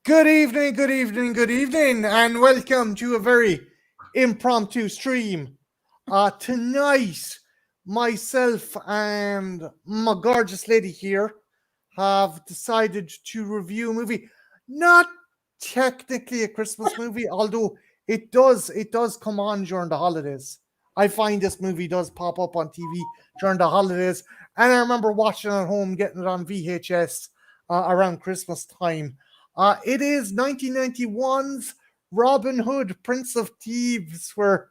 Good evening, good evening, good evening, and welcome to a very impromptu stream. Tonight, myself and my gorgeous lady here have decided to review a movie. Not technically a Christmas movie, although it does come on during the holidays. I find this movie does pop up on TV during the holidays, and I remember watching it at home, getting it on VHS around Christmas time. It is 1991's Robin Hood, Prince of Thieves, where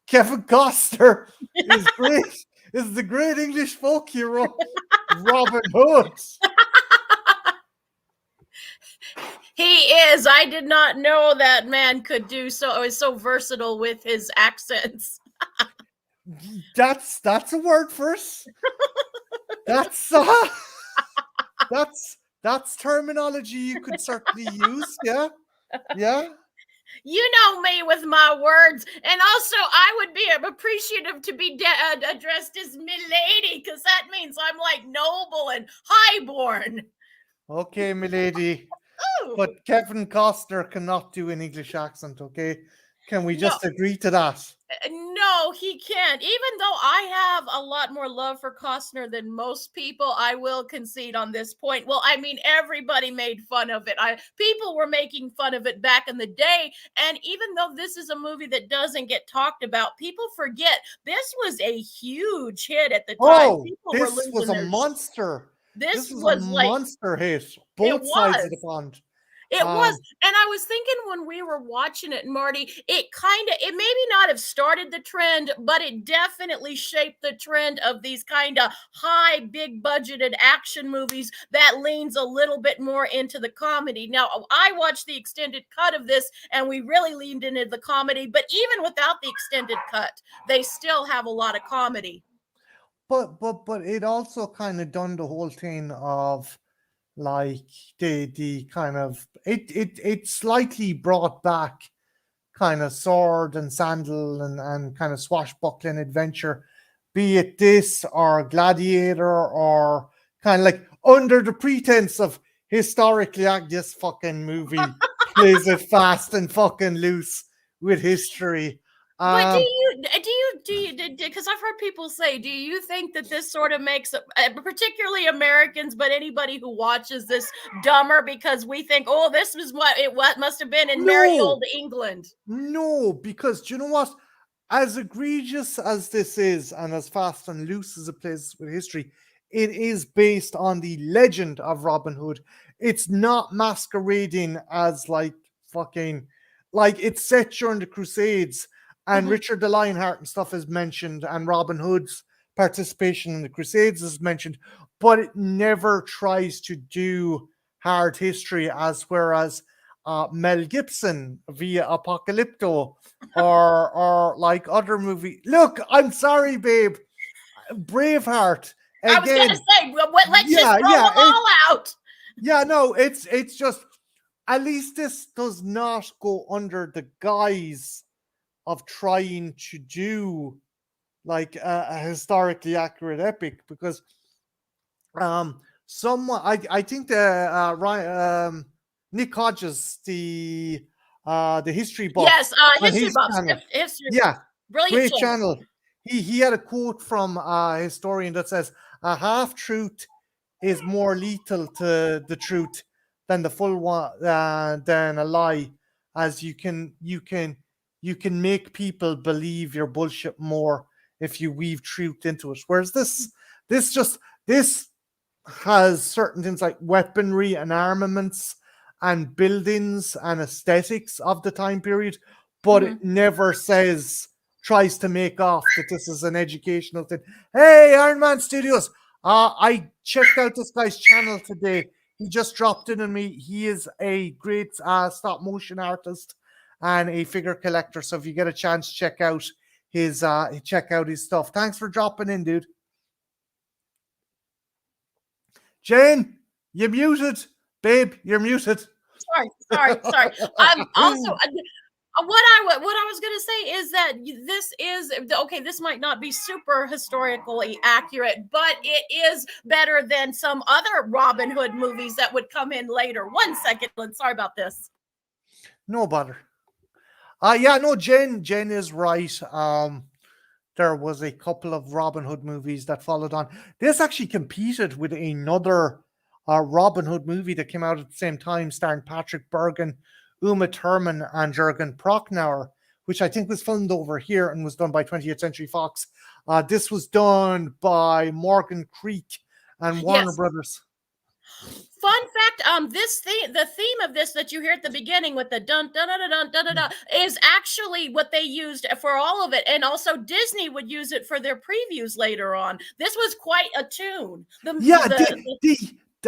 Kevin Costner is great, is the great English folk hero, Robin Hood. He is. I did not know that man could do so. Is so versatile with his accents. That's a word for us. That's that's terminology you could certainly use. Yeah, yeah. You know me with my words, and also I would be appreciative to be addressed as milady, because that means I'm like noble and highborn. Okay, milady. Ooh. But Kevin Costner cannot do an English accent, okay? Can we No, just agree to that? no, he can't. Even though I have a lot more love for Costner than most people, I will concede on this point. Well, I mean, everybody made fun of it. People were making fun of it back in the day, and even though this is a movie that doesn't get talked about, people forget this was a huge hit at the time. Oh, People were this was losing a their. monster. This This was a was like monster hit. it Both sides of the was. pond. It was, Um, and I was thinking when we were watching it, Marty, it maybe not have started the trend, but it definitely shaped the trend of these kind of high, big budgeted action movies that leans a little bit more into the comedy. Now, I watched the extended cut of this, and we really leaned into the comedy, but even without the extended cut, they still have a lot of comedy. but it also kind of done the whole thing of like the kind of it slightly brought back kind of sword and sandal and kind of swashbuckling adventure, be it this or Gladiator or kind of like under the pretense of historically this fucking movie plays it fast and fucking loose with history. But Um, because I've heard people say, do you think that this sort of makes particularly Americans, but anybody who watches this dumber because we think, oh, this was what must have been in merry no, old England? no, because do you know what? As egregious as this is and as fast and loose as it plays with history, it is based on the legend of Robin Hood. It's not masquerading as like fucking like it's set during the Crusades and Mhm. Richard the Lionheart and stuff is mentioned and Robin Hood's participation in the Crusades is mentioned, but it never tries to do hard history as whereas Mel Gibson via Apocalypto or like other movie. Look, I'm sorry, babe. Braveheart I was gonna again. say, well, let's just Yeah, throw yeah, them all out. yeah. No, it's just at least this does not go under the guise of trying to do like a historically accurate epic because someone I think the Nick Hodges the history buff Yes, on history his buffs, channel. history, Yeah, brilliant great channel. channel. He had a quote from a historian that says a half truth is more lethal to the truth than the full one than a lie, as you can make people believe your bullshit more if you weave truth into it. Whereas this just this has certain things like weaponry and armaments and buildings and aesthetics of the time period, but it Mhm. never tries to make off that this is an educational thing. Hey, Iron Man Studios, I checked out this guy's channel today. He just dropped in on me. He is a great stop motion artist and a figure collector. So if you get a chance, check out his stuff. Thanks for dropping in, dude. Jane, you're muted. Babe, you're muted. Sorry. I'm also what I was going to say is that this is okay. This might not be super historically accurate, but it is better than some other Robin Hood movies that would come in later. 1 second, Lynn. Sorry about this. No bother. Yeah, no, Jen is right. There was a couple of Robin Hood movies that followed on. This actually competed with another Robin Hood movie that came out at the same time, starring Patrick Bergin, Uma Thurman, and Jürgen Prochnow, which I think was filmed over here and was done by 20th Century Fox. This was done by Morgan Creek and Warner Yes. Brothers. Fun fact, the theme of this that you hear at the beginning with the dun dun dun dun dun dun dun is actually what they used for all of it, and also Disney would use it for their previews later on. This was quite a tune. Yeah,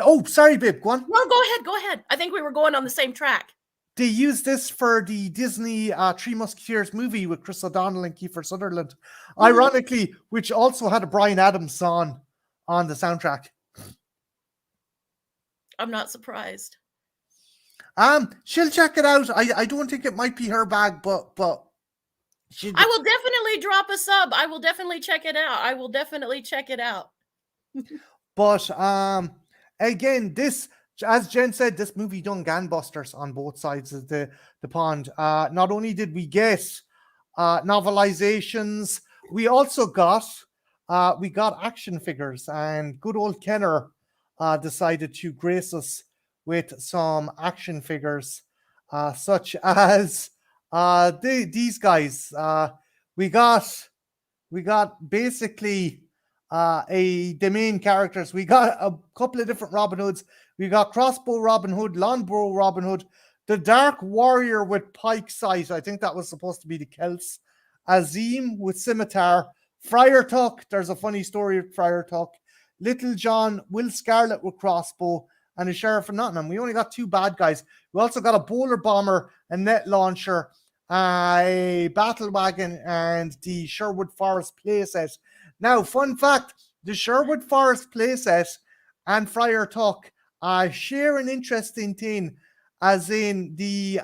oh, sorry, babe, go on. No, go ahead. I think we were going on the same track. They used this for the Disney Three Musketeers movie with Chris O'Donnell and Kiefer Sutherland, ironically, which also had a Bryan Adams song on the soundtrack. I'm not surprised. She'll check it out. I don't think it might be her bag, but I will definitely drop a sub. I will definitely check it out. But again, this, as Jen said, this movie done gangbusters on both sides of the pond. Not only did we get novelizations, we also got action figures, and good old Kenner decided to grace us with some action figures, such as these guys. We got basically the main characters. We got a couple of different Robin Hoods. We got Crossbow Robin Hood, Longbow Robin Hood, the Dark Warrior with Pike Sight. I think that was supposed to be the Celts. Azim with Scimitar. Friar Tuck. There's a funny story with Friar Tuck. Little John, Will Scarlet with Crossbow, and a Sheriff of Nottingham. We only got two bad guys. We also got a Bowler Bomber, a Net Launcher, a Battle Wagon, and the Sherwood Forest playset. Now, fun fact, the Sherwood Forest playset and Friar Tuck share an interesting thing, as in the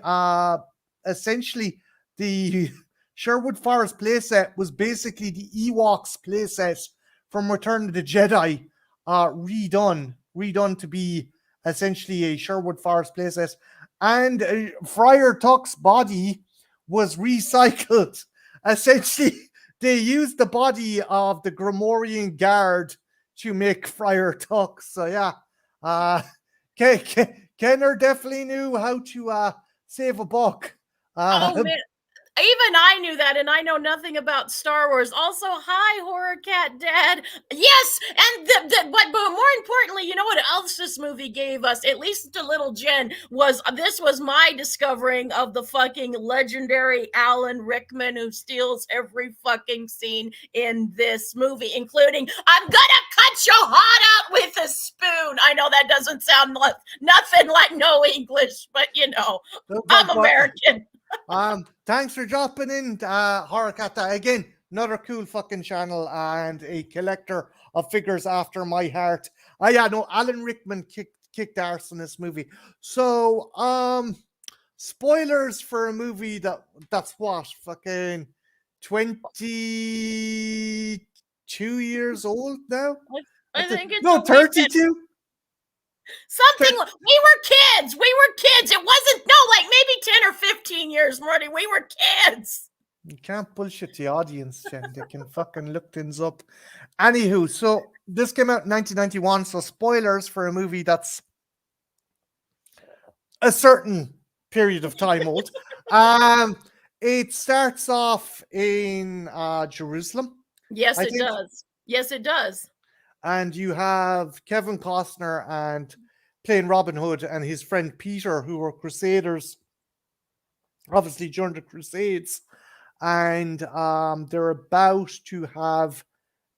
essentially the Sherwood Forest playset was basically the Ewoks playset from Return of the Jedi, redone to be essentially a Sherwood Forest playset. And Friar Tuck's body was recycled. Essentially, they used the body of the Grimorian Guard to make Friar Tuck. So yeah, Kenner definitely knew how to save a buck. Oh man, even I knew that, and I know nothing about Star Wars. Also, hi, Horror Cat Dad. Yes, and but more importantly, you know what else this movie gave us, at least to little Jen, was my discovering of the fucking legendary Alan Rickman, who steals every fucking scene in this movie, including "I'm gonna cut your heart out with a spoon." I know that doesn't sound nothing like no English, but you know, I'm American. Thanks for dropping in, Horrorcat. Again, another cool fucking channel and a collector of figures after my heart. Yeah, no, Alan Rickman kicked arse in this movie. So, spoilers for a movie that's what, fucking 22 years old now? I think it's 32. Something. We were kids. It wasn't like maybe 10 or 15 years, Marty. We were kids. You can't bullshit the audience, Jen. They can fucking look things up. Anywho, so this came out in 1991. So spoilers for a movie that's a certain period of time old. It starts off in Jerusalem. Yes, it does. Yes, it does. And you have Kevin Costner and playing Robin Hood and his friend Peter, who were crusaders, obviously during the Crusades. And they're about to have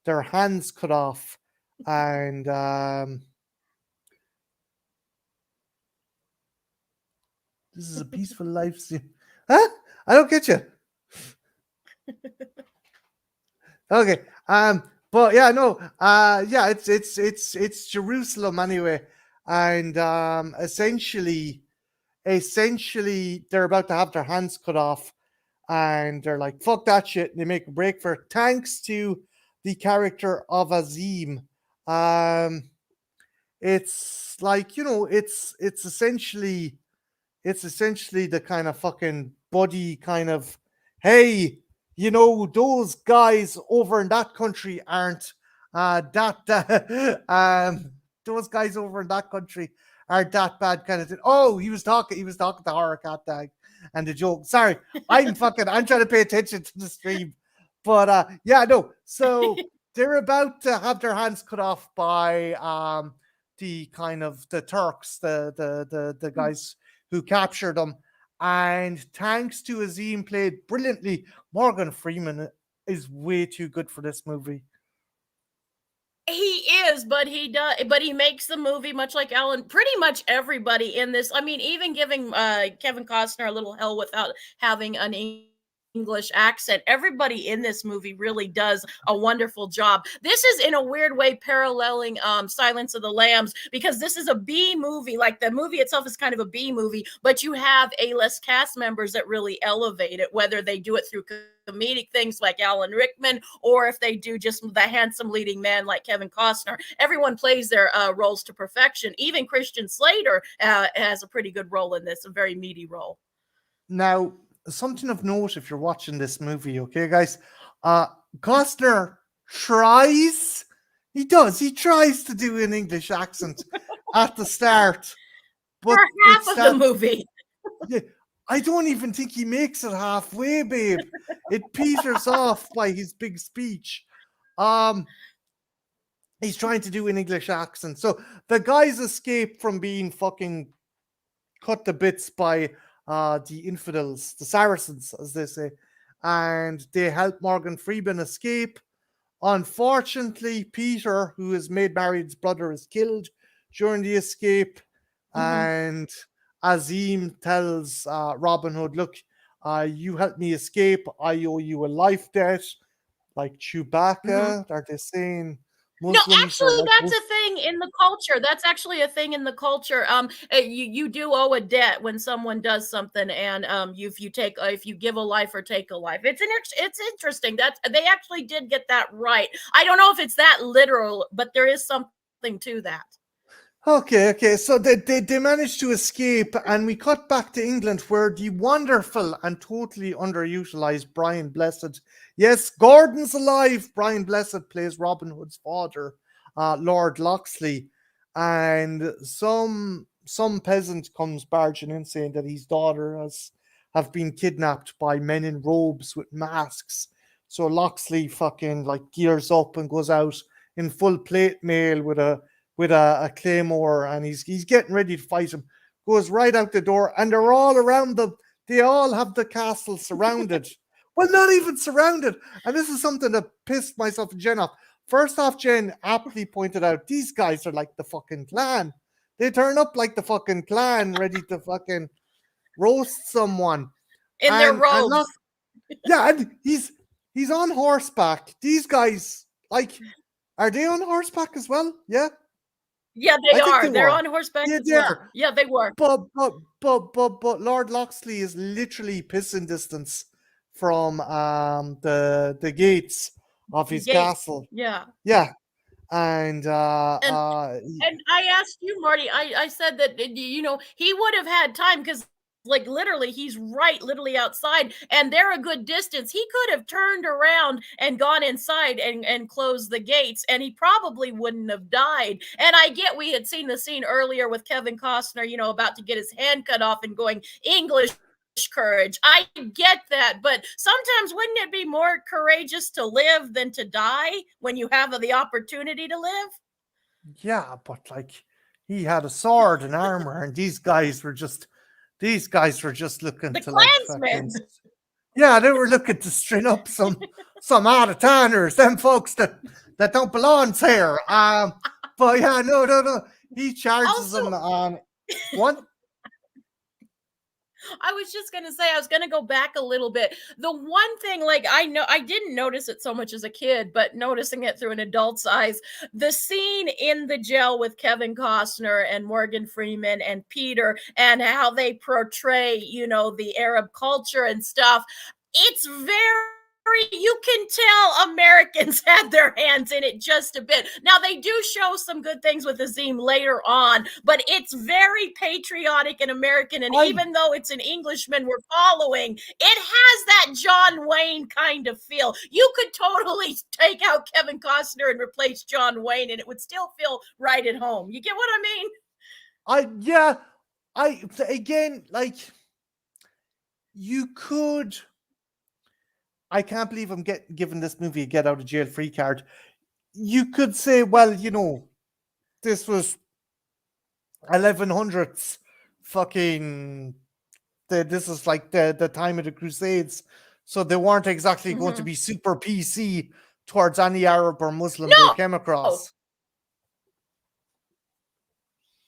their hands cut off. And this is a peaceful life. Huh? I don't get you. Okay. But yeah, no, yeah, it's Jerusalem anyway, and essentially they're about to have their hands cut off, and they're like, fuck that shit, and they make a break for it, thanks to the character of Azim. Um, it's like, it's essentially the kind of fucking buddy kind of, hey, those guys over in that country aren't those guys over in that country aren't that bad kind of thing. Oh, he was talking to Horror Cat Dag and the joke. Sorry, I'm trying to pay attention to the stream. But yeah, no. So they're about to have their hands cut off by the kind of the Turks, the guys who captured them. And thanks to Azim, played brilliantly, Morgan Freeman is way too good for this movie. He is, but he makes the movie much like Alan. Pretty much everybody in this. I mean, even giving Kevin Costner a little hell without having an English accent. Everybody in this movie really does a wonderful job. This is in a weird way paralleling Silence of the Lambs, because this is a B movie. Like, the movie itself is kind of a B movie, but you have A-list cast members that really elevate it, whether they do it through comedic things like Alan Rickman, or if they do just the handsome leading man like Kevin Costner. Everyone plays their roles to perfection. Even Christian Slater has a pretty good role in this, a very meaty role. Now, something of note if you're watching this movie, okay, guys? Costner tries. He tries to do an English accent at the start. But for half of the movie. Yeah, I don't even think he makes it halfway, babe. It peters off by his big speech. He's trying to do an English accent. So the guys escape from being fucking cut to bits by the infidels, the Saracens, as they say, and they help Morgan Freeman escape. Unfortunately, Peter, who is Maid Marian's brother, is killed during the escape, and Azim tells Robin Hood, look, you helped me escape, I owe you a life debt, like Chewbacca. Are they saying Muslims? No, actually, like that's a thing in the culture. That's actually a thing in the culture. You do owe a debt when someone does something, and if you give a life or take a life, it's interesting. They actually did get that right. I don't know if it's that literal, but there is something to that. Okay. So they managed to escape, and we cut back to England, where the wonderful and totally underutilized Brian Blessed, yes, Gordon's alive. Brian Blessed plays Robin Hood's father, Lord Locksley, and some peasant comes barging in saying that his daughter have been kidnapped by men in robes with masks. So Locksley fucking like gears up and goes out in full plate mail with a claymore, and he's getting ready to fight him. Goes right out the door, and they're all around them. They all have the castle surrounded. Well, not even surrounded. And this is something that pissed myself and Jen off. First off, Jen aptly pointed out these guys are like the fucking clan. They turn up like the fucking clan, ready to fucking roast someone in their robes. And he's on horseback. These guys, like, are they on horseback as well? Yeah. Yeah, they are. They're on horseback as well. Yeah, they were. But Lord Locksley is literally pissing distance from the gates of his castle. Yeah. Yeah. And I asked you, Marty, I said that he would have had time, because like literally he's literally outside, and they're a good distance. He could have turned around and gone inside and closed the gates, and he probably wouldn't have died. And I get, we had seen the scene earlier with Kevin Costner, about to get his hand cut off and going, English courage. I get that, but sometimes wouldn't it be more courageous to live than to die when you have the opportunity to live? Yeah, but like, he had a sword and armor, and these guys were just looking the to Klansmen. Yeah, they were looking to string up some out of towners, them folks that don't belong here. But yeah, no. He charges them on one. I was just going to say, I was going to go back a little bit. The one thing, like, I know I didn't notice it so much as a kid, but noticing it through an adult's eyes, the scene in the jail with Kevin Costner and Morgan Freeman and Peter, and how they portray, the Arab culture and stuff. it's very, you can tell Americans had their hands in it just a bit. Now they do show some good things with Azim later on, but it's very patriotic and American. And I even though it's an Englishman we're following, it has that John Wayne kind of feel. You could totally take out Kevin Costner and replace John Wayne, and it would still feel right at home. You get what I mean? yeah, I again, like, you could. I can't believe I'm giving this movie a get out of jail free card. You could say, well, this was 1100s, fucking. This is like the time of the Crusades, so they weren't exactly going to Mm-hmm. be super PC towards any Arab or Muslim they No, came across.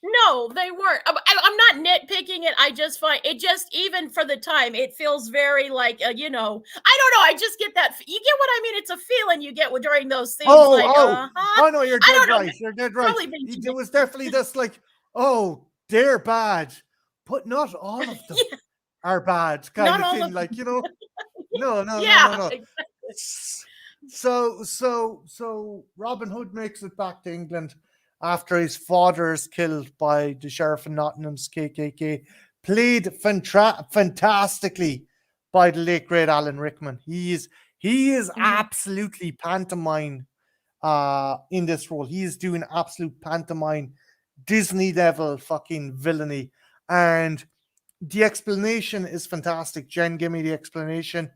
no, they weren't. I'm not nitpicking it. I just find it, just even for the time, it feels very like, I don't know. I just get that. You get what I mean? It's a feeling you get during those scenes, Oh, like, oh, huh. oh no, you're I dead don't know. right. You're dead right. Probably been There was definitely this, like, oh, they're bad, but not all of them yeah, are bad kind not of all thing. of Like, no, no, no, no, yeah. no. So Robin Hood makes it back to England after his father is killed by the sheriff of Nottingham's KKK, played fantastically by the late great Alan Rickman. He is Mhm. absolutely pantomime in this role. He is doing absolute pantomime, Disney level fucking villainy, and the explanation is fantastic. Jen gave me the explanation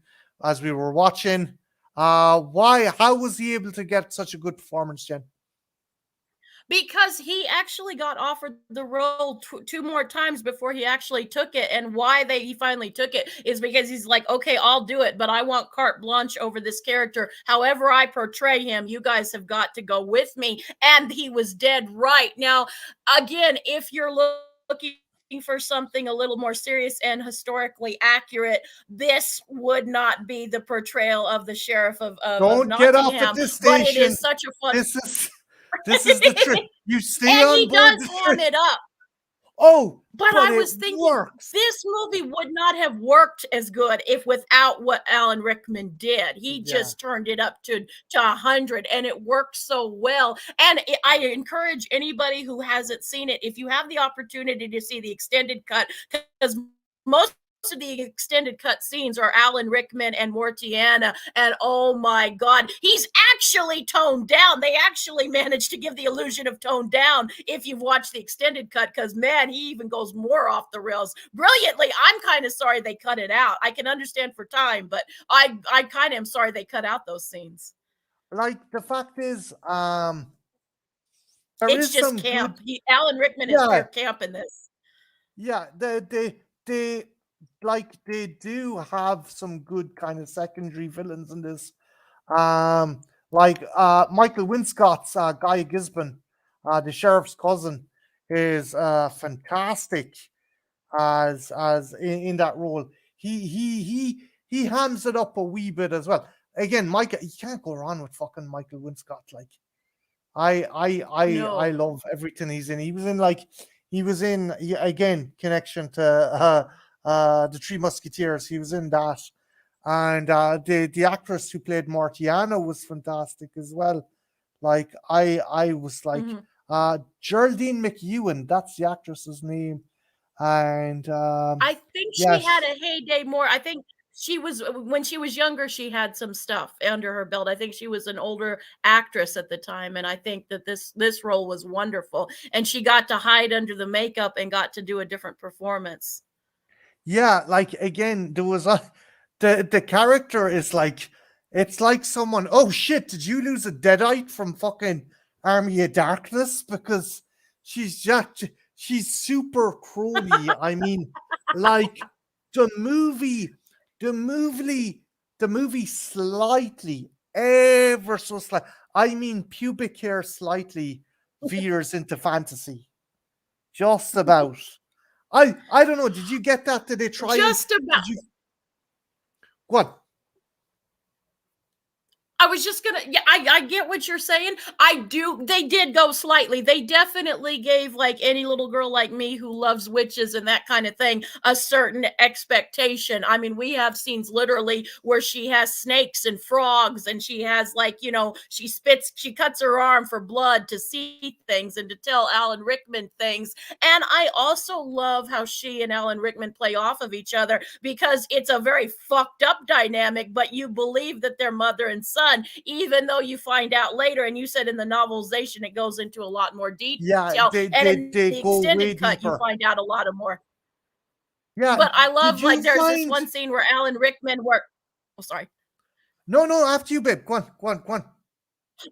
as we were watching. How was he able to get such a good performance, Jen? Because he actually got offered the role two more times before he actually took it, and why he finally took it is because he's like, okay, I'll do it, but I want carte blanche over this character. However I portray him, you guys have got to go with me. And he was dead right. Now, again, if you're looking for something a little more serious and historically accurate, this would not be the portrayal of the sheriff of Don't get off at Nottingham, this but it station. is such a fun. This is this is the trick. You stay And on he board does the ham trick. it up. Oh, But but I it was thinking works. this movie would not have worked as good if without what Alan Rickman did. He Yeah. just turned it up to 100, and it worked so well. And I encourage anybody who hasn't seen it, if you have the opportunity to see the extended cut, because most of the extended cut scenes are Alan Rickman and Mortiana, and oh my god, he's actually toned down. They actually managed to give the illusion of toned down if you've watched the extended cut, because man, he even goes more off the rails brilliantly. I'm kind of sorry they cut it out. I can understand for time, but I kind of am sorry they cut out those scenes. Like, the fact is, there It's is just some good. camp. Alan Rickman is Yeah, pure camp in this. yeah. They like, they do have some good kind of secondary villains in this. Like, Michael Winscott's Guy Gisborne, the sheriff's cousin, is fantastic as in that role. He hams it up a wee bit as well. Again, Michael, you can't go wrong with fucking Michael Winscott. Like, I No. love everything he's in. He was in again, connection to the Three Musketeers. He was in that, and the actress who played Mortiana was fantastic as well. Like, I was like, Mhm. Geraldine McEwen. That's the actress's name, and I think she yes, had a heyday more. I think when she was younger, she had some stuff under her belt. I think she was an older actress at the time, and I think that this role was wonderful, and she got to hide under the makeup and got to do a different performance. yeah, like, again, there was a the character is like, it's like someone. Oh shit! Did you lose a deadite from fucking Army of Darkness? Because she's super crony. I mean, like, the movie, the movie, the movie slightly, ever so slight. I mean, pubic hair slightly veers into fantasy, just about. I don't know. Did you get that? Did they try and Just about. did you what? I was just gonna, yeah, I get what you're saying. I do. They did go slightly. They definitely gave like any little girl like me who loves witches and that kind of thing a certain expectation. I mean, we have scenes literally where she has snakes and frogs, and she has like she cuts her arm for blood to see things and to tell Alan Rickman things. And I also love how she and Alan Rickman play off of each other because it's a very fucked up dynamic, but you believe that they're mother and son, even though you find out later, and you said in the novelization it goes into a lot more Yeah, detail, they and they in they the go way extended cut, you deeper. find out a lot of more. Yeah, But I did love, you like, there's this find? one scene where Alan Rickman, where, oh, sorry. No, after you, babe. Go on, go on, go on.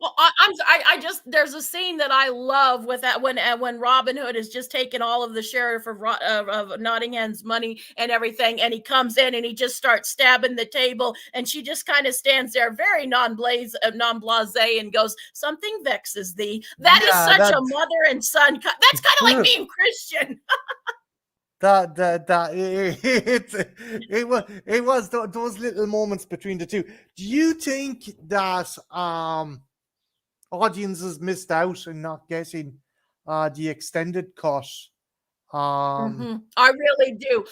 Well, I just, there's a scene that I love with that when Robin Hood has just taken all of the sheriff of Nottingham's money and everything, and he comes in and he just starts stabbing the table, and she just kind of stands there very non blasé, and goes, "Something vexes thee." That is Yeah, such a mother and son. That's kind of like that being Christian. that it was those little moments between the two. Do you think that audiences missed out in not getting the extended cut? I really do.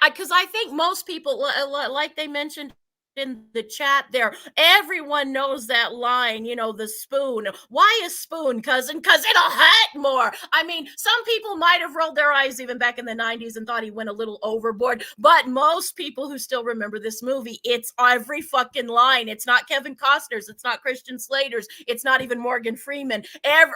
Because I think most people, like they mentioned in the chat there, everyone knows that line, the spoon. Why a spoon, cousin? Because it'll hurt more. I mean, some people might have rolled their eyes even back in the 90s and thought he went a little overboard, but most people who still remember this movie, it's every fucking line. It's not Kevin Costner's, it's not Christian Slater's, it's not even Morgan Freeman,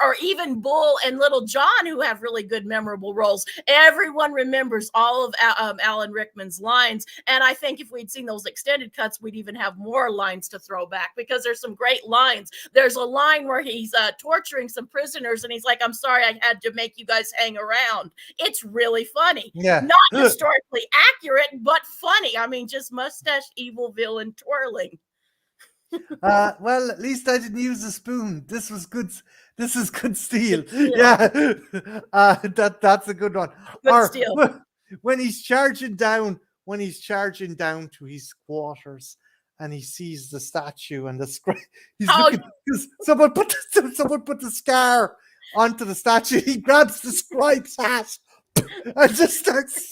or even Bull and Little John, who have really good memorable roles. Everyone remembers all of Alan Rickman's lines, and I think if we'd seen those extended cuts, we'd even have more lines to throw back, because there's some great lines. There's a line where he's torturing some prisoners, and he's like, "I'm sorry I had to make you guys hang around." It's really funny. Yeah. Not historically accurate, but funny. I mean, just mustache evil villain twirling. Well, at least I didn't use a spoon. This was good. This is good steel. Good steal. Yeah, that's a good one. Good steal. When he's charging down, to his quarters, and he sees the statue and the scribe. He's looking. Someone put the scar onto the statue. He grabs the scribe's hat and just starts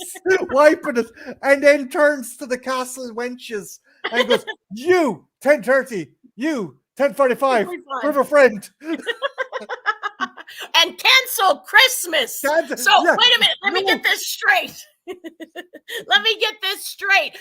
wiping it, and then turns to the castle wenches and goes, "You 10:30, you 10:45, we're a friend." And cancel Christmas. So wait a minute, let me get this straight. Let me get this straight.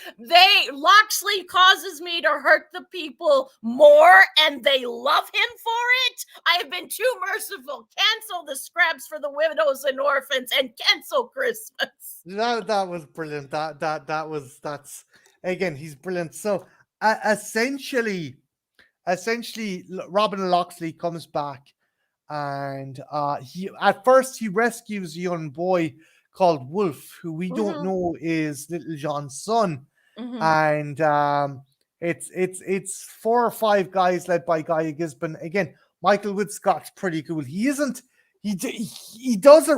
Locksley causes me to hurt the people more, and they love him for it. I have been too merciful. Cancel the scraps for the widows and orphans, and cancel Christmas. That was brilliant. That's again, he's brilliant. So essentially, Robin Locksley comes back, and he at first he rescues a young boy called Wolf, who we don't know is Little John's son. And it's 4 or 5 guys led by Guy Gisborne. Again, Michael Wood Scott's pretty cool. He doesn't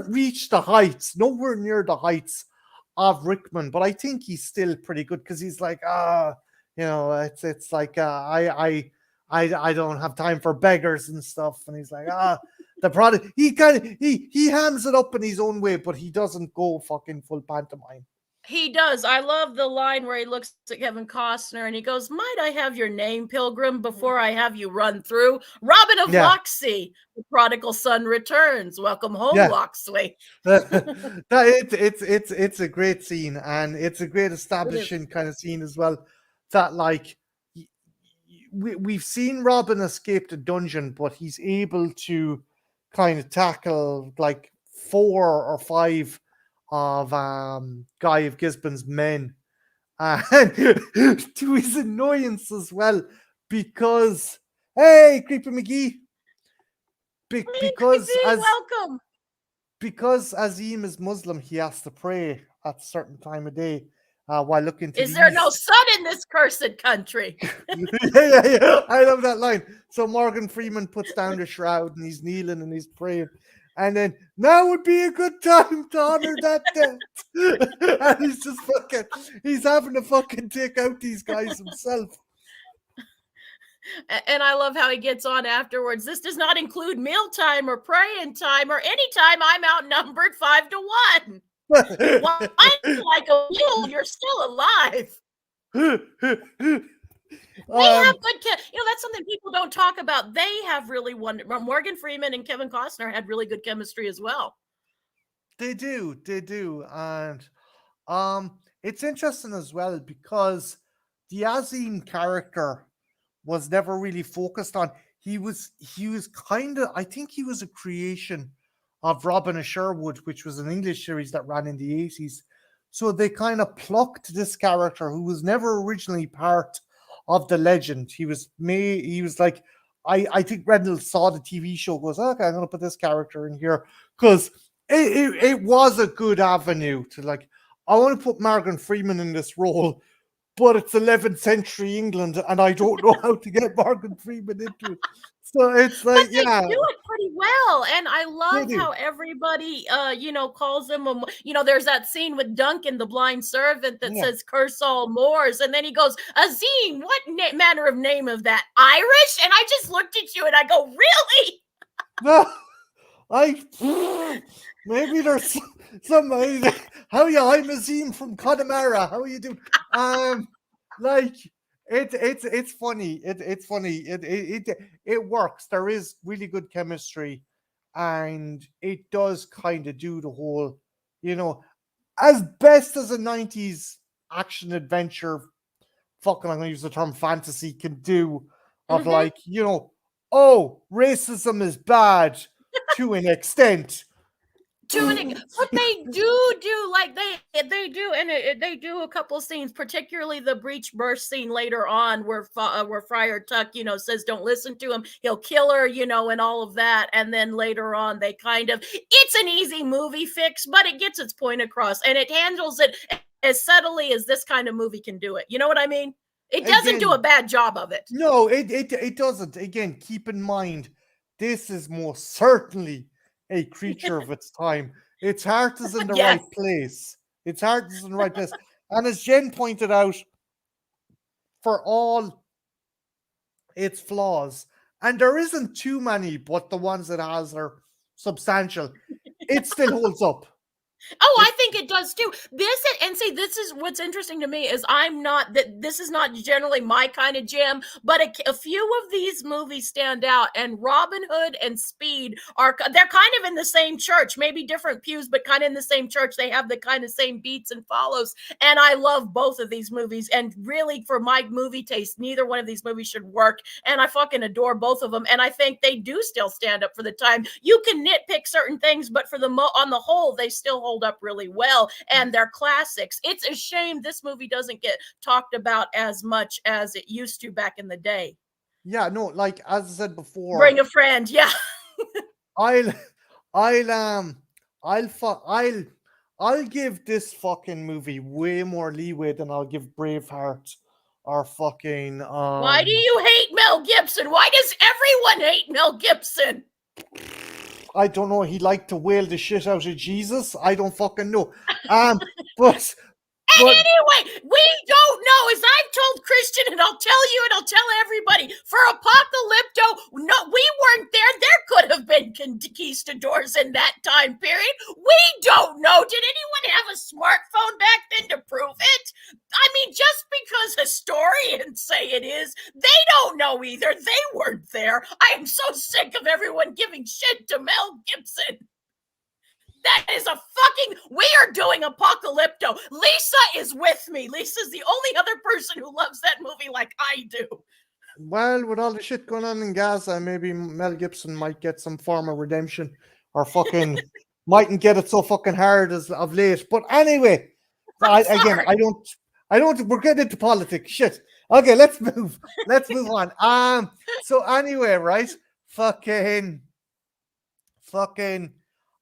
reach the heights, nowhere near the heights of Rickman, but I think he's still pretty good, because he's like, it's like I don't have time for beggars and stuff, and he's like, the product. He hams it up in his own way, but he doesn't go fucking full pantomime. He does. I love the line where he looks at Kevin Costner and he goes, "Might I have your name, Pilgrim, before I have you run through? Robin of Locksley, the prodigal son returns. Welcome home, Locksley." It's a great scene, and it's a great establishing kind of scene as well. That like we've seen Robin escape the dungeon, but he's able to kind of tackle like 4 or 5 of Guy of Gisborne's men, and to his annoyance as well, because Creepy McGee, welcome. Because Azim is Muslim, he has to pray at a certain time of day while looking to Is there no sun in this cursed country? Yeah. I love that line. So Morgan Freeman puts down the shroud and he's kneeling and he's praying. And then, now would be a good time to honor that death. And he's having to fucking take out these guys himself. And I love how he gets on afterwards. This does not include mealtime or praying time or any time I'm outnumbered 5-1. Whining like a mule, you're still alive. They um, have that's something people don't talk about. They have really Morgan Freeman and Kevin Costner had really good chemistry as well. they do, and it's interesting as well because the Azim character was never really focused on. He was kind of, I think he was a creation of Robin of Sherwood, which was an English series that ran in the 80s. So they kind of plucked this character who was never originally part of the legend. He was like, I think Reynolds saw the TV show, goes, okay, I'm gonna put this character in here because it was a good avenue to like, I want to put Morgan Freeman in this role, but it's 11th century England, and I don't know how to get Morgan Freeman into it. So it's But like, they yeah, do it pretty well, and I they love do. how everybody, calls him there's that scene with Duncan, the blind servant, that Yeah. says, "Curse all Moors," and then he goes, "Azim, what manner of name of that? Irish?" And I just looked at you and I go, "Really?" No, maybe there's some how you? I'm Azim from Connemara. How are you doing? Like it's funny. It's funny. It works. There is really good chemistry, and it does kind of do the whole, you know, as best as a 90s action adventure, fucking, I'm gonna use the term fantasy, can do, of Mhm. like, oh, racism is bad to an extent. But they do like they do, and they do a couple scenes, particularly the breech burst scene later on, where Friar Tuck, says don't listen to him, he'll kill her, and all of that, and then later on they kind of, it's an easy movie fix, but it gets its point across, and it handles it as subtly as this kind of movie can do it. You know what I mean? It doesn't do a Again, bad job of it. no, it doesn't. Again, keep in mind, this is most certainly a creature of its time. Its heart is in the Yes. right place. Its heart is in the right place. And as Jen pointed out, for all its flaws, and there isn't too many, but the ones it has are substantial, it still holds up. Oh, It I think it does too. And see, this is what's interesting to me is this is not generally my kind of jam, but a few of these movies stand out, and Robin Hood and Speed they're kind of in the same church, maybe different pews, but kind of in the same church. They have the kind of same beats and follows, and I love both of these movies. And really, for my movie taste, neither one of these movies should work, and I fucking adore both of them. And I think they do still stand up for the time. You can nitpick certain things, but on the whole, they still hold up really well, and they're classics. It's a shame this movie doesn't get talked about as much as it used to back in the day. Yeah, no, like as I said Bring before, a friend, yeah. I'll I'll I'll fu- I'll give this fucking movie way more leeway than I'll give Braveheart or fucking Why do you hate Mel Gibson? Why does everyone hate Mel Gibson? I don't know, he liked to wail the shit out of Jesus. I don't fucking know. Um but And but anyway, we don't know. As I've told Christian, and I'll tell you, and I'll tell everybody, for Apocalypto, no, we weren't there. There could have been conquistadors in that time period. We don't know. Did anyone have a smartphone back then to prove it? I mean, just because historians say it is, they don't know either. They weren't there. I am so sick of everyone giving shit to Mel Gibson. That is a fucking. We are doing Apocalypto. Lisa is with me. Lisa's the only other person who loves that movie like I do. well, with all the shit going on in Gaza, maybe Mel Gibson might get some form of redemption, or fucking mightn't get it so fucking hard as of late. But anyway, I'm sorry. I don't. We're getting into politics. Shit. Okay, let's move. Let's move on. So anyway, right? Fucking, fucking.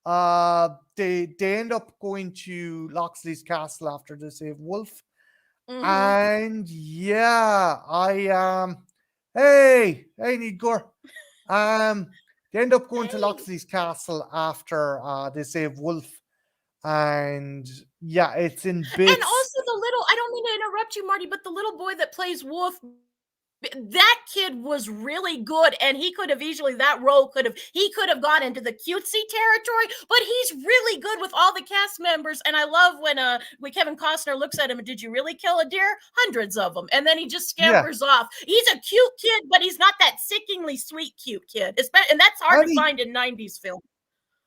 They end up going to Locksley's castle after they save Wolf, Mm-hmm. and yeah, hey, Nigor. They end up going to Hey. Locksley's castle after they save Wolf, and yeah, it's in And bits. also the little, I don't mean to interrupt you, Marty, but the little boy that plays Wolf that kid was really good, and he could have easily, that role could have gone into the cutesy territory, but he's really good with all the cast members. And I love when Kevin Costner looks at him and, did you really kill a deer? Hundreds of them. And then he just Yeah. scampers off. He's a cute kid, but he's not that sickeningly sweet cute kid. And that's hard to find in 90s film.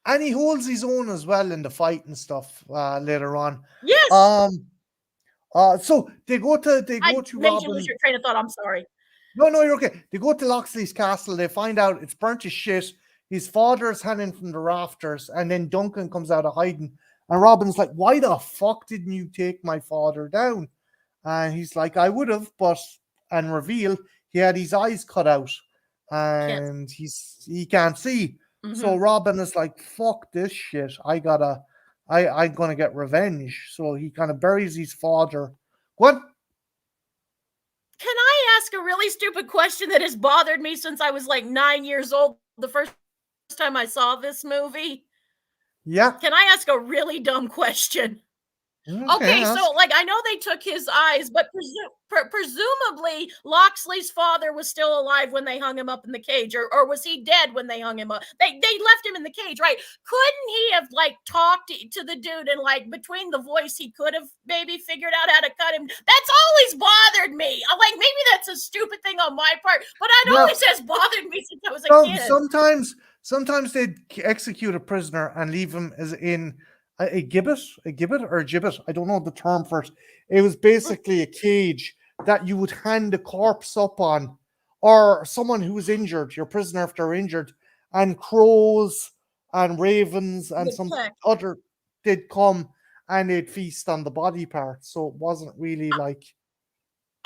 And he holds his own as well in the fight and stuff later on. Yes. So they go to made you lose your train of thought. I'm sorry. No, you're okay. They go to Locksley's castle. They find out it's burnt as shit. His father's hanging from the rafters, and then Duncan comes out of hiding. And Robin's like, "Why the fuck didn't you take my father down?" And he's like, "I would have, but," and reveal he had his eyes cut out, and he can't see. Mm-hmm. So Robin is like, "Fuck this shit. I'm gonna get revenge." So he kind of buries his father. What? Can I ask a really stupid question that has bothered me since I was like 9 years old, the first time I saw this movie? Yeah. Can I ask a really dumb question? Okay, so like, I know they took his eyes, but presumably Locksley's father was still alive when they hung him up in the cage, or was he dead when they hung him up? They left him in the cage, right? Couldn't he have like talked to the dude, and like between the voice he could have maybe figured out how to cut him? That's always bothered me. I'm like, maybe that's a stupid thing on my part, but it always has bothered me since I was a kid. Sometimes they'd execute a prisoner and leave him as in a gibbet. I don't know the term for it. It was basically a cage that you would hand the corpse up on, or someone who was injured, your prisoner if they're injured, and crows and ravens and some other did come and they'd feast on the body parts. So it wasn't really like.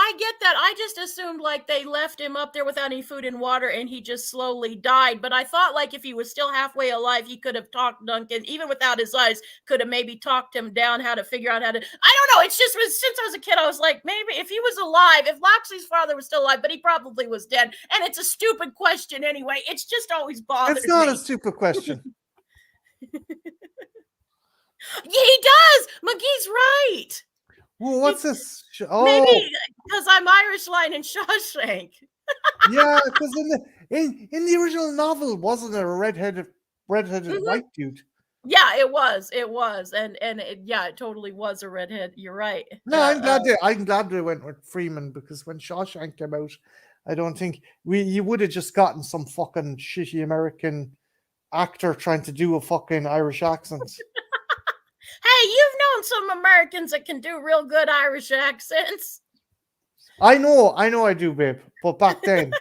I get that. I just assumed like they left him up there without any food and water and he just slowly died. But I thought like if he was still halfway alive, he could have talked Duncan, even without his eyes, could have maybe talked him down how to figure out how to. I don't know. It's just since I was a kid, I was like, maybe if he was alive, if Locksley's father was still alive, but he probably was dead. And it's a stupid question anyway. It's just always bothered me. It's not a stupid question. Yeah, he does. McGee's right. Well, what's this? Maybe because I'm Irish line in Shawshank. Yeah, because in the original novel, wasn't it a redheaded white dude? Yeah, it was, and it totally was a redhead. You're right. No, I'm glad they went with Freeman, because when Shawshank came out, I don't think you would have just gotten some fucking shitty American actor trying to do a fucking Irish accent. Hey, you've known some Americans that can do real good Irish accents. I know I do, babe. But back then,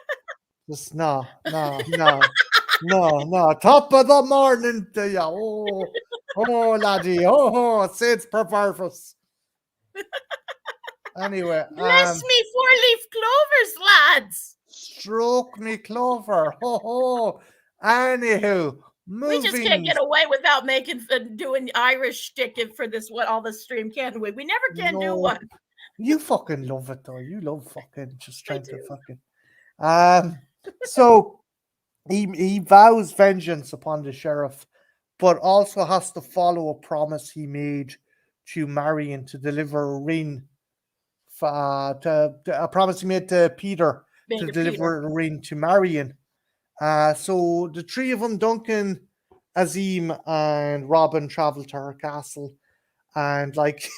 just no. Top of the morning to you. Oh, laddie. Oh, Sid's perverse. Anyway. Bless me 4-leaf clovers, lads. Stroke me clover. Anywho. We just can't get away without doing Irish shtick for this all the stream, can we? We never can do one. You fucking love it though. You love fucking just trying to fucking. So he vows vengeance upon the sheriff, but also has to follow a promise he made to Marion to deliver a ring. A promise he made to Peter to deliver a ring to Marion. So the three of them, Duncan, Azim, and Robin, travel to her castle, and like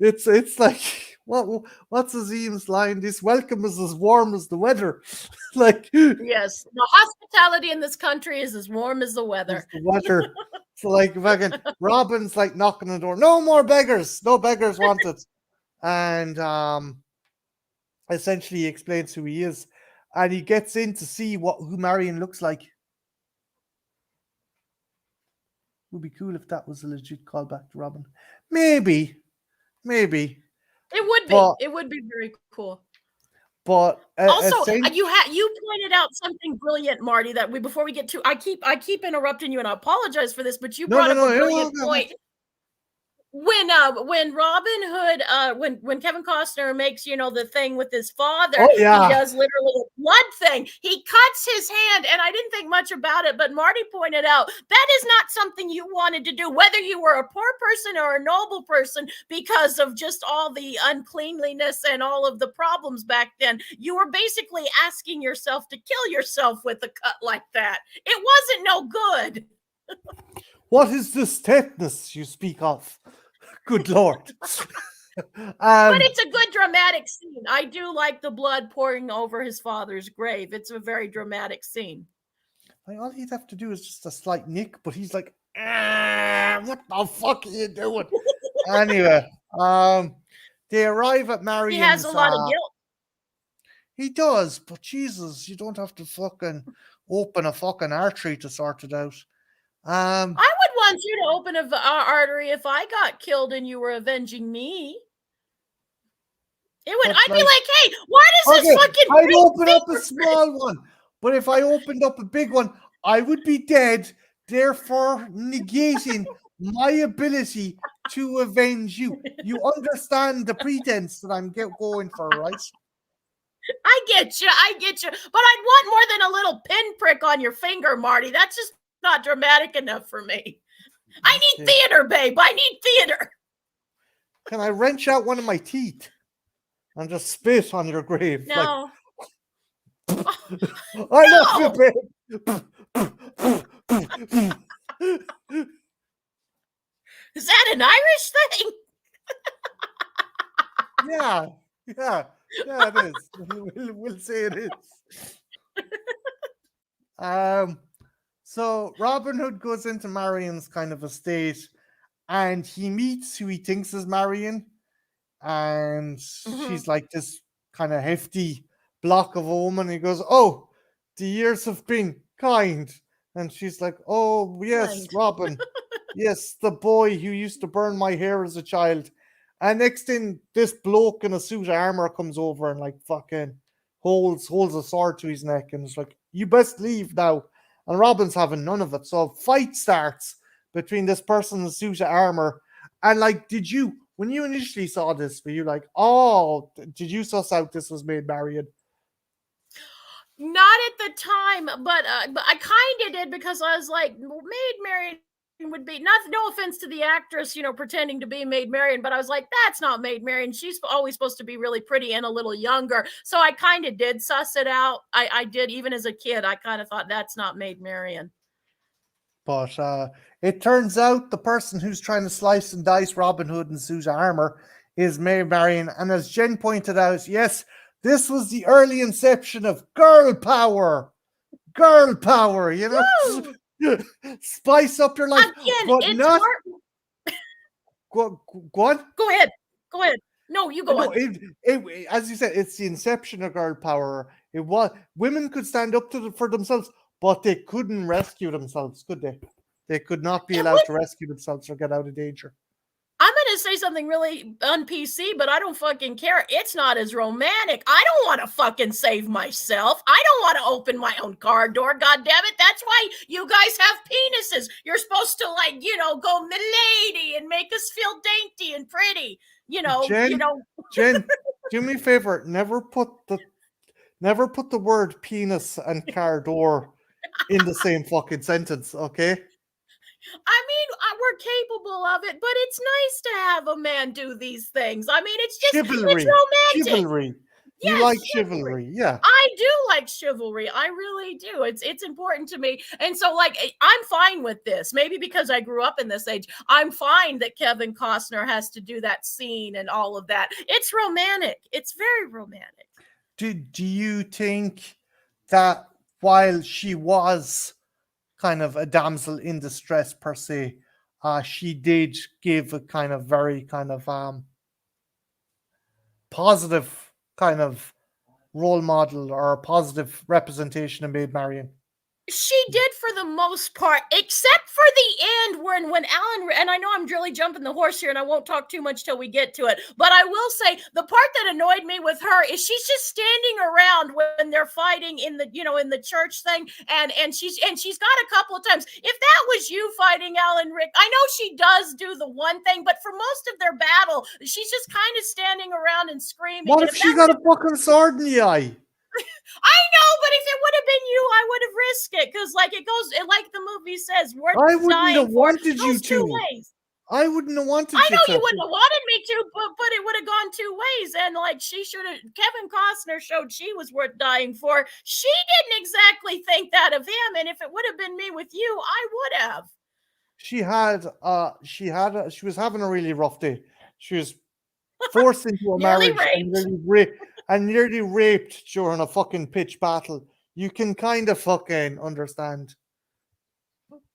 it's like what's Azim's line? This welcome is as warm as the weather. Like, yes, the hospitality in this country is as warm as the weather. So like fucking Robin's like knocking on the door. No more beggars. No beggars wanted. And essentially he explains who he is. And he gets in to see who Marion looks like. It would be cool if that was a legit callback to Robin. Maybe. It would be. It would be very cool. But also, you pointed out something brilliant, Marty. That before we get to, I keep interrupting you, and I apologize for this, but you brought up a brilliant point. when Robin Hood when Kevin Costner makes the thing with his father, Oh he yeah. does literally a blood thing. He cuts his hand, and I didn't think much about it, but Marty pointed out that is not something you wanted to do, whether you were a poor person or a noble person, because of just all the uncleanliness and all of the problems back then. You were basically asking yourself to kill yourself with a cut like that. It wasn't no good. What is this tetanus you speak of? Good Lord. But it's a good dramatic scene. I do like the blood pouring over his father's grave. It's a very dramatic scene. All he'd have to do is just a slight nick, but he's like, what the fuck are you doing? Anyway, they arrive at He Marion's. has a lot of guilt. He does, but Jesus, you don't have to fucking open a fucking artery to sort it out. I would want you to open an artery if I got killed and you were avenging me. I'd be like, hey, why does this fucking I'd open up a small one, but if I opened up a big one, I would be dead, therefore negating my ability to avenge you. You understand the pretense that I'm going for, right? I get you, but I'd want more than a little pinprick on your finger, Marty. That's just not dramatic enough for me. I need theater, babe. I need theater. Can I wrench out one of my teeth and just spit on your grave? No. Like, I love you, babe. Is that an Irish thing? Yeah, it is. We'll say it is. So Robin Hood goes into Marion's kind of estate, and he meets who he thinks is Marion, and she's like this kind of hefty block of a woman. He goes, "Oh, the years have been kind," and she's like, "Oh yes, Kind. Robin, yes, the boy who used to burn my hair as a child." And next thing, this bloke in a suit of armor comes over and like fucking holds a sword to his neck and is like, "You best leave now." And Robin's having none of it. So a fight starts between this person in a suit of armor. And like, when you initially saw this, were you like, oh, did you suss out this was Maid Marian? Not at the time, but I kind of did, because I was like, Maid Marian would be, no offense to the actress, pretending to be Maid Marian, but I was like, that's not Maid Marian. She's always supposed to be really pretty and a little younger. So I kind of did suss it out. I did, even as a kid, I kind of thought that's not Maid Marian. But it turns out the person who's trying to slice and dice Robin Hood in suit of armor is Maid Marian. And as Jen pointed out, yes, this was the early inception of girl power. Girl power, Spice up your life. Again, but it's not. Go on. Go ahead. No, you go on. As you said, it's the inception of girl power. It was women could stand up for themselves, but they couldn't rescue themselves, could they? They could not be allowed to rescue themselves or get out of danger. I'm going to say something really un-PC, but I don't fucking care. It's not as romantic. I don't want to fucking save myself. I don't want to open my own car door. God damn it. That's why you guys have penises. You're supposed to go milady and make us feel dainty and pretty. Jen, do me a favor. Never put the word penis and car door in the same fucking sentence, okay? I mean, we're capable of it, but it's nice to have a man do these things. I mean, it's just chivalry. It's romantic. Chivalry. You like chivalry, yeah. I do like chivalry. I really do. It's important to me. And so, like, I'm fine with this. Maybe because I grew up in this age, I'm fine that Kevin Costner has to do that scene and all of that. It's romantic. It's very romantic. Do you think that while she was kind of a damsel in distress per se, she did give a kind of very kind of positive kind of role model or a positive representation of Maid Marian? She did for the most part, except for the end when Alan, and I know I'm really jumping the horse here, and I won't talk too much till we get to it. But I will say the part that annoyed me with her is she's just standing around when they're fighting in the in the church thing, and she's got a couple of times. If that was you fighting Alan Rick, I know she does do the one thing, but for most of their battle, she's just kind of standing around and screaming. What And if if she that got a fucking sword in the eye? I know, but if it would have been you, I would have risked it because, like, it goes, like the movie says, worth I wouldn't dying have for. It wanted you goes two to. ways. I wouldn't have wanted I you know you to. wouldn't have wanted me to, but it would have gone two ways. And like, she should have. Kevin Costner showed she was worth dying for. She didn't exactly think that of him, and if it would have been me with you, I would have. She was having a really rough day. She was forced into a Nearly marriage and raped. nearly raped during a fucking pitch battle. You can kind of fucking understand.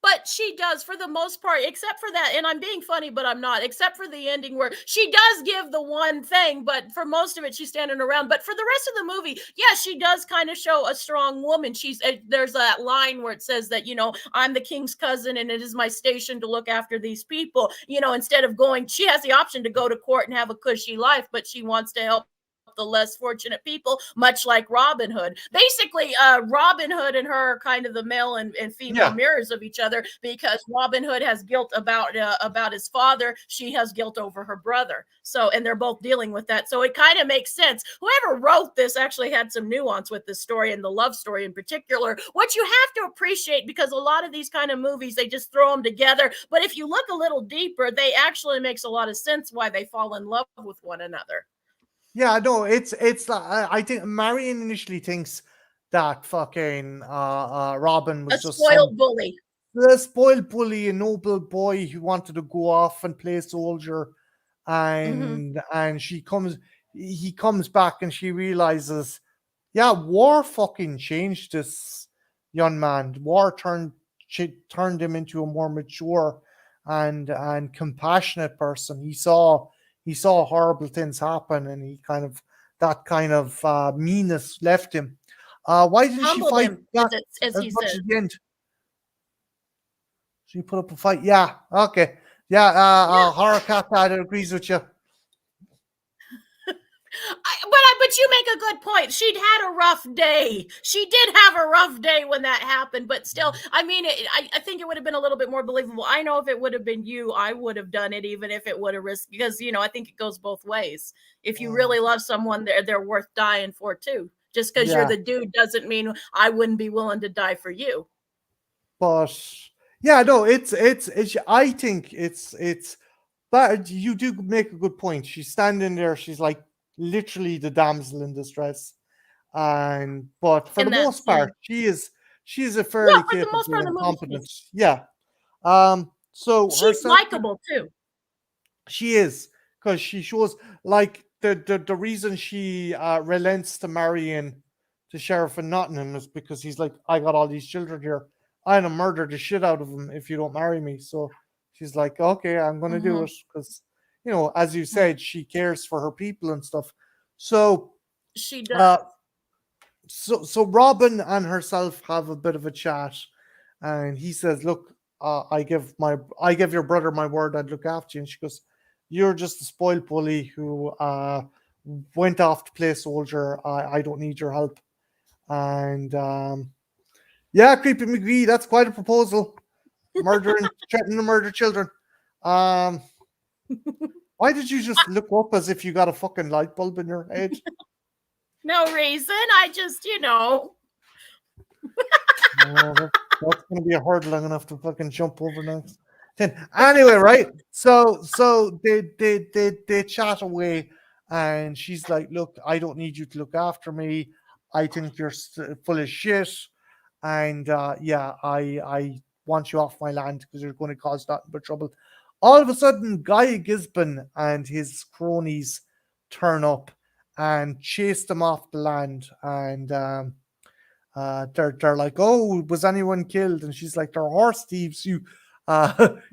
But she does for the most part, except for that. And I'm being funny, but I'm not, except for the ending where she does give the one thing, but for most of it, she's standing around. But for the rest of the movie, yeah, she does kind of show a strong woman. There's that line where it says that, I'm the king's cousin and it is my station to look after these people. Instead of going, she has the option to go to court and have a cushy life, but she wants to help the less fortunate people, much like Robin Hood. Basically, Robin Hood and her are kind of the male and female Yeah. mirrors of each other because Robin Hood has guilt about his father. She has guilt over her brother. So, and they're both dealing with that. So it kind of makes sense. Whoever wrote this actually had some nuance with this story and the love story in particular, which you have to appreciate because a lot of these kind of movies, they just throw them together. But if you look a little deeper, they actually makes a lot of sense why they fall in love with one another. Yeah, no, it's I think Marion initially thinks that fucking Robin A was just some spoiled bully. spoiled bully, a noble boy who wanted to go off and play soldier, Mm-hmm. and he comes back and she realizes, yeah, war fucking changed this young man. War turned him into a more mature and compassionate person. He saw horrible things happen, and he kind of that kind of meanness left him. Why didn't she Humbled fight him, back as as he much said. at the end? She put up a fight. Yeah, okay. Yeah, Yeah. horror cat dad agrees with you. But you make a good point. She'd had a rough day. She did have a rough day when that happened, but still, I mean, I think it would have been a little bit more believable. I know if it would have been you, I would have done it, even if it would have risked, because I think it goes both ways. If you really love someone, they're worth dying for too. Just because you're Yeah, the dude doesn't mean I wouldn't be willing to die for you. but yeah, no, it's. I think it's. But you do make a good point. She's standing there. She's like literally the damsel in distress, and but for the In that most scene, part, she is a well, fairly for the most capable part of and the movie, competent. Yeah. So she's herself, likable too. she is, because she shows like the reason she relents to marrying the sheriff in Nottingham is because he's like, I got all these children here. I'm gonna murder the shit out of them if you don't marry me. So she's like, okay, I'm gonna do Mm-hmm. it because as you said, she cares for her people and stuff. So She uh, does. so Robin and herself have a bit of a chat, and he says, "Look, I give your brother my word I'd look after you." And she goes, "You're just a spoiled bully who went off to play soldier. I don't need your help." And yeah, creepy McGee, that's quite a proposal. Murdering, threatening to murder children. Um, why did you just look up as if you got a fucking light bulb in your head? No reason. I just, Oh, that's gonna be a hurdle long enough to fucking jump over next. Anyway, right? So they chat away, and she's like, "Look, I don't need you to look after me. I think you're full of shit, and yeah, I want you off my land because you're going to cause nothing but trouble." All of a sudden, Guy Gisborne and his cronies turn up and chase them off the land, and they're like, "Oh, was anyone killed?" And she's like, "They're horse thieves, you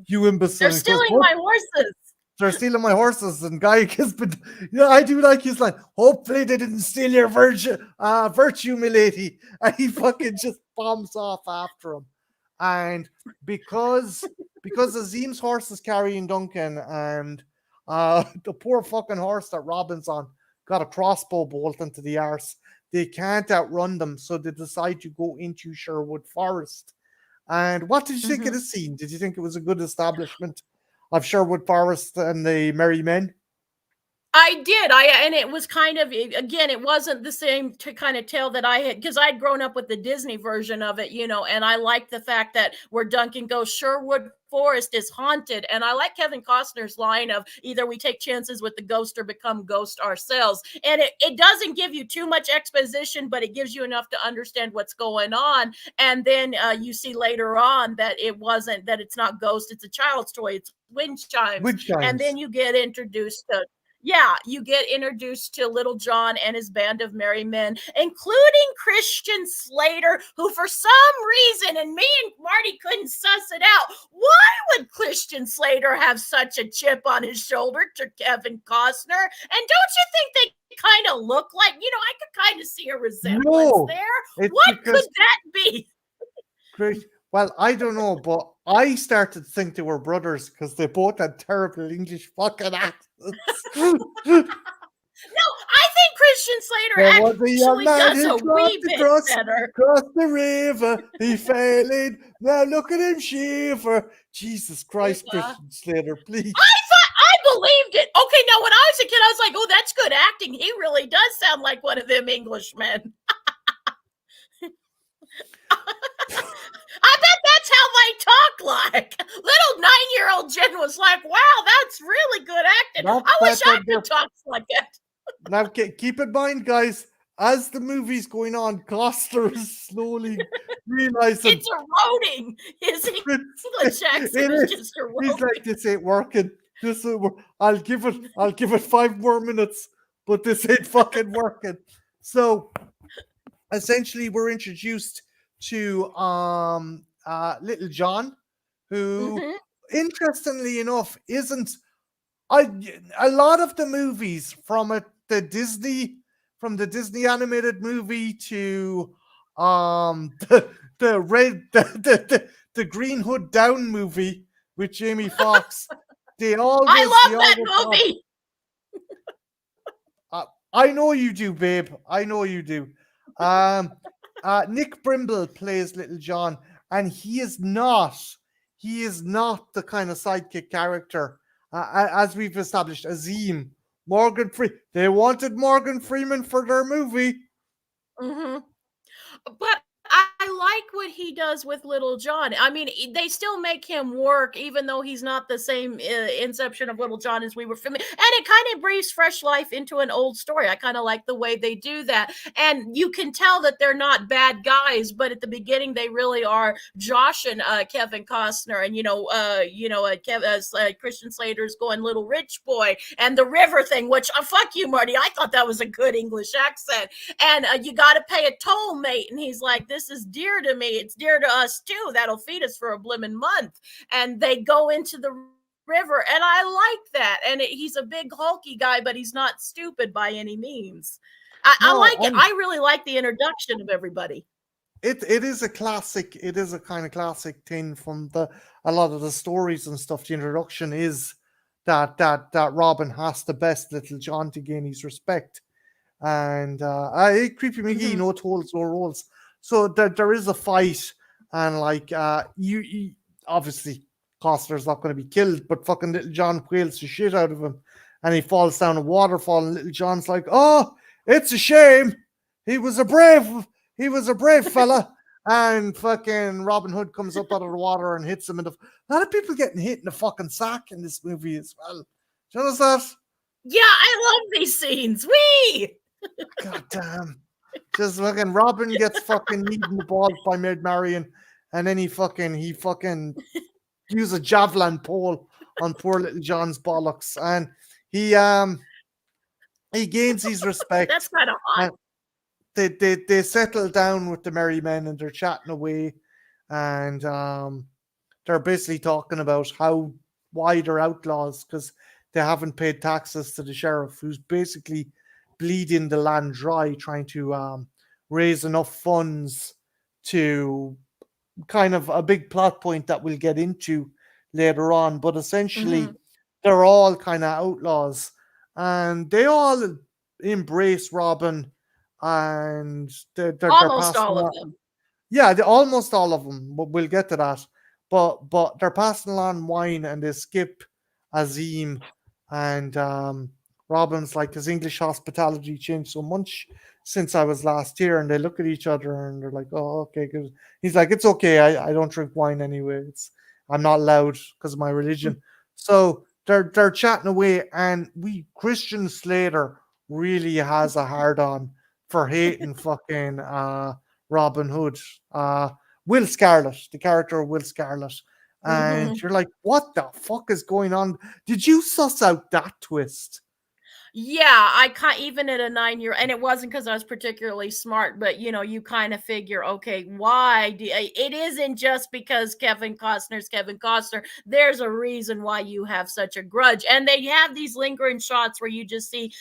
you imbecile." they're And he goes, stealing "What? my horses. They're stealing my horses." And Guy Gisborne, I do like his line. Hopefully they didn't steal your virtue, milady. And he fucking just bombs off after him. And because Azim's horse is carrying Duncan, and the poor fucking horse that Robin's on got a crossbow bolt into the arse, they can't outrun them, so they decide to go into Sherwood Forest. And what did you think of Mhm. the scene? Did you think it was a good establishment of Sherwood Forest and the Merry Men? I did. And it was kind of again, it wasn't the same to kind of tale that I had because I'd grown up with the Disney version of it, and I like the fact that where Duncan goes, Sherwood Forest is haunted. And I like Kevin Costner's line of either we take chances with the ghost or become ghost ourselves. And it doesn't give you too much exposition, but it gives you enough to understand what's going on. And then you see later on that it's not ghost, it's a child's toy, it's wind chimes. Wood And then chimes. you get introduced to yeah, you get introduced to Little John and his band of merry men, including Christian Slater, who for some reason, and me and Marty couldn't suss it out, why would Christian Slater have such a chip on his shoulder to Kevin Costner? And don't you think they kind of look like, I could kind of see a resemblance No, there? it's What could because that be? Great. Well, I don't know, but I started to think they were brothers because they both had terrible English fucking accents. No, I think Christian Slater There was a young actually man does who a crossed wee bit across better. the river. He fell in. Now look at him shiver. Jesus Christ, Yeah. Christian Slater, please. I believed it. Okay, now when I was a kid, I was like, oh, that's good acting. He really does sound like one of them Englishmen. I bet that's how they talk like. Little 9-year-old Jen was like, wow, that's really good acting. Not I wish that I they're could talk like that. Now, keep in mind, guys, as the movie's going on, Gloucester is slowly realizing It's eroding. His English accent it is is. just He's eroding. like, this ain't working. I'll give it 5 more minutes, but this ain't fucking working. So essentially, we're introduced to Little John, who, Mm-hmm. interestingly enough, isn't I a lot of the movies from the Disney animated movie to the red the Green Hood Down movie with Jamie Foxx, I they love that always have. movie. I know you do, babe. I know you do. Um, Nick Brimble plays Little John, and he is not the kind of sidekick character as we've established. Azim, they wanted Morgan Freeman for their movie. Mm-hmm. But I like what he does with Little John. I mean, they still make him work, even though he's not the same inception of Little John as we were familiar. And it kind of breathes fresh life into an old story. I kind of like the way they do that. And you can tell that they're not bad guys, but at the beginning they really are joshing Kevin Costner, and Christian Slater's going little rich boy, and the river thing. Which fuck you, Marty. I thought that was a good English accent. And you got to pay a toll, mate. And he's like, this is dear to me. It's dear to us too. That'll feed us for a blimmin' month. And they go into the river, and I like that. And he's a big hulky guy, but he's not stupid by any means. I No, like it. and I really like the introduction of everybody. it is a classic. It is a kind of classic thing from a lot of the stories and stuff. The introduction is that Robin has to best Little John to gain his respect, and Creepy McGee, Mhm. no tolls, no rolls. So there is a fight, and like you obviously Costner's not going to be killed, but fucking Little John whales the shit out of him, and he falls down a waterfall, and Little John's like, "Oh, it's a shame. He was a brave, he was a brave fella." And fucking Robin Hood comes up out of the water and hits him in the. A lot of people getting hit in the fucking sack in this movie as well. Do you notice that? Yeah, I love these scenes. Wee! God damn. Just fucking Robin gets fucking kneed in the balls by Maid Marian, and then he fucking use a javelin pole on poor Little John's bollocks, and he um he gains his That's respect, kind of hot. and they settle down with the merry men, and they're chatting away, and they're basically talking about how why they're outlaws because they haven't paid taxes to the sheriff, who's basically bleeding the land dry, trying to raise enough funds to kind of a big plot point that we'll get into later on. But essentially, Mhm. they're all kind of outlaws, and they all embrace Robin, and they're Almost passing all of on. them. Yeah, almost all of them. But we'll get to that. But they're passing on wine, and they skip Azim, and Robin's like, his English hospitality changed so much since I was last here, and they look at each other and they're like, oh, okay, good. He's like, it's okay. I don't drink wine anyway. I'm not allowed because of my religion. So they're chatting away, and we Christian Slater really has a hard on for hating fucking Robin Hood. Will Scarlet, the character of Will Scarlet. And Mhm. you're like, what the fuck is going on? Did you suss out that twist? Yeah, I can't even at a 9 year, and it wasn't because I was particularly smart, but you kind of figure, okay, why it isn't just because Kevin Costner's Kevin Costner. There's a reason why you have such a grudge, and they have these lingering shots where you just see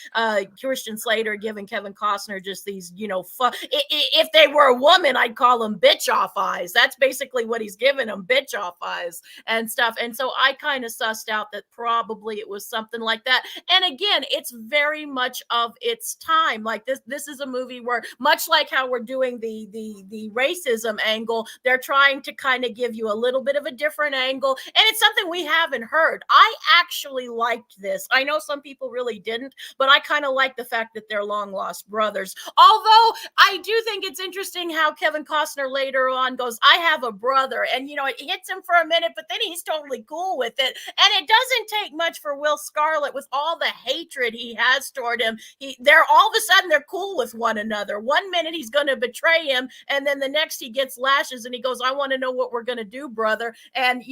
Christian Slater giving Kevin Costner just these, if they were a woman, I'd call them bitch off eyes. That's basically what he's giving them, bitch off eyes and stuff. And so I kind of sussed out that probably it was something like that. And again, it's very much of its time. Like this is a movie where, much like how we're doing the racism angle, they're trying to kind of give you a little bit of a different angle, and it's something we haven't heard. I actually liked this. I know some people really didn't, but I kind of like the fact that they're long lost brothers. Although I do think it's interesting how Kevin Costner later on goes, I have a brother, and it hits him for a minute, but then he's totally cool with it. And it doesn't take much for Will Scarlet, with all the hatred he has toward him. They're all of a sudden they're cool with one another. One minute he's going to betray him, and then the next he gets lashes, and he goes, "I want to know what we're going to do, brother." And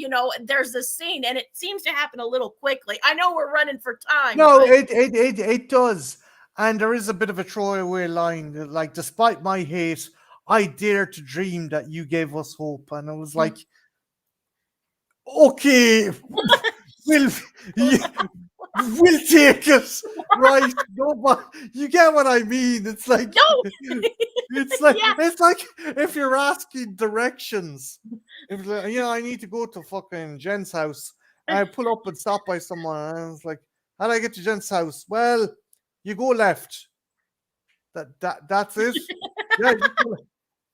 there's this scene, and it seems to happen a little quickly. I know we're running for time, No, but it does. And there is a bit of a throwaway line like, despite my hate, I dare to dream that you gave us hope. And I was like, okay, we'll, we'll take it. Right. No, but you get what I mean. It's like, no, yeah, it's like if you're asking directions. If I need to go to fucking Jen's house, and I pull up and stop by someone, and I was like, how do I get to Jen's house? Well, you go left. That's it. Yeah,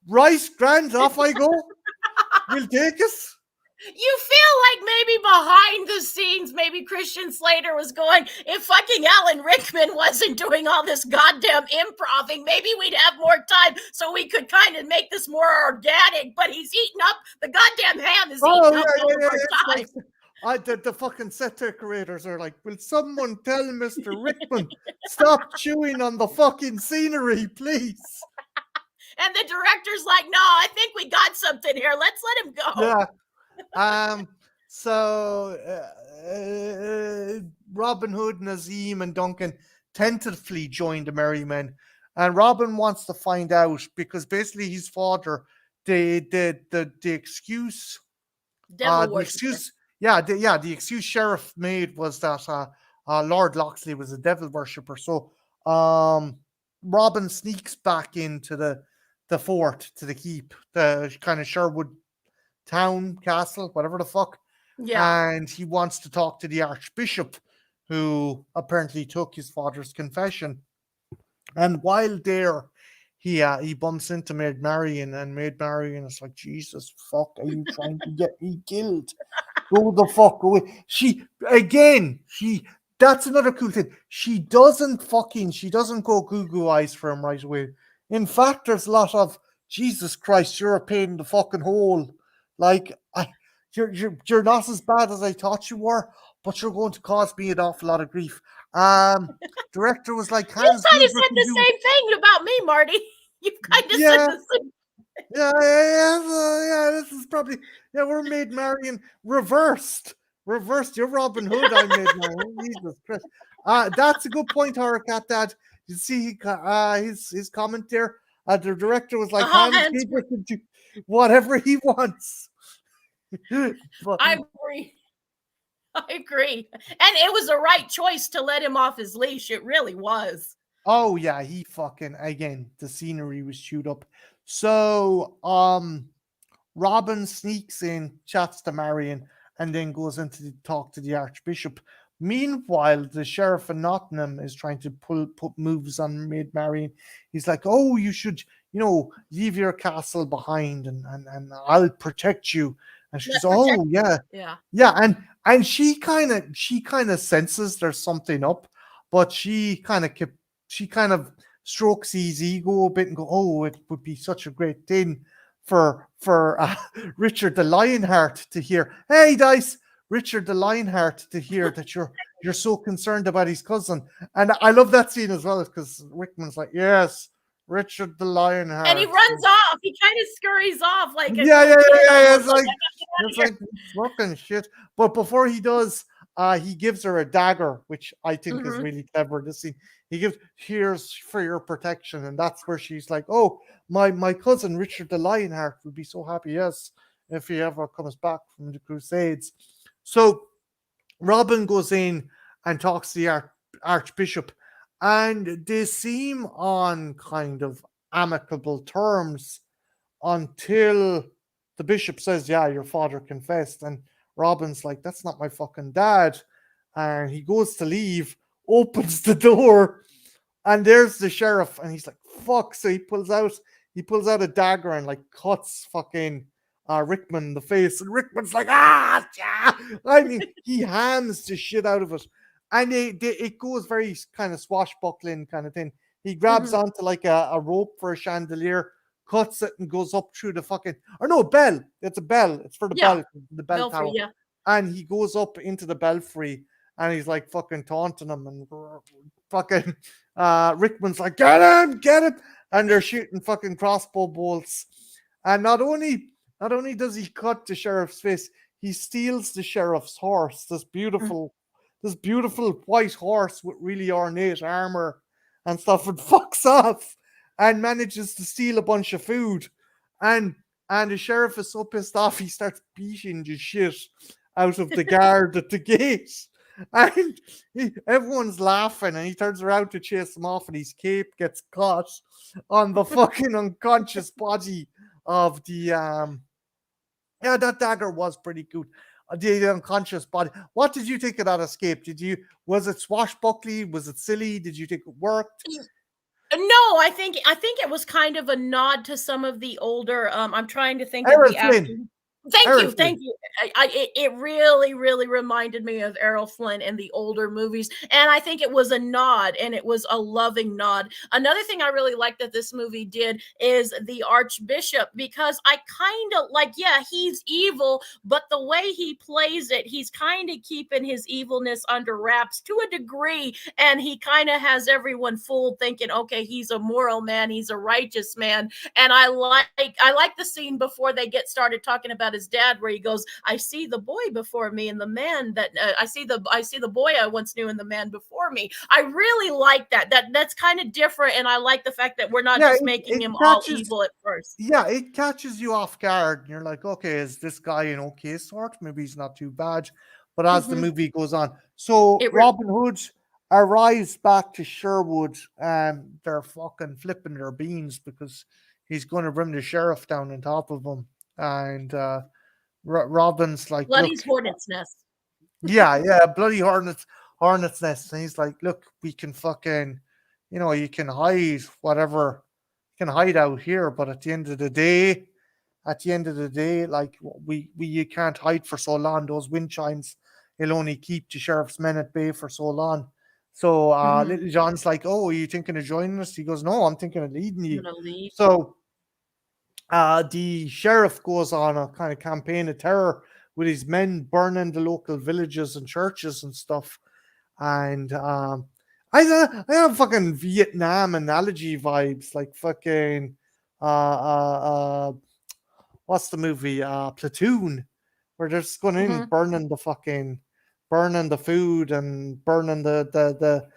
right, grand, off I go. We'll take us. you feel like maybe behind the scenes, maybe Christian Slater was going, if fucking Alan Rickman wasn't doing all this goddamn improving, maybe we'd have more time so we could kind of make this more organic. But he's eating up the goddamn ham is Oh eating yeah, up all yeah, of yeah. our It's time. like the fucking set decorators are like, will someone tell Mr. Rickman stop chewing on the fucking scenery, please? And the director's like, no, I think we got something here. Let's let him go. Yeah. Um. So Robin Hood, Nazim, and Duncan tentatively join the Merry Men, and Robin wants to find out because basically his father, the excuse, Devil the worshiper. excuse, the excuse sheriff made was that Lord Locksley was a devil worshipper. So Robin sneaks back into the fort, to the keep, the kind of Sherwood town, castle, whatever the fuck, Yeah. and he wants to talk to the archbishop, who apparently took his father's confession. And while there, he bumps into Maid Marian, and Maid Marian is like, Jesus fuck, are you trying to get me killed? Go the fuck away. She that's another cool thing. She doesn't go goo goo eyes for him right away. In fact, there's a lot of, Jesus Christ, you're a pain in the fucking hole. Like, you're not as bad as I thought you were, but you're going to cause me an awful lot of grief. Director was like, You Hans kind of Gruber said can the do. same thing about me, Marty. You kind of said Yeah, the same. This is probably, we're Maid Marian reversed. Reversed. You're Robin Hood. I'm Maid Marian. Jesus Christ. That's a good point, Harakat. Dad. You see, his comment there. The director was like, Uh-huh, Hans Hans. Gruber can do whatever he wants. But I agree. I agree. And it was the right choice to let him off his leash. It really was. oh yeah, he fucking, again, the scenery was chewed up. So Robin sneaks in, chats to Marion, and then goes in to talk to the Archbishop. Meanwhile, the sheriff in Nottingham is trying to put moves on Maid Marion. He's like, "Oh, you should, leave your castle behind, and I'll protect you." And she Let goes, protect. "Oh, yeah, Yeah. yeah." And she kind of senses there's something up, but she kind of strokes his ego a bit and go, "Oh, it would be such a great thing for Richard the Lionheart to hear. Hey, Dice, Richard the Lionheart to hear that you're so concerned about his cousin." And I love that scene as well because Rickman's like, "Yes, Richard the And he Lionheart." runs off. He kind of scurries off like a Yeah, little yeah, yeah, kid yeah, yeah. almost. It's Like, like I gotta get out of it's here. like fucking shit. But before he does, he gives her a dagger, which I think is Hmm. really clever. This scene, he gives, "Here's for your protection," and that's where she's like, "Oh, my cousin Richard the Lionheart would be so happy, yes, if he ever comes back from the Crusades." So Robin goes in and talks to the Archbishop, and they seem on kind of amicable terms until the bishop says, "Yeah, your father confessed." And Robin's like, "That's not my fucking dad." And he goes to leave, opens the door, and there's the sheriff, and he's like, "Fuck!" So he pulls out a dagger and like cuts fucking Rickman in the face, and Rickman's like, "Ah!" Yeah. I mean, he hams the shit out of it, and it goes very kind of swashbuckling kind of thing. He grabs Hmm. onto like a rope for a chandelier, cuts it, and goes up through the fucking, or no, bell. It's a bell. It's for Yeah. the bell Belfry. tower, Yeah. and he goes up into the belfry, and he's like fucking taunting him, and fucking Rickman's like, get him, and they're shooting fucking crossbow bolts. And not only does he cut the sheriff's face, he steals the sheriff's horse, this beautiful white horse with really ornate armor and stuff, and fucks off and manages to steal a bunch of food. And and the sheriff is so pissed off he starts beating the shit out of the guard at the gate. And everyone's laughing, and he turns around to chase him off, and his cape gets caught on the fucking unconscious body of the yeah, that dagger was pretty good. The unconscious body. What did you think of that escape? Was it swashbuckly? Was it silly? Did you think it worked? No, I think it was kind of a nod to some of the older. I'm trying to think of Errol the Flynn. acting. Thank Errol you, Flynn. thank you. It really, really reminded me of Errol Flynn in the older movies, and I think it was a nod, and it was a loving nod. Another thing I really liked that this movie did is the Archbishop, because I kind of like, yeah, he's evil, but the way he plays it, he's kind of keeping his evilness under wraps to a degree, and he kind of has everyone fooled, thinking, okay, he's a moral man, he's a righteous man. And I like the scene before they get started talking about his dad, where he goes, "I see the boy before me, and the man that I see the boy I once knew, and the man before me." I really like that. That's kind of different, and I like the fact that we're not Yeah, just it, making it him all catches evil at first. yeah, it catches you off guard, and you're like, "Okay, is this guy an okay sort? Maybe he's not too bad." But as the Hmm. movie goes on, so It re- Robin Hood arrives back to Sherwood, and they're fucking flipping their beans because he's going to bring the sheriff down on top of him. And Robin's like, Bloody's "Look, hornet's nest. yeah, yeah, bloody hornet's nest." And he's like, "Look, we can fucking, you can hide whatever, you can hide out here, but at the end of the day, like, we you can't hide for so long. Those wind chimes will only keep the sheriff's men at bay for so long." So Hmm. Little John's like, "Oh, are you thinking of joining us?" He goes, "No, I'm thinking of leading I'm you." gonna leave. So the sheriff goes on a kind of campaign of terror with his men burning the local villages and churches and stuff. And I have fucking Vietnam analogy vibes, like fucking uh, uh, uh, what's the movie? Platoon, where they're just going in Hmm. burning the food and burning The the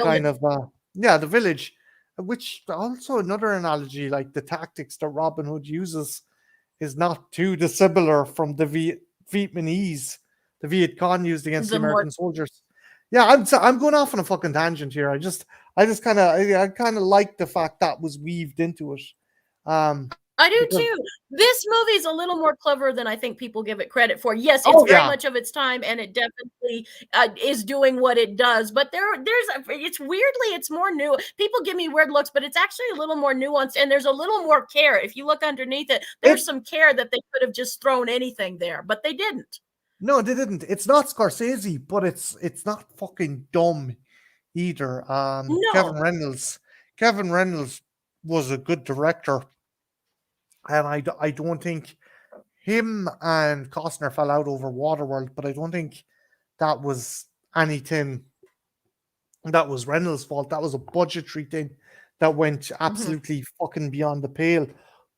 kind village. of yeah, the village. Which also another analogy, like the tactics that Robin Hood uses is not too dissimilar from the Vietnamese, the Viet Cong used against the The more American soldiers. Yeah, I'm going off on a fucking tangent here. I just kind of like the fact that was weaved into it. I do because too. This movie is a little more clever than I think people give it credit for. Yes, it's oh very yeah, much of its time, and it definitely is doing what it does. But it's weirdly, it's more new. People give me weird looks, but it's actually a little more nuanced, and there's a little more care. If you look underneath it, there's it some care that they could have just thrown anything there, but they didn't. no, they didn't. It's not Scorsese, but it's not fucking dumb either. No. Kevin Reynolds was a good director, and I don't think him and Costner fell out over Waterworld, but I don't think that was anything that was Reynolds' fault. That was a budgetary thing that went Hmm. absolutely fucking beyond the pale.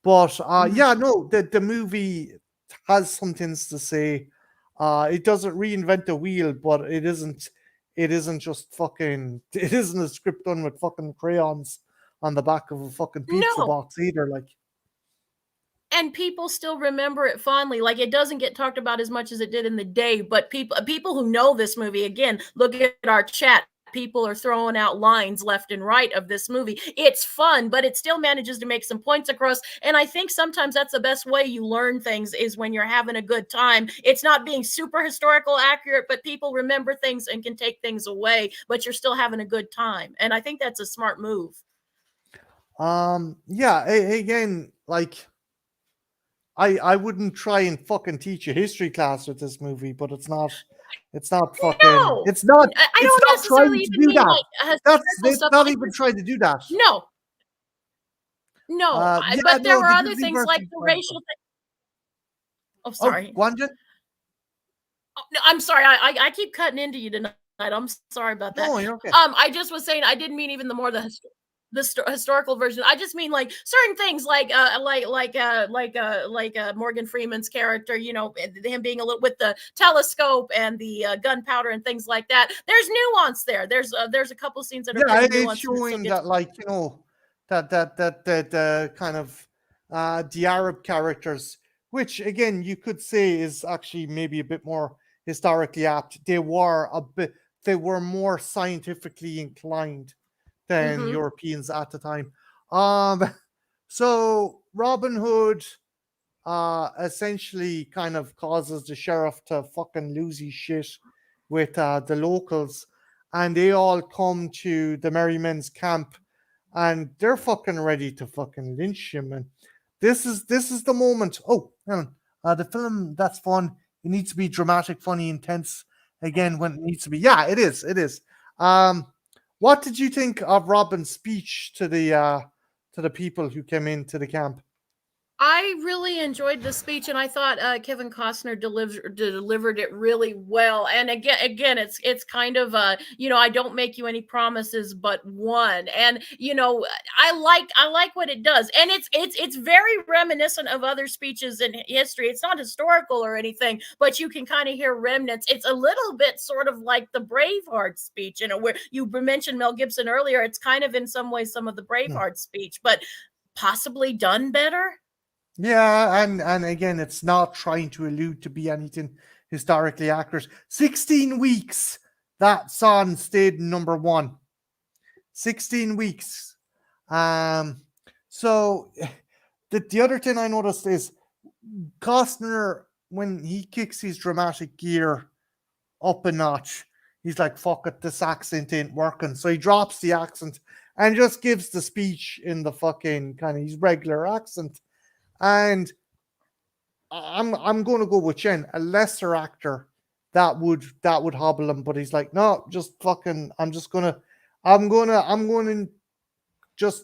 But Hmm. yeah, no, the movie has some things to say. It doesn't reinvent the wheel, but it isn't just fucking it isn't a script done with fucking crayons on the back of a fucking pizza No. box either. Like, And people still remember it fondly. Like, it doesn't get talked about as much as it did in the day, but people who know this movie, again, look at our chat. People are throwing out lines left and right of this movie. It's fun, but it still manages to make some points across. And I think sometimes that's the best way you learn things is when you're having a good time. It's not being super historical accurate, but people remember things and can take things away, but you're still having a good time. And I think that's a smart move. yeah, again, like I wouldn't try and fucking teach a history class with this movie, but No, I it's don't not trying necessarily to even do mean that. like That's historical it's stuff. not I even just trying to do that. no, no. Yeah, But there no, were the other Disney things like version's the fine. racial thing. Oh, Oh, sorry. Guanjin? Oh, no, I'm sorry. I keep cutting into you tonight. I'm sorry about that. No, you're okay. I just was saying I didn't mean even the more the historical version. I just mean like certain things like Morgan Freeman's character, him being a little with the telescope and the gunpowder and things like that. There's nuance there. There's a couple scenes that are Yeah, pretty it's nuanced and it still showing gets that, like, that kind of the Arab characters, which again you could say is actually maybe a bit more historically apt. They were more scientifically inclined than hmm Europeans at the time. Um, so Robin Hood essentially kind of causes the sheriff to fucking lose his shit with the locals, and they all come to the Merry Men's camp, and they're fucking ready to fucking lynch him. And this is the moment. Oh, hang on. The film, that's fun. It needs to be dramatic, funny, intense again when it needs to be. Yeah, it is. It is. Um, what did you think of Robin's speech to the people who came into the camp? I really enjoyed the speech, and I thought Kevin Costner delivered it really well. And again, it's kind of I don't make you any promises, but one. And I like what it does, and it's very reminiscent of other speeches in history. It's not historical or anything, but you can kind of hear remnants. It's a little bit sort of like the Braveheart speech, where you mentioned Mel Gibson earlier. It's kind of in some ways some of the Hmm. Braveheart speech, but possibly done better. Yeah, and again, it's not trying to allude to be anything historically accurate. 16 weeks that song stayed number one. 16 weeks. Um, so the other thing I noticed is Costner, when he kicks his dramatic gear up a notch, he's like, fuck it, this accent ain't working. So he drops the accent and just gives the speech in the fucking kind of his regular accent. And I'm going to go with Chen, a lesser actor that would hobble him, but he's like, no, just fucking, I'm gonna just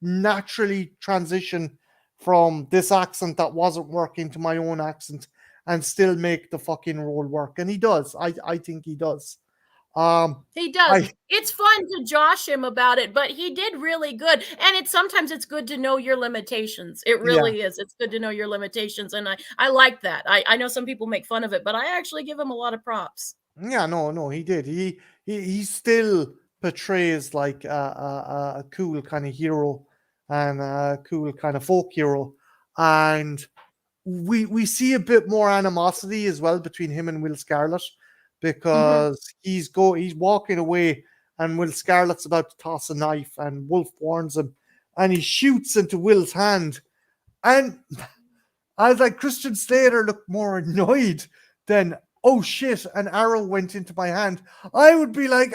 naturally transition from this accent that wasn't working to my own accent and still make the fucking role work, and he does. I think he does. He does. I It's fun to josh him about it, but he did really good. And it's good to know your limitations. It Yeah. really is. It's good to know your limitations, and I like that. I know some people make fun of it, but I actually give him a lot of props. Yeah, no, he did. He still portrays like a cool kind of hero and a cool kind of folk hero, and we see a bit more animosity as well between him and Will Scarlet Mhm. because he's walking away, and Will Scarlet's about to toss a knife, and Wolf warns him, and he shoots into Will's hand, And I was like, Christian Slater looked more annoyed than, oh shit, an arrow went into my hand. I would be like,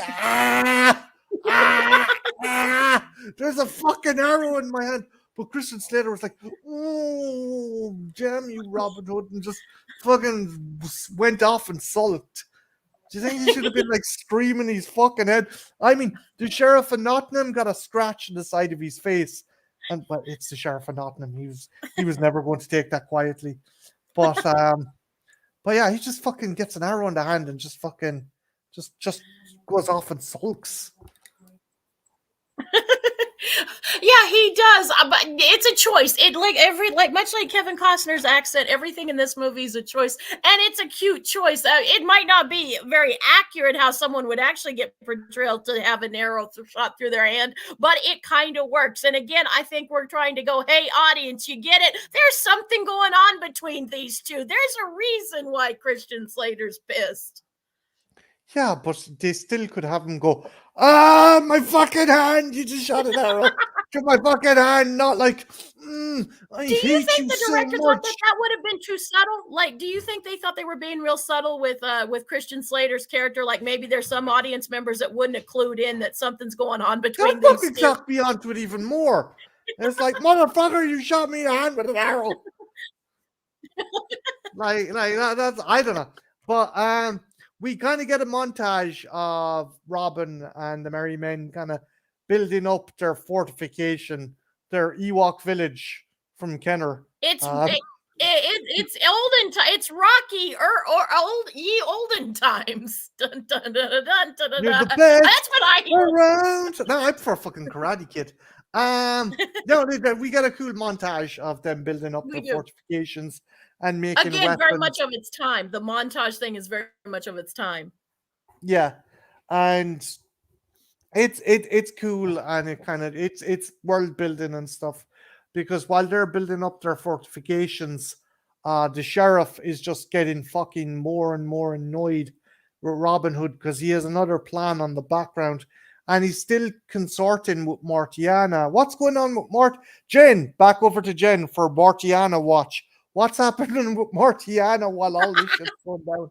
there's a fucking arrow in my hand. But Christian Slater was like, oh, damn you, Robin Hood, and just fucking went off and sulked. Do you think he should have been like screaming his fucking head? I mean, the sheriff of Nottingham got a scratch in the side of his face, and but it's the sheriff of Nottingham. He was never going to take that quietly. But yeah, he just fucking gets an arrow in the hand and just fucking just goes off and sulks. Yeah, he does, but it's a choice. It like much like Kevin Costner's accent, everything in this movie is a choice, and it's a cute choice. It might not be very accurate how someone would actually get portrayed to have an arrow shot through their hand, but it kind of works. And again, I think we're trying to go, hey, audience, you get it? There's something going on between these two. There's a reason why Christian Slater's pissed. Yeah, but they still could have him go, ah, my fucking hand! You just shot an arrow to my fucking hand, not like, I Do you hate think you the so director thought much. that would have been too subtle? Like, do you think they thought they were being real subtle with Christian Slater's character? Like, maybe there's some audience members that wouldn't have clued in that something's going on That between these fucking two. shocked me onto it even more. It's like, motherfucker, you shot me in the hand with an arrow. like that's I don't know. But we kind of get a montage of Robin and the Merry Men kind of building up their fortification, their Ewok village from Kenner. It's Um, it's olden time. It's Rocky or olden times. Dun, dun, dun, dun, dun, dun, you're dun. the best That's what I hear. around. No, I prefer fucking Karate Kid. No, we get a cool montage of them building up We the do. fortifications and making Again, very weapons. much of its time. The montage thing is very much of its time. Yeah, and it's cool, and it's world building and stuff, because while they're building up their fortifications, the sheriff is just getting fucking more and more annoyed with Robin Hood because he has another plan on the background, and he's still consorting with Mortiana. What's going on with Jen? Back over to Jen for Mortiana watch. What's happening with Mortiana while all this shit's going down?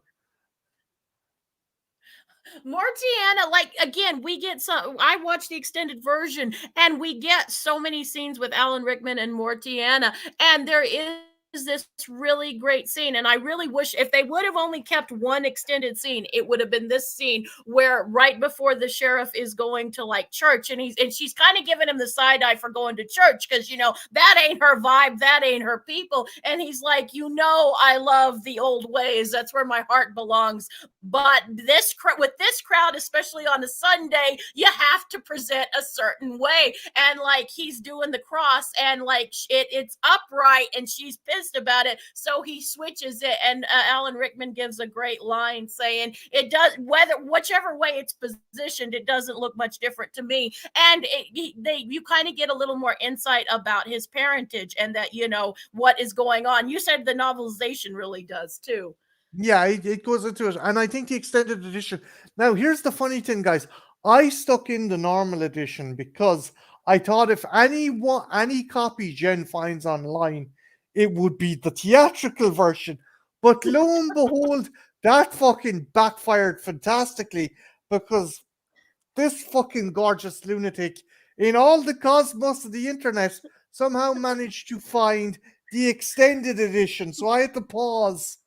Mortiana, like again, we get some. I watched the extended version, and we get so many scenes with Alan Rickman and Mortiana, and there is this really great scene. And I really wish if they would have only kept one extended scene, it would have been this scene where right before the sheriff is going to like church, and she's kind of giving him the side eye for going to church because that ain't her vibe, that ain't her people, and he's like, I love the old ways. That's where my heart belongs. But with this crowd, especially on a Sunday, you have to present a certain way. And like he's doing the cross, and like it's upright, and she's pissed about it. So he switches it, and Alan Rickman gives a great line saying, "It does whichever way it's positioned, it doesn't look much different to me." And you kind of get a little more insight about his parentage and that what is going on. You said the novelization really does too. Yeah, it goes into it. And I think the extended edition. Now, here's the funny thing, guys. I stuck in the normal edition because I thought if any copy Jen finds online, it would be the theatrical version. But lo and behold, that fucking backfired fantastically because this fucking gorgeous lunatic in all the cosmos of the internet somehow managed to find the extended edition. So I had to pause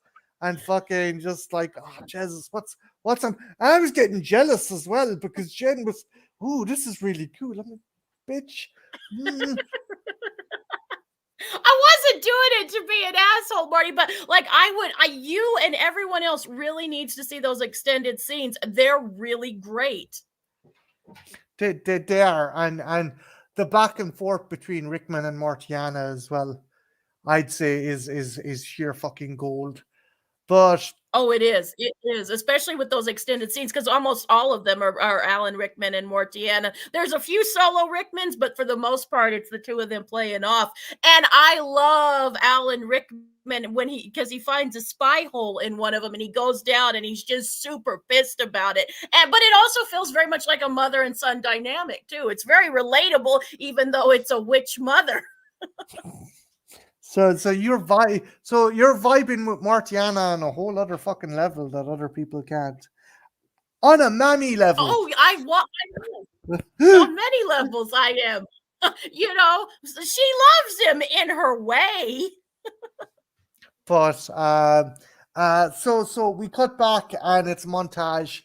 and fucking just like, oh Jesus, what's on? And I was getting jealous as well because Jen was, oh, this is really cool. I'm like, bitch. I wasn't doing it to be an asshole, Marty, but like you and everyone else really needs to see those extended scenes. They're really great. They are, and the back and forth between Rickman and Mortiana as well, I'd say is sheer fucking gold. But Oh, it is. It is, especially with those extended scenes, because almost all of them are Alan Rickman and Mortiana. There's a few solo Rickmans, but for the most part, it's the two of them playing off. And I love Alan Rickman because he finds a spy hole in one of them, and he goes down, and he's just super pissed about it. But it also feels very much like a mother and son dynamic too. It's very relatable, even though it's a witch mother. So you're vibing with Martiana on a whole other fucking level that other people can't. On a mammy level. Oh, on many levels I am. She loves him in her way. But so we cut back and it's montage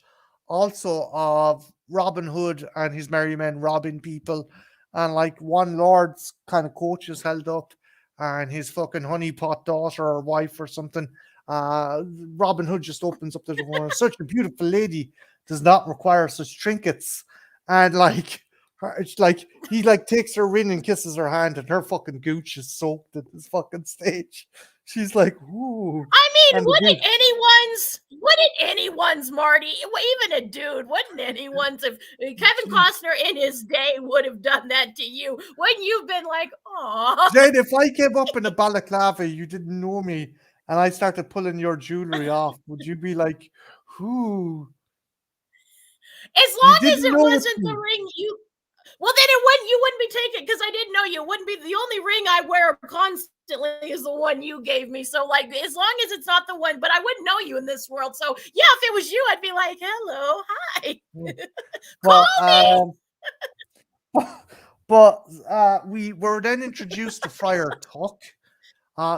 also of Robin Hood and his merry men robbing people, and like one lord's kind of coach is held up, and his fucking honeypot daughter or wife or something. Uh, Robin Hood just opens up the door, and such a beautiful lady does not require such trinkets, and like. It's like he like takes her in and kisses her hand, and her fucking gooch is soaked at this fucking stage. She's like, ooh. I mean, And the dude, wouldn't anyone's Marty, even a dude, wouldn't anyone's if Kevin Costner in his day would have done that to you? Wouldn't you've been like, oh, Jane, if I came up in a balaclava, you didn't know me, and I started pulling your jewelry off, would you be like, ooh, as you long as didn't it notice wasn't the me? ring well, then you wouldn't be taking because I didn't know you. It wouldn't be the only ring I wear constantly is the one you gave me. So like as long as it's not the one, but I wouldn't know you in this world. So yeah, if it was you, I'd be like, hello, hi. But Call me. we were then introduced to Friar Tuck,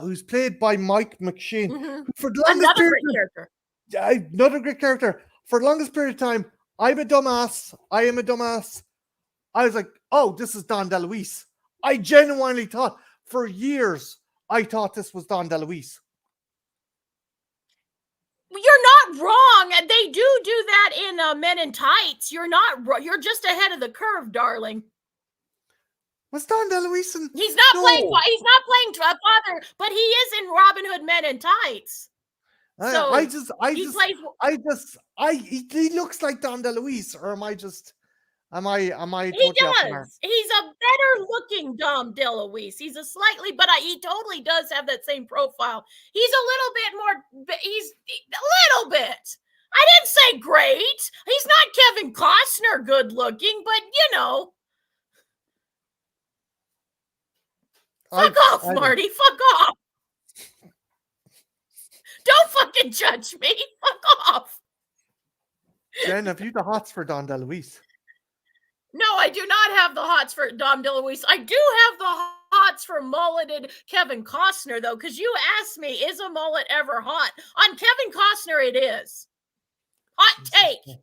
who's played by Mike McShane, Mm-hmm. who for the longest Another period great character. another great character. For the longest period of time, I'm a dumbass. I am a dumbass. I was like, oh, this is Don DeLuise. I genuinely thought for years, I thought this was Don DeLuise. You're not wrong. They do that in Men in Tights. You're not wrong. You're just ahead of the curve, darling. Was Don DeLuise in? He's not No. playing. He's not playing father, but he is in Robin Hood Men in Tights. So he looks like Don DeLuise, or am I he totally off the mark? does. He's a better looking Dom DeLuise. He's a slightly, but he totally does have that same profile. He's a little bit more. He's a little bit. I didn't say great. He's not Kevin Costner good looking, but fuck off, Marty. Fuck off. Don't fucking judge me. Fuck off. Jen, have you the hots for Don DeLuise? No, I do not have the hots for Dom DeLuise. I do have the hots for mulleted Kevin Costner, though, because you asked me, is a mullet ever hot? On Kevin Costner, it is. Hot take.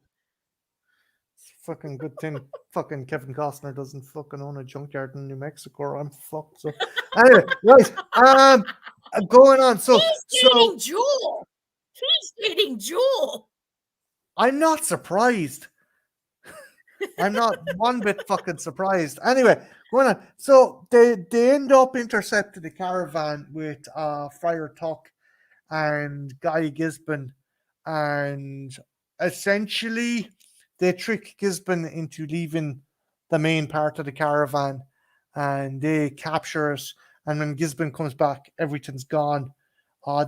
Fucking good thing fucking Kevin Costner doesn't fucking own a junkyard in New Mexico, or I'm fucked. So anyway, right. Going on. So he's dating Jewel. He's dating Jewel. I'm not surprised. I'm not one bit fucking surprised. Anyway, going on. So they end up intercepting the caravan with Friar Tuck and Guy Gisborne, and essentially they trick Gisborne into leaving the main part of the caravan, and they capture it. And when Gisborne comes back, everything's gone.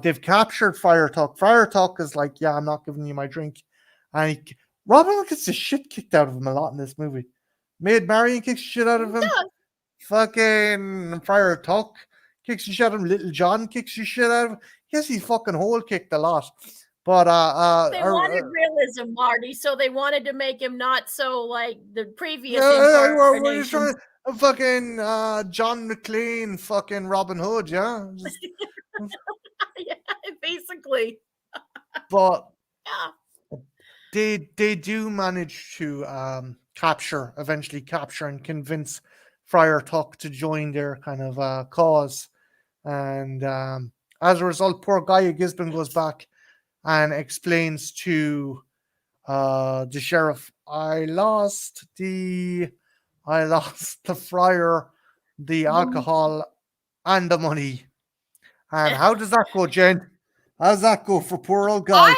They've captured Friar Tuck. Friar Tuck is like, yeah, I'm not giving you my drink. And Robin Hood gets the shit kicked out of him a lot in this movie. Maid Marian kicks shit out of him. Yeah. Fucking Friar Tuck kicks the shit out of him. Little John kicks the shit out of him. Yes, he's fucking hole kicked a lot. But they wanted realism, Marty, so they wanted to make him not so like the previous incarnation. Fucking John McClane, fucking Robin Hood, yeah. Yeah, basically. But yeah. They do manage to eventually capture and convince Friar Tuck to join their kind of cause. And as a result, poor Guy Gisborne goes back and explains to the sheriff, I lost the friar, the alcohol, and the money. And how does that go, Jen? How does that go for poor old Guy?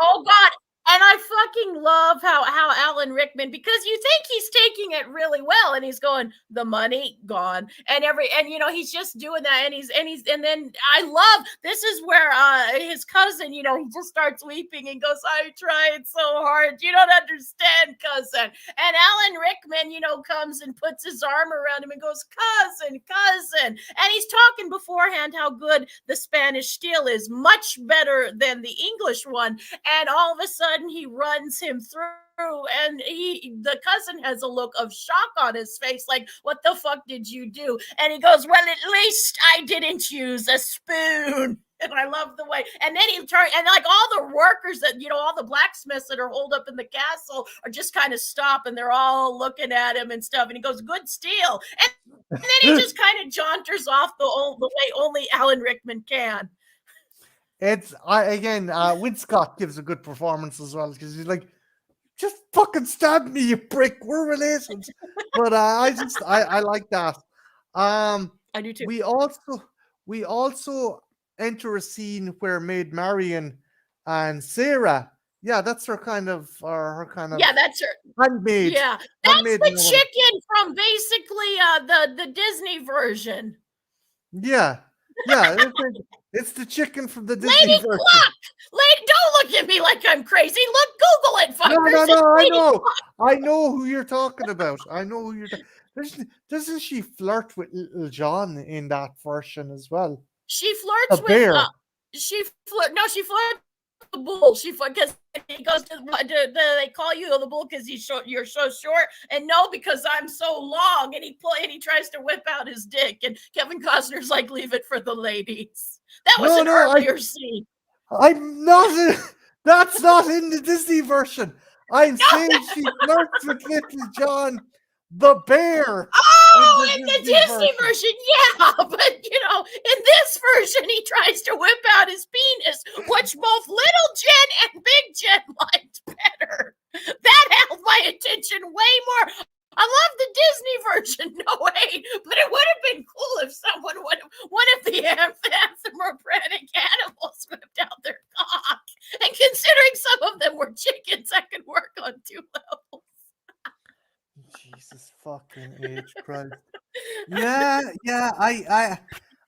Oh God, And I fucking love how Alan Rickman, because you think he's taking it really well, and he's going, the money gone, and he's just doing that, and then I love, this is where his cousin, he just starts weeping and goes, I tried so hard, you don't understand, cousin. And Alan Rickman, comes and puts his arm around him and goes, cousin, and he's talking beforehand how good the Spanish steel is, much better than the English one, and all of a sudden he runs him through, and the cousin has a look of shock on his face, like, what the fuck did you do? And he goes, well, at least I didn't use a spoon. And I love the way, and then he turned, and like all the workers that, all the blacksmiths that are holed up in the castle are just kind of stop, and they're all looking at him and stuff, and he goes, good steel. And then he just kind of jaunters off the way only Alan Rickman can. It's Win Scott gives a good performance as well, because he's like, just fucking stab me, you prick. We're related. But I like that. I do too. We also enter a scene where Maid Marian and Sarah. Yeah, that's her kind of Yeah, that's her handmaid. Yeah, that's the chicken from basically the Disney version. Yeah. It's the chicken from the Disney Lady version. Cluck! Don't look at me like I'm crazy. Look, Google it, fuckers. No, I know who you're talking about. Doesn't she flirt with Little John in that version as well? She flirts with bear. She flirts with the bull. Because he goes to they call you the bull because you're so short, and no, because I'm so long. And he tries to whip out his dick, and Kevin Costner's like, leave it for the ladies. That was an earlier scene. I'm not. That's not in the Disney version. I'm saying she flirts with Little John, the bear. Oh, in the Disney version, yeah. But in this version, he tries to whip out his penis, which both Little Jen and Big Jen liked better. That held my attention way more. I love the Disney version, no way, but it would have been cool if one of the anthropomorphic animals whipped out their cock. And considering some of them were chickens, that could work on two levels. Jesus fucking H Christ. Yeah,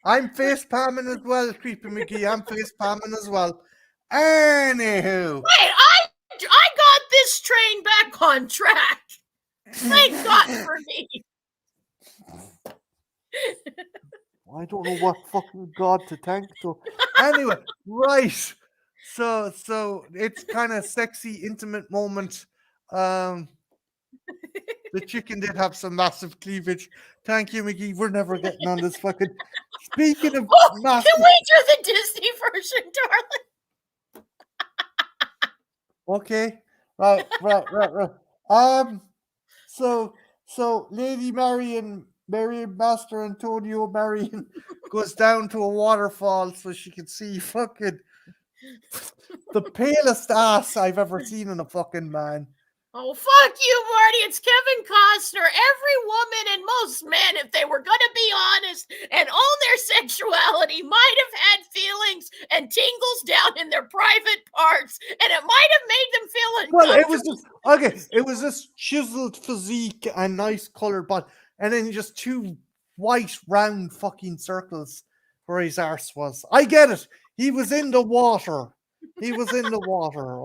I'm face palming as well, Creepy McGee. I'm face palming as well. Anywho. Wait, I got this train back on track. Thank God for me. I don't know what fucking God to thank to. Anyway, right. So it's kind of sexy, intimate moment. The chicken did have some massive cleavage. Thank you, McGee. We're never getting on this fucking. Speaking of massive. Can we do the Disney version, darling? Okay. Right. So Lady Marian Master Antonio Marian goes down to a waterfall so she can see fucking the palest ass I've ever seen in a fucking man. Oh, fuck you, Marty. It's Kevin Costner. Every woman and most men, if they were going to be honest and own their sexuality, might have had feelings and tingles down in their private parts, and it might have made them feel uncomfortable. Well, it was this chiseled physique and nice colored body, and then just two white round fucking circles where his arse was. I get it. He was in the water.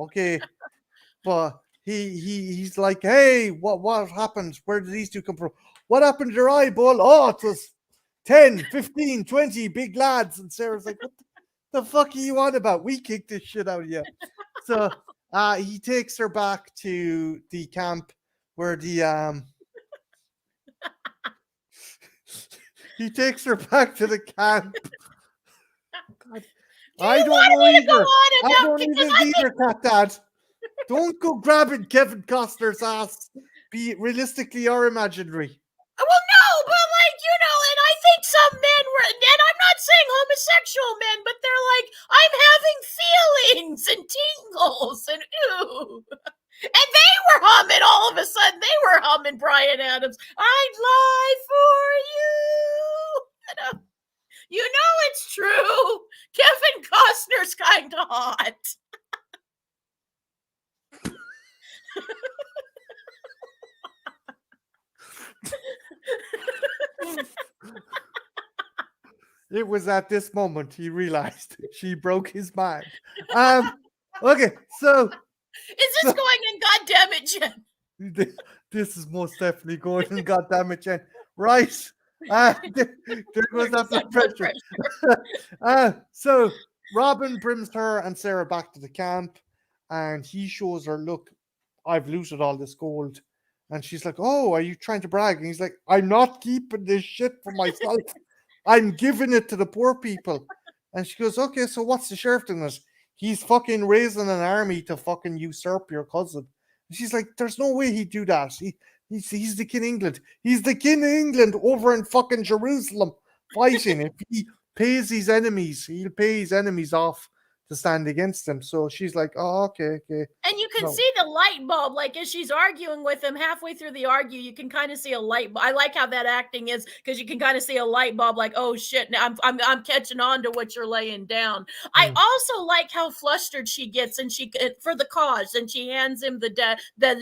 Okay. But he's like, hey, what happened? Where did these two come from? What happened to your eyeball? Oh, it was 10, 15, 20 big lads. And Sarah's like, what the fuck are you on about? We kicked this shit out of you. So he takes her back to the camp where he takes her back to the camp. I don't either, Cat Dad. Don't go grabbing Kevin Costner's ass, be it realistically or imaginary. Well, no, but and I think some men were, and I'm not saying homosexual men, but they're like, I'm having feelings and tingles and ooh. And they were humming all of a sudden. They were humming Bryan Adams. I'd lie for you. It's true. Kevin Costner's kind of hot. It was at this moment he realized she broke his mind. Okay, so Is this going in? God damn it, Jen. this is most definitely going in. God damn it, Jen. Right. There goes that blood pressure. So Robin brings her and Sarah back to the camp, and he shows her, look, I've looted all this gold. And she's like, oh, are you trying to brag? And he's like, I'm not keeping this shit for myself. I'm giving it to the poor people. And she goes, okay, so what's the sheriff doing this? He's fucking raising an army to fucking usurp your cousin. And she's like, there's no way he'd do that. He's the king of England. He's the king of England over in fucking Jerusalem fighting. If he pays his enemies, he'll pay his enemies off to stand against him. So she's like, oh, okay. And you can see the light bulb, like as she's arguing with him halfway through the argue, you can kind of see a light bulb. I like how that acting is, because you can kind of see a light bulb, like, oh shit, now I'm catching on to what you're laying down. I also like how flustered she gets, and she for the cause, and she hands him the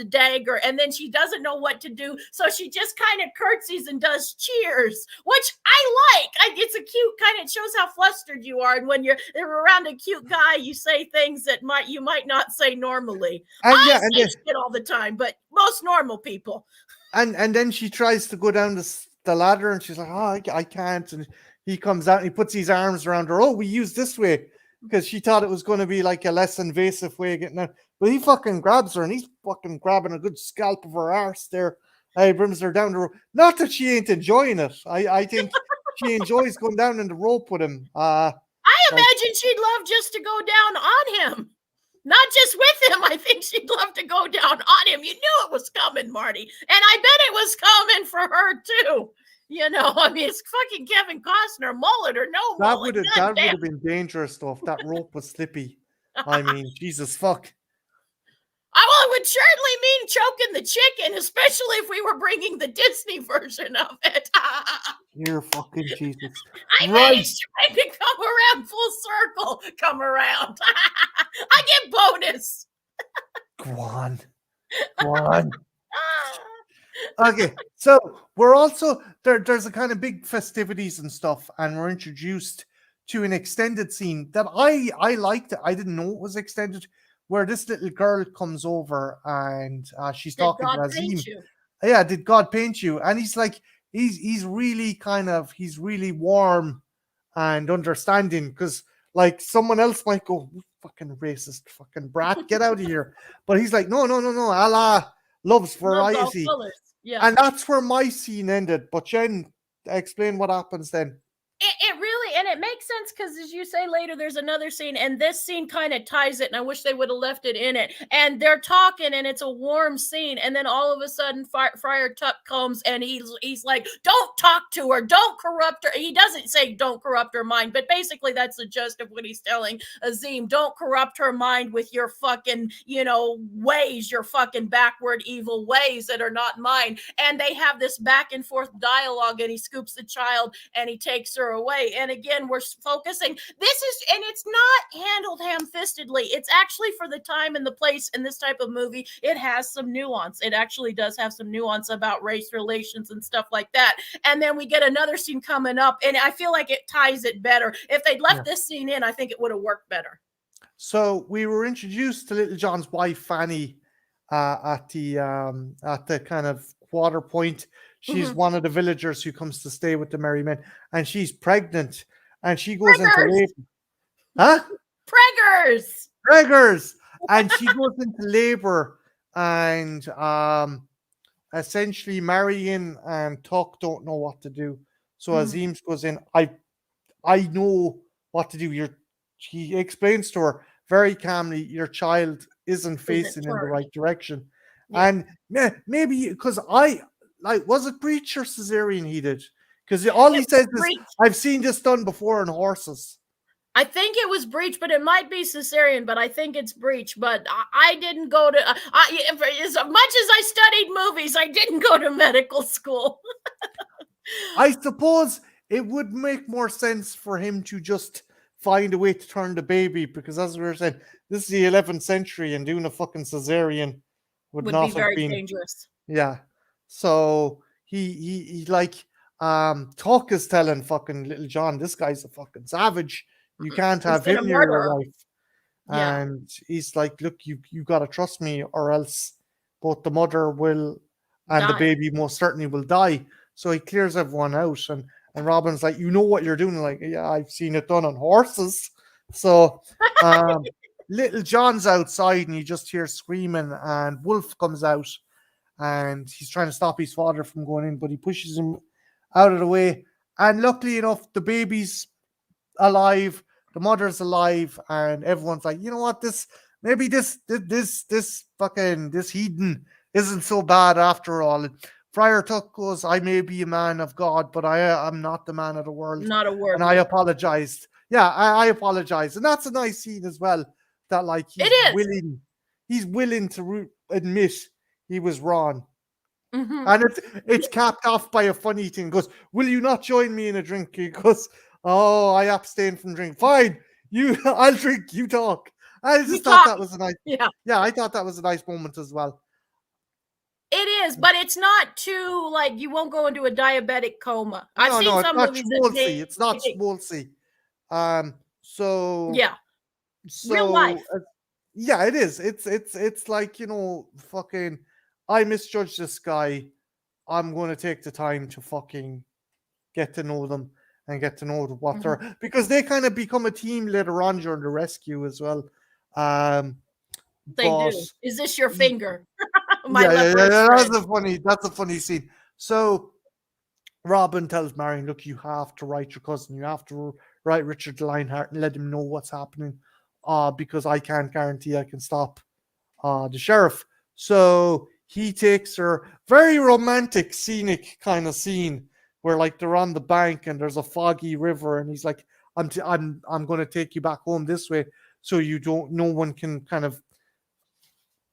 dagger, and then she doesn't know what to do, so she just kind of curtsies and does cheers, which I like. It's a cute kind of, it shows how flustered you are, and when you're around a cute guy, you say things that you might not say normally. I say shit all the time, but most normal people. And then she tries to go down the ladder, and she's like, oh, I can't. And he comes out and he puts his arms around her. Oh, we use this way, because she thought it was going to be like a less invasive way of getting out. But he fucking grabs her, and he's fucking grabbing a good scalp of her arse there. He brings her down the rope. Not that she ain't enjoying it. I think she enjoys going down in the rope with him. I imagine she'd love just to go down on him. Not just with him. I think she'd love to go down on him. You knew it was coming, Marty. And I bet it was coming for her, too. You know, I mean, it's fucking Kevin Costner, mullet or no mullet. That would have been dangerous, though, if that rope was slippy. I mean, Jesus fuck. Well, it would certainly mean choking the chicken, especially if we were bringing the Disney version of it. You're fucking Jesus. I managed to make it come around full circle. Come around. I get bonus. Go on. Okay, so we're also there's a kind of big festivities and stuff, and we're introduced to an extended scene that I liked. I didn't know it was extended, where this little girl comes over and she's talking to Azim. Yeah, did God paint you? And he's like, he's really warm and understanding, because like someone else might go, fucking racist, fucking brat, get out of here. But he's like, no, Allah loves variety. Yeah. And that's where my scene ended. But Jen, explain what happens then. It really, and it makes sense, because as you say later, there's another scene, and this scene kind of ties it, and I wish they would have left it in it. And they're talking, and it's a warm scene, and then all of a sudden Friar Tuck comes, and he's like, don't talk to her, don't corrupt her. He doesn't say don't corrupt her mind, but basically that's the gist of what he's telling Azim. Don't corrupt her mind with your fucking, ways, your fucking backward evil ways that are not mine. And they have this back and forth dialogue, and he scoops the child, and he takes her away. And again, we're focusing, and it's not handled ham-fistedly. It's actually, for the time and the place in this type of movie, it has some nuance. It actually does have some nuance about race relations and stuff like that. And then we get another scene coming up, and I feel like it ties it better. If they'd left this scene in, I think it would have worked better. So we were introduced to Little John's wife, Fanny, at the kind of quarter point. She's one of the villagers who comes to stay with the merry men, and she's pregnant, and she goes into labor. Huh? Preggers! And she goes into labor, and essentially Marion and Tuck don't know what to do. So Azim goes in, I know what to do. He explains to her very calmly, your child isn't facing in the right direction. Yeah. And maybe, because was it breech or cesarean he did? Because all he says is, I've seen this done before in horses. I think it was breech, but it might be cesarean, but I think it's breech. But I didn't go to, as much as I studied movies, I didn't go to medical school. I suppose it would make more sense for him to just find a way to turn the baby, because as we were saying, this is the 11th century, and doing a fucking cesarean would Would be not have very been. dangerous. Yeah. So he like Tuck is telling fucking Little John, this guy's a fucking savage. You can't He's have gonna him near murder your her. wife. Yeah. And he's like, look, you gotta trust me, or else both the mother will and the Die. baby most certainly will die. So he clears everyone out, and Robin's like, you know what you're doing? Like, yeah, I've seen it done on horses. So Little John's outside and he just hears screaming, and Wolf comes out and he's trying to stop his father from going in, but he pushes him out of the way. And luckily enough, the baby's alive, the mother's alive, and everyone's like, you know what, this fucking this heathen isn't so bad after all. And Friar Tuck goes, I may be a man of God, but I am not the man of the world, Not a and I worldly. apologized. Yeah, I apologize, and that's a nice scene as well. That like It is. he's willing to admit he was wrong. Hmm. And it's capped off by a funny thing. He goes, will you not join me in a drink? He goes, oh, I abstain from drink. Fine, I'll drink. You talk. I You just thought talk. that was a nice. Yeah. Yeah, I thought that was a nice moment as well. It is, but it's not too like you won't go into a diabetic coma. I've No, seen no, it's some not movies that schmaltzy. take It's not schmaltzy. Um, so yeah, real so life. yeah, it is. It's like fucking. I misjudged this guy. I'm going to take the time to fucking get to know them and get to know what Hmm. they're, because they kind of become a team later on during the rescue as well. Um, They but do. Is this your y- finger? My yeah, leprous that's friend. a funny scene. So Robin tells Marion, look, you have to write your cousin, you have to write Richard Lionheart and let him know what's happening, because I can't guarantee I can stop the sheriff. So he takes her, very romantic, scenic kind of scene where like they're on the bank and there's a foggy river, and he's like, I'm going to take you back home this way, so no one can kind of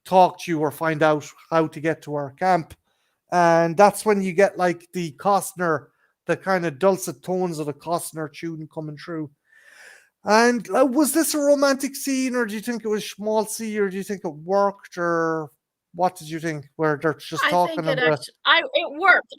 talk to you or find out how to get to our camp. And that's when you get like the Costner, the kind of dulcet tones of the Costner tune coming through. And was this a romantic scene, or do you think it was schmaltzy, or do you think it worked, or what did you think? Where they're just I talking think and it actually I it worked.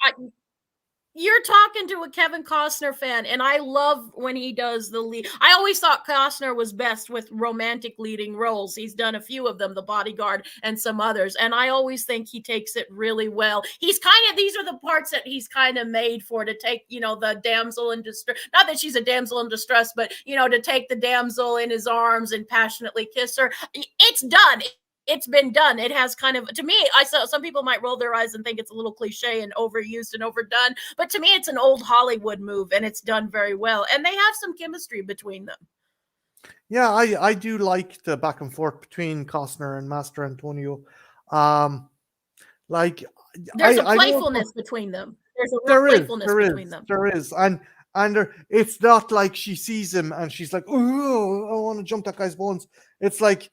You're talking to a Kevin Costner fan, and I love when he does the lead. I always thought Costner was best with romantic leading roles. He's done a few of them, The Bodyguard and some others, and I always think he takes it really well. He's kind of these are the parts that he's kind of made for, to take, the damsel in distress. Not that she's a damsel in distress, but to take the damsel in his arms and passionately kiss her. It's done. It's been done. It has kind of, to me, I saw some people might roll their eyes and think it's a little cliche and overused and overdone, but to me, it's an old Hollywood move, and it's done very well. And they have some chemistry between them. yeah, I do like the back and forth between Costner and Master Antonio. Um, like There's a I don't playfulness between them. There's a real there is, playfulness there between is, them. there is, and it's not like she sees him and she's like, oh, I want to jump that guy's bones. It's like,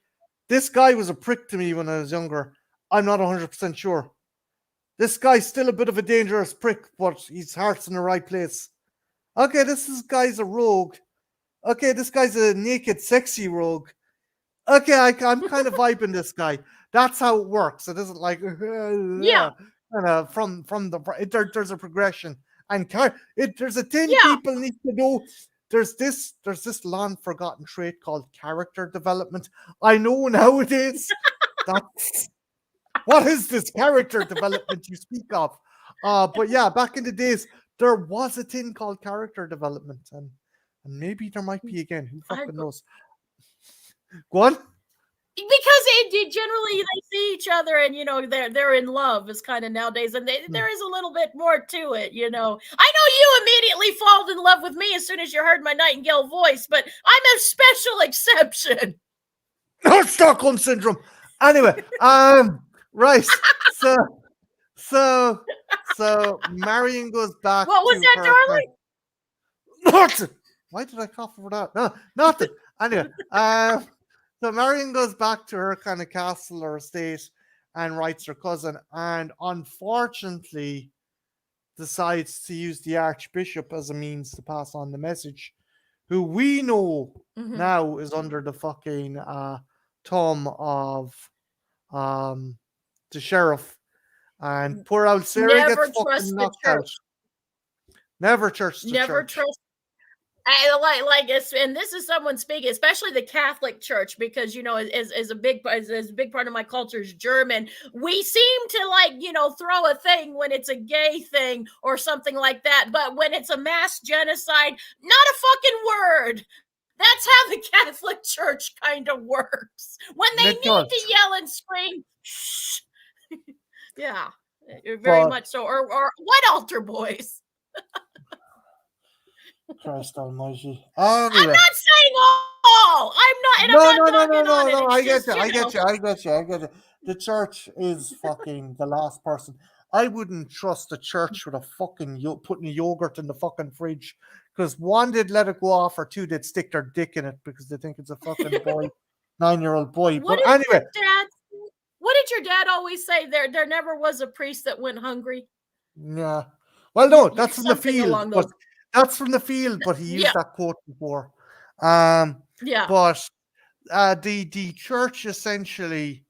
this guy was a prick to me when I was younger. I'm not 100% sure. This guy's still a bit of a dangerous prick, but his heart's in the right place. Okay, guy's a rogue. Okay, this guy's a naked, sexy rogue. Okay, I'm kind of vibing this guy. That's how it works. It isn't like Yeah, kind of from there's a progression, and there's a thing yeah. people need to know. There's this long forgotten trait called character development. I know nowadays that's what is this character development you speak of? But yeah, back in the days, there was a thing called character development, and maybe there might be again. Who I fucking knows? Go on. because it generally they see each other and they're in love is kind of nowadays, and Hmm. there is a little bit more to it. I know you immediately fall in love with me as soon as you heard my Nightingale voice, but I'm a special exception. Stockholm syndrome. Anyway, right. So, so, Marion goes back What was to that, her. darling? Nothing. Why did I cough over that? No, nothing. Anyway, so Marion goes back to her kind of castle or estate and writes her cousin, and unfortunately decides to use the Archbishop as a means to pass on the message, who we know Mm-hmm. now is under the fucking thumb of um the sheriff, and poor old Sarah Never gets fucking trust the knocked out. church. Never trust the Never church. trust. I it's, and this is someone speaking, especially the Catholic Church, because as a big part of my culture is German. We seem to throw a thing when it's a gay thing or something like that, but when it's a mass genocide, not a fucking word. That's how the Catholic Church kind of works. When they It need does. to yell and scream, shh. Yeah, very But much so. Or what altar boys? Christ almighty. I'm Anyway. not saying all. I'm not, and I'm not dogging on it. I It's get just, you. I get you. The church is fucking the last person. I wouldn't trust the church with a fucking putting yogurt in the fucking fridge, because one, they'd let it go off, or two, they'd stick their dick in it because they think it's a fucking boy, 9-year-old boy. What But did anyway, your dad always say? There never was a priest that went hungry. yeah. Well, no, that's from the Something field, along but those. that's from the field. But he used Yeah, that quote before. yeah. But the church essentially,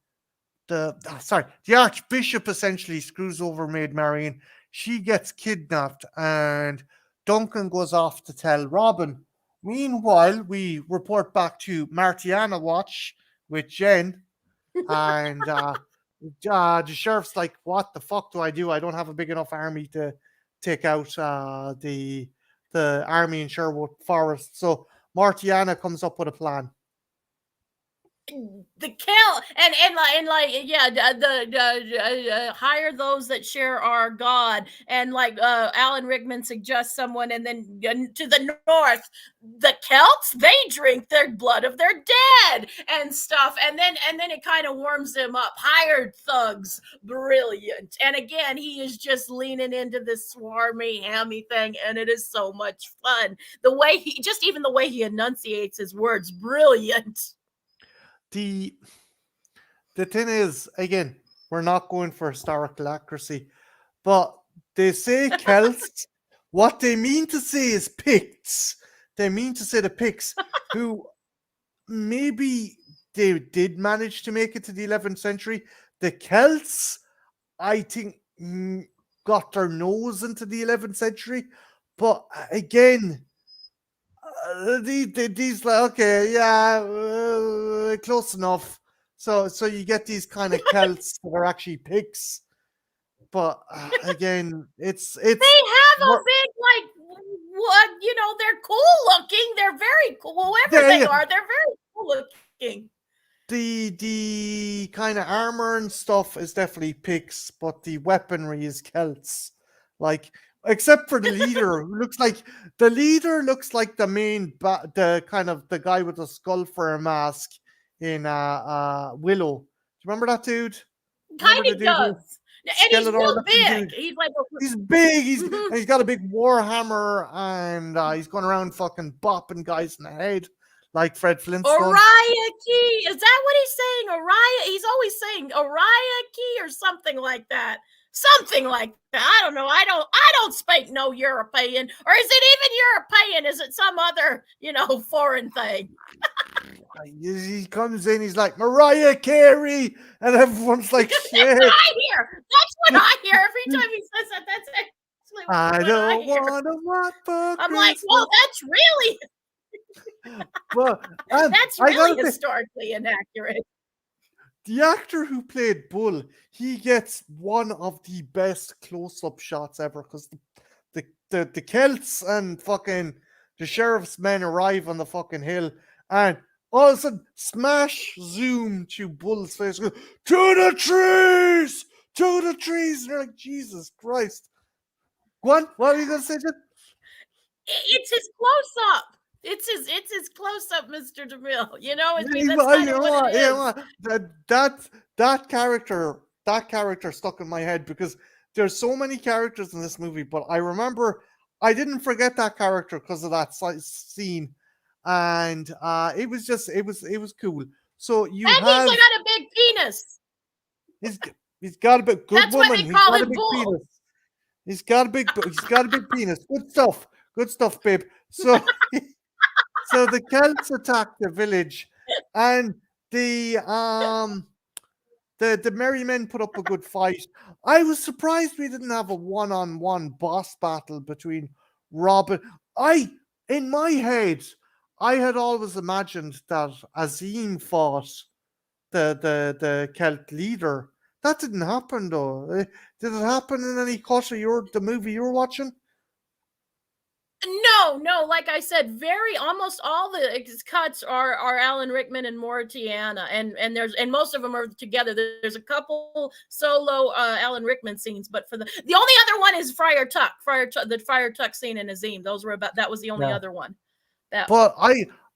the archbishop essentially screws over Maid Marian. She gets kidnapped, and Duncan goes off to tell Robin. Meanwhile, we report back to Martiana Watch with Jen, and the sheriff's like, "What the fuck do I do? I don't have a big enough army to take out the army in Sherwood Forest." So Martiana comes up with a plan. The kill and yeah, hire those that share our God, and Alan Rickman suggests someone, and then to the north, the Celts, they drink their blood of their dead and stuff, and then it kind of warms them up. Hired thugs, brilliant. And again, he is just leaning into this swarmy hammy thing, and it is so much fun. The way even the way he enunciates his words, brilliant. The thing is, again, we're not going for historical accuracy, but they say Celts. What they mean to say is Picts. They mean to say the Picts, who maybe they did manage to make it to the 11th century. The Celts, I think, got their nose into the 11th century. But again, these like, okay, yeah, close enough. So you get these kind of Celts that are actually Picts, but again, it's they have a big what they're cool looking. They're very cool. Whoever they are, they're very cool looking. The kind of armor and stuff is definitely Picts, but the weaponry is Celts. Like, except for the leader, who looks like the main the kind of the guy with the skull for a mask in Willow. Do you remember that dude? Kind of does. And he's real big. Dude. He's big. He's got a big war hammer, and he's going around fucking bopping guys in the head like Fred Flintstone. Oriah Key. Is that what he's saying? Oriah? He's always saying Oriah Key or something like that. Something like that. I don't know. I don't speak no European. Or is it even European? Is it some other, foreign thing? He comes in, he's like, Mariah Carey, and everyone's like, shit. That's what I hear every time he says that. That's actually what I don't want to want for I'm like, well, that's really that's really historically inaccurate. The actor who played Bull, he gets one of the best close-up shots ever, because the Celts and fucking the sheriff's men arrive on the fucking hill, and all of a sudden, smash zoom to Bull's face, to the trees! To the trees! And they're like, Jesus Christ. Go on, what are you going to say, Jen? It's his close-up. It's his close-up, Mr. DeMille. That character stuck in my head, because there's so many characters in this movie, but I remember I didn't forget that character because of that scene, and it was cool. So he's got a big penis. He's got a big good That's woman. Why they call him Bull. Penis. He's got a big penis. Good stuff, babe. So. So the Celts attack the village, and the the Merry Men put up a good fight. I was surprised we didn't have a one-on-one boss battle between Robin. In my head, I had always imagined that Azim fought the Celt leader. That didn't happen though. Did it happen in any cut of the movie you were watching? No, like I said, very almost all the cuts are Alan Rickman and Mortiana, and most of them are together. There's a couple solo Alan Rickman scenes, but for the only other one is the Friar Tuck scene in Azim. That was the only Yeah. other one. That But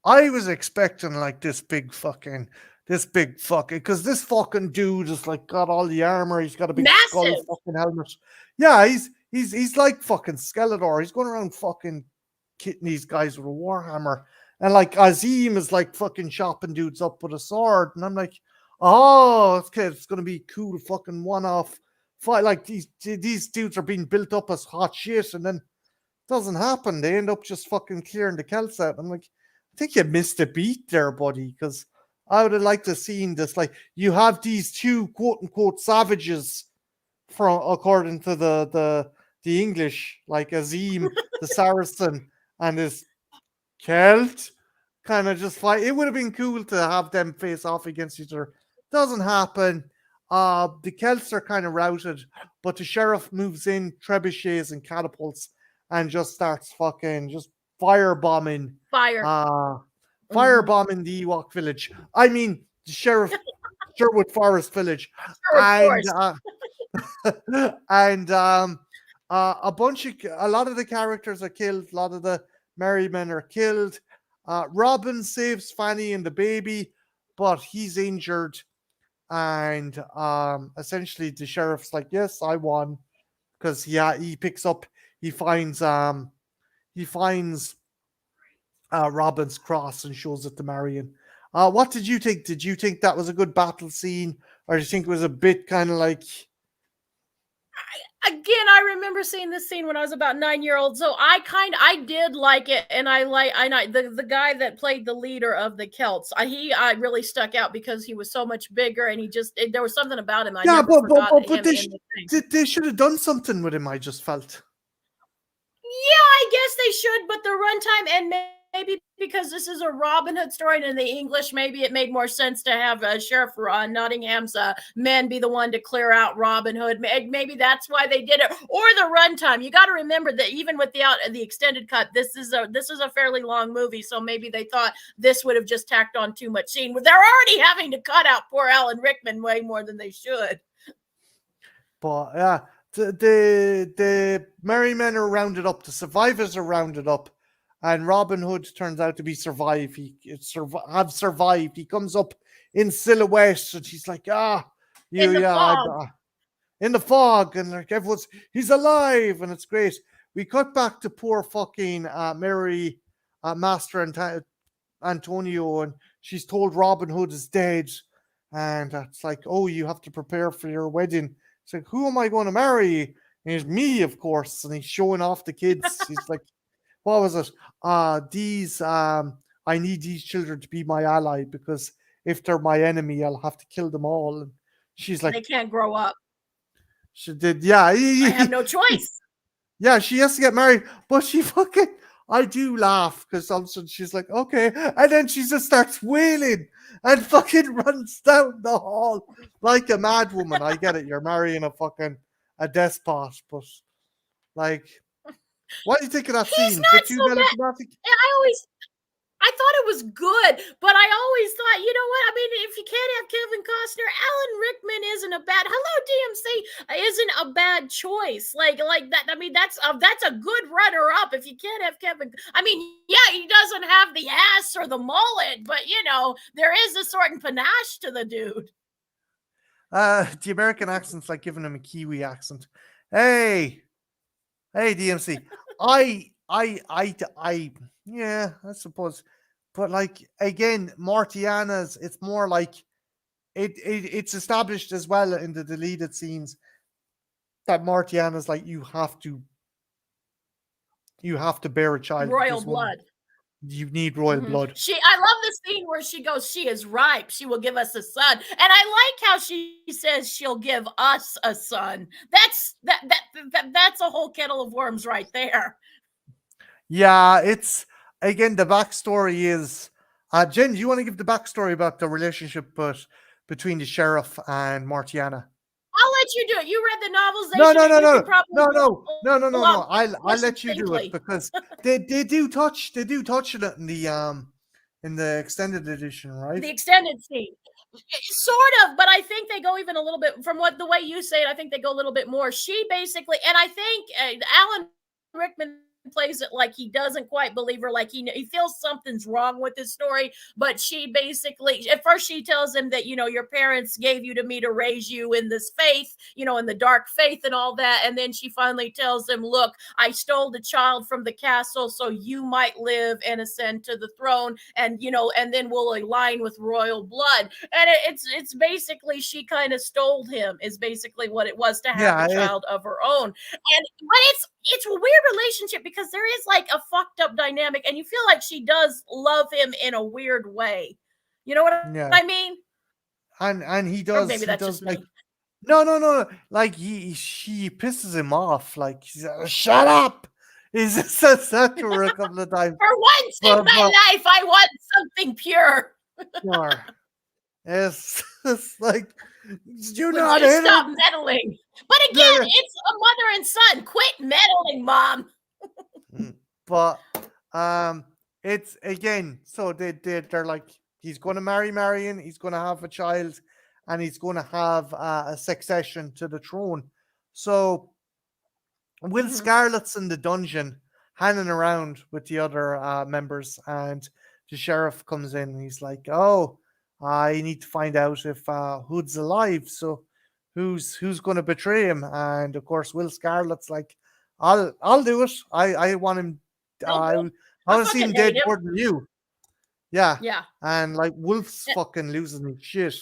I was expecting like this big fucking because this fucking dude is like got all the armor. He's got a big skull massive. fucking helmet. Yeah, he's like fucking Skeletor. He's going around fucking hitting these guys with a warhammer, and like Azim is like fucking chopping dudes up with a sword. And I'm like, oh, okay, it's gonna be cool fucking one-off fight. Like these dudes are being built up as hot shit, and then doesn't happen. They end up just fucking clearing the Celts out. I'm like, I think you missed a beat there, buddy, because I would have liked to have seen this. Like, you have these two quote unquote savages from according to the English, like Azim, the Saracen, and this Celt kind of just fight. It would have been cool to have them face off against each other. Doesn't happen. The Celts are kind of routed, but the sheriff moves in trebuchets and catapults and just starts fucking just firebombing Fire. firebombing the Ewok village. I mean the sheriff Sherwood Forest village. Sure, of And course. and a lot of the characters are killed, a lot of the merry men are killed. Robin saves Fanny and the baby, but he's injured. And essentially the sheriff's like, yes, I won. Because he picks up, he finds Robin's cross and shows it to Marion. What did you think? Did you think that was a good battle scene, or do you think it was a bit kind of like? Again, I remember seeing this scene when I was about 9 years old, so I did like it, and I the guy that played the leader of the Celts. I really stuck out because he was so much bigger, and there was something about him. I Yeah, never forgot him they, in the thing. they should have done something with him. I just felt. Yeah, I guess they should, but the runtime and maybe because this is a Robin Hood story and in the English, maybe it made more sense to have Sheriff Nottingham's men be the one to clear out Robin Hood. Maybe that's why they did it, or the runtime. You got to remember that even with the extended cut, this is a fairly long movie, so maybe they thought this would have just tacked on too much scene. They're already having to cut out poor Alan Rickman way more than they should. But yeah, the merry men are rounded up, the survivors are rounded up, and Robin Hood turns out to be survived. Have survived. He comes up in silhouette, and he's like, In the fog, and like he's alive, and it's great. We cut back to poor fucking Mary, Master and Antonio, and she's told Robin Hood is dead, and it's like, oh, you have to prepare for your wedding. It's like, who am I going to marry? And it's me, of course. And he's showing off the kids. He's like, what was it? I need these children to be my ally, because if they're my enemy, I'll have to kill them all. And she's like, they can't grow up. She did, yeah. I have no choice. Yeah, she has to get married, but she fucking. I do laugh because all of a sudden she's like, okay, and then she just starts wailing and fucking runs down the hall like a mad woman. I get it, you're marrying a despot, but like, what do you think of that He's scene? not Bit too so bad. melodramatic? I thought it was good, but I always thought, you know what? I mean, if you can't have Kevin Costner, Alan Rickman isn't a bad. Hello, DMC isn't a bad choice. Like that. I mean, that's a good runner up. If you can't have Kevin, I mean, yeah, he doesn't have the ass or the mullet, but there is a certain panache to the dude. The American accent's like giving him a Kiwi accent. Hey, DMC. Yeah, I suppose. But like again, Mortiana's, it's more like it's established as well in the deleted scenes that Mortiana's like, you have to bear a child. Royal blood. You need royal blood. I love the scene where she goes, she is ripe. She will give us a son. And I like how she says she'll give us a son. That's a whole kettle of worms right there. Yeah, it's again the backstory is Jen, do you want to give the backstory about the relationship between the sheriff and Martiana? I'll let you do it. You read the No, no, novelization, no, and you no, can probably no, do it no, no, no, a no, no. lot I'll more let you do it succinctly. because they do touch on it in the extended edition, right? The extended scene. Sort of, but I think they go even a little bit from what the way you say it. I think they go a little bit more. She basically, and I think Alan Rickman plays it like he doesn't quite believe her, like he feels something's wrong with his story. But she basically, at first, she tells him that your parents gave you to me to raise you in this faith, in the dark faith and all that. And then she finally tells him, "Look, I stole the child from the castle so you might live and ascend to the throne, and then we'll align with royal blood." And it's basically she kind of stole him is basically what it was to have Yeah, a child of her own. But it's a weird relationship because there is like a fucked up dynamic, and you feel like she does love him in a weird way. You know what yeah, I mean? and Or maybe he that's does just like me. no, no, no, like she pisses him off, like he's shut up. He just says that to her a couple of times, For once in but my life, I want something pure. sure, it's like you Would not you hit stop her. meddling? But Yeah, again, it's a mother and son. Quit meddling, mom. yeah. But it's again, so they're like he's going to marry Marion, he's going to have a child, and he's going to have a succession to the throne. So Will Mhm. Scarlet's in the dungeon hanging around with the other members, and the sheriff comes in. And he's like, "Oh, I need to find out if Hood's alive. So, who's going to betray him?" And of course, Will Scarlet's like, "I'll do it. I want him. Oh, I good. I I want to see him fucking hate dead him. more than you." Yeah, Yeah. and like Wolf's fucking losing his shit,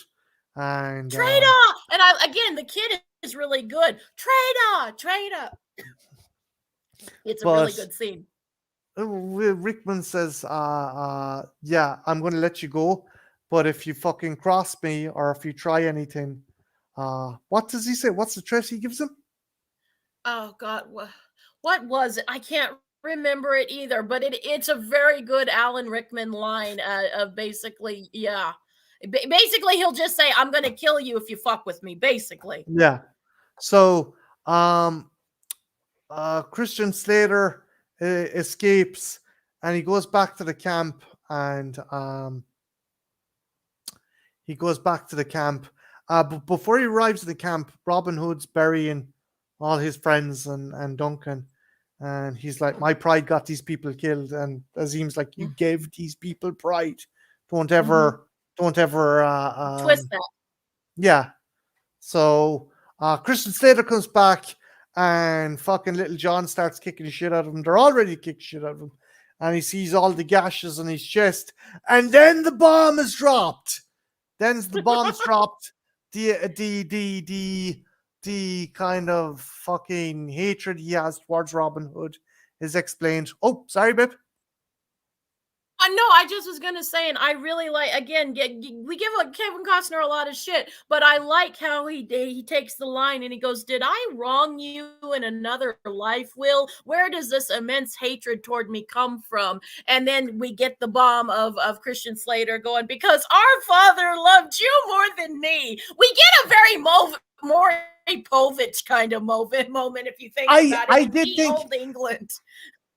and Traitor! And again, the kid is really good. Traitor! Traitor! It's a really but good scene. Rickman says, yeah, I'm going to let you go. But if you fucking cross me or if you try anything, what does he say? What's the threat he gives him? Oh God, what was it? I can't remember it either. But it's a very good Alan Rickman line of basically, yeah. Basically, he'll just say, "I'm going to kill you if you fuck with me." Basically. Yeah. So, um, Christian Slater escapes and he goes back to the camp and he goes back to the camp. But before he arrives at the camp, Robin Hood's burying all his friends and Duncan. And he's like, my pride got these people killed. And Azim's like, you gave these people pride. Don't Mhm. ever, don't ever, Twist that. yeah. So Christian Slater comes back and fucking Little John starts kicking the shit out of him. They're already kicking shit out of him. And he sees all the gashes on his chest. And then the bomb is dropped. Then the bomb's dropped. The kind of fucking hatred he has towards Robin Hood is explained. Oh, sorry, babe. No, I just was gonna say, and I really like. Again, we give Kevin Costner a lot of shit, but I like how he takes the line and he goes, "Did I wrong you in another life, Will? Where does this immense hatred toward me come from?" And then we get the bomb of Christian Slater going, "Because our father loved you more than me." We get a very Maury Povich kind of moment if you think about it I in did ye think old England.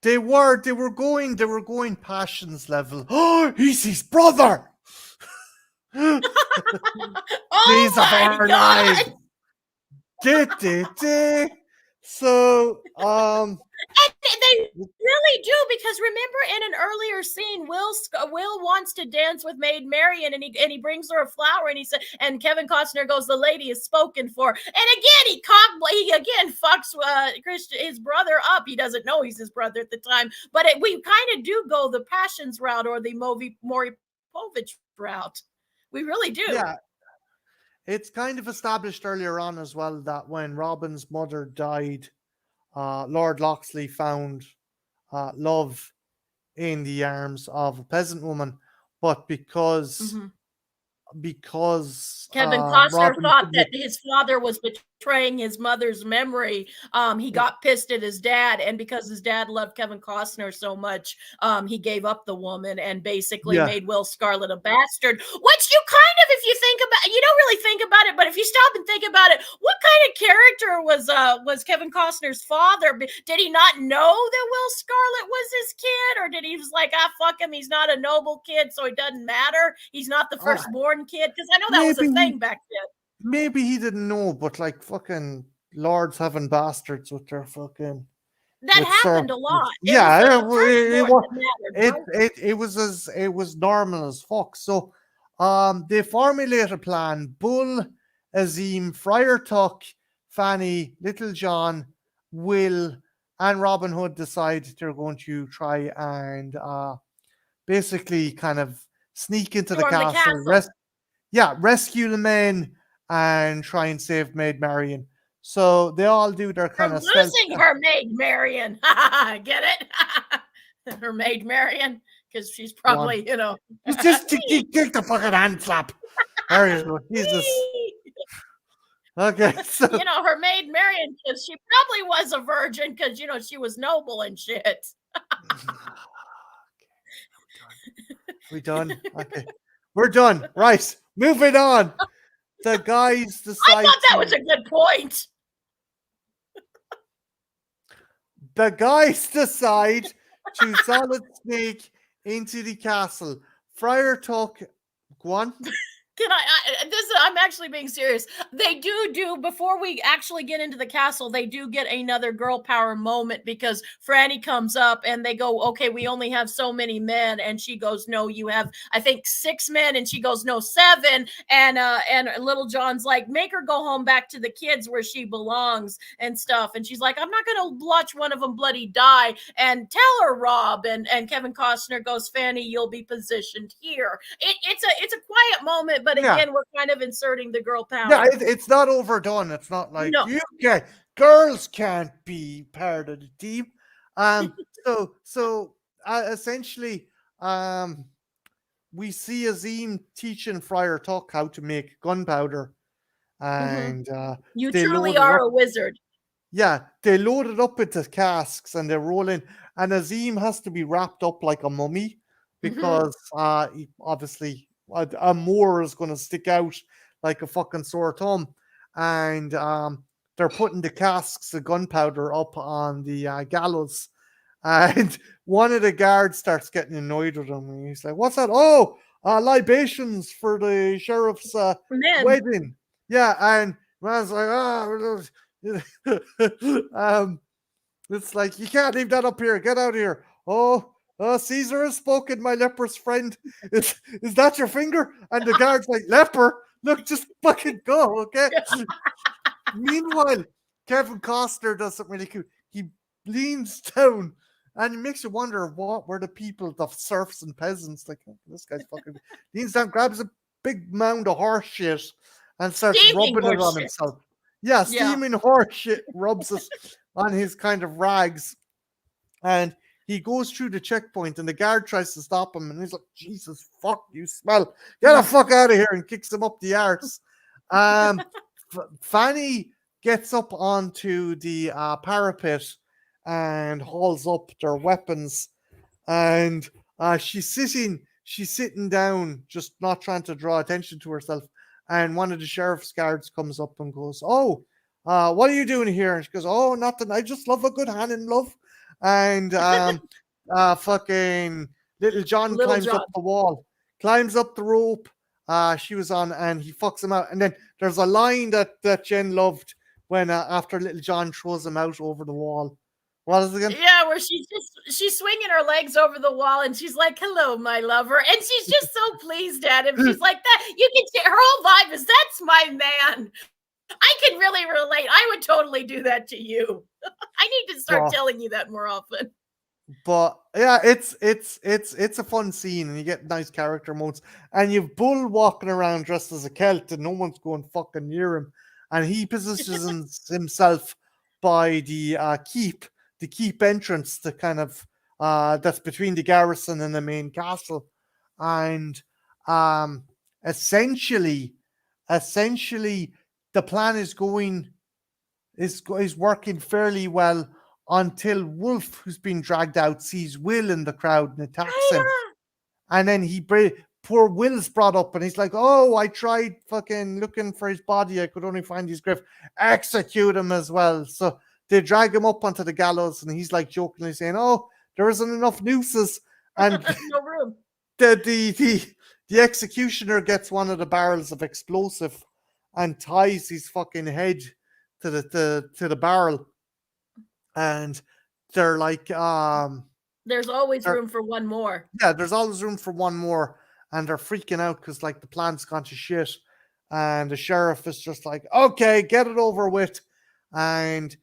they were going passions level. Oh, he's his brother. Oh Days of my our lives. god! So And they really do, because remember in an earlier scene, Will wants to dance with Maid Marian, and he brings her a flower, and he said, and Kevin Costner goes, "The lady is spoken for." And again, he again fucks Christian, his brother, up. He doesn't know he's his brother at the time, but we kind of do go the passions route or the Maury Povich route. We really do. yeah, it's kind of established earlier on as well that when Robin's mother died, Lord Locksley found love in the arms of a peasant woman, but because Mhm. because Kevin Costner Robin thought Hood that his father was betraying his mother's memory. He got pissed at his dad, and because his dad loved Kevin Costner so much, he gave up the woman and basically yeah. made Will Scarlet a bastard. Which you kind of, if you think about, you don't really think about it, but if you stop and think about it, what kind of character was Kevin Costner's father? Did he not know that Will Scarlet was his kid, or did he was like, ah, fuck him, he's not a noble kid, so it doesn't matter. He's not the uh, firstborn kid, because I know that was a maybe he thing back then. maybe he didn't know, but like fucking lords having bastards with their fucking with That Sir. happened a lot. It was Yeah, the it firstborn was that mattered, right? it was normal as fuck. So they formulate a plan. Bull, Azim, Friar Tuck, Fanny, Little John, Will, and Robin Hood decide they're going to try and basically kind of sneak into the Storm the castle, castle. rescue the men, and try and save Maid Marian. So they all do their kind From of stealth. losing her maid Marian. Get it? Her maid Marian, because she's One. probably, you know. Just take the fucking hand slap. There you go. Jesus. Okay, You so know, her maid Marian, because she probably was a virgin, because, you know, she was noble and shit. we done. Okay, we're done. Right, moving on. The guys I decide thought that was to. a good point. The guys decide to solid snake into the castle. Friar Tuck, go on. Can I'm actually being serious. They do before we actually get into the castle, they do get another girl power moment, because Franny comes up and they go, okay, we only have so many men, and she goes, no, you have, I think, 6 men, and she goes, no, 7, and Little John's like, make her go home back to the kids where she belongs and stuff, and she's like, I'm not gonna watch one of them bloody die, and tell her, Rob, and Kevin Costner goes, Fanny, you'll be positioned here. It's a quiet moment, but Yeah, again, we're kind of inserting the girl yeah. power. It's not overdone. It's not like No. you can girls can't be part of the team. Um. Essentially, um, we see Azim teaching Friar Tuck how to make gunpowder, Mhm. and You they truly load it are up. a wizard. Yeah, they load it up into casks and they roll in. And Azim has to be wrapped up like a mummy Mhm. because obviously a Moor is going to stick out like a fucking sore thumb. And they're putting the casks of gunpowder up on the gallows. And one of the guards starts getting annoyed with him. And he's like, "What's that? Oh, libations for the sheriff's Men. wedding." Yeah, and man's like, "Oh, um, it's like you can't leave that up here. Get out of here." Oh, Caesar has spoken, my leprous friend. Is that your finger? And the guard's like, "Leper, look, just fucking go, okay?" Meanwhile, Kevin Costner does something really cool. He leans down and it makes you wonder what were the people, the serfs and peasants, like, "Oh, this guy's fucking leans down, grabs a big mound of horse shit and starts Steaming rubbing it horse on shit. himself. Yeah, Yeah. steaming horse shit, rubs it on his kind of rags. And he goes through the checkpoint and the guard tries to stop him and he's like, "Jesus, fuck, you smell. Get the fuck out of here," and kicks him up the arse. Um, Fanny gets up onto the parapet and hauls up their weapons, and she's sitting down, just not trying to draw attention to herself. And one of the sheriff's guards comes up and goes, "Oh, what are you doing here?" And she goes, "Oh, nothing. I just love a good hand in love." And fucking little John Little climbs John. up the wall, climbs up the rope she was on, and he fucks him out. And then there's a line that Jen loved when after little John throws him out over the wall. What is it again? Yeah, where she's swinging her legs over the wall, and she's like, "Hello, my lover," and she's just so pleased at him. She's like that. You can see her whole vibe is, "That's my man." I can really relate. I would totally do that to you. I need to start But telling you that more often. yeah, it's a fun scene, and you get nice character modes. And you've Bull walking around dressed as a Celt, and no one's going fucking near him. And he positions himself by the keep entrance to kind of that's between the garrison and the main castle, and um, essentially, essentially, the plan is working fairly well until Wolf, who's been dragged out, sees Will in the crowd and attacks him. And then poor Will's brought up, and he's like, "Oh, I tried fucking looking for his body. I could only find his grave. Execute him as well." So they drag him up onto the gallows, and he's like jokingly saying, "Oh, there isn't enough nooses." And No room. the executioner gets one of the barrels of explosive and ties his fucking head to the barrel, and they're like, There's always room for one more. yeah, there's always room for one more, and they're freaking out because like the plan's gone to shit, and the sheriff is just like, okay, get it over with, and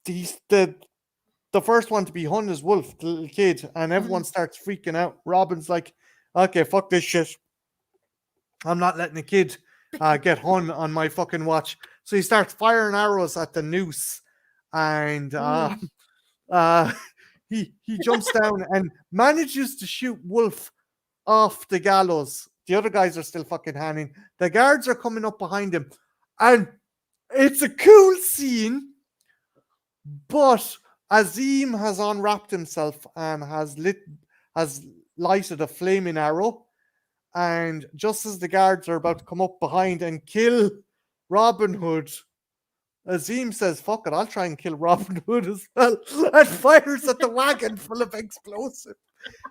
the first one to be hung is Wolf, the little kid, and everyone starts freaking out. Robin's like, okay, fuck this shit. I'm not letting the kid get hung on my fucking watch. So he starts firing arrows at the noose, and he jumps down and manages to shoot Wolf off the gallows. The other guys are still fucking hanging. The guards are coming up behind him, and it's a cool scene, but Azim has unwrapped himself and has lighted a flaming arrow. And just as the guards are about to come up behind and kill Robin Hood, Azim says, "Fuck it, I'll try and kill Robin Hood as well," and fires at the wagon full of explosive.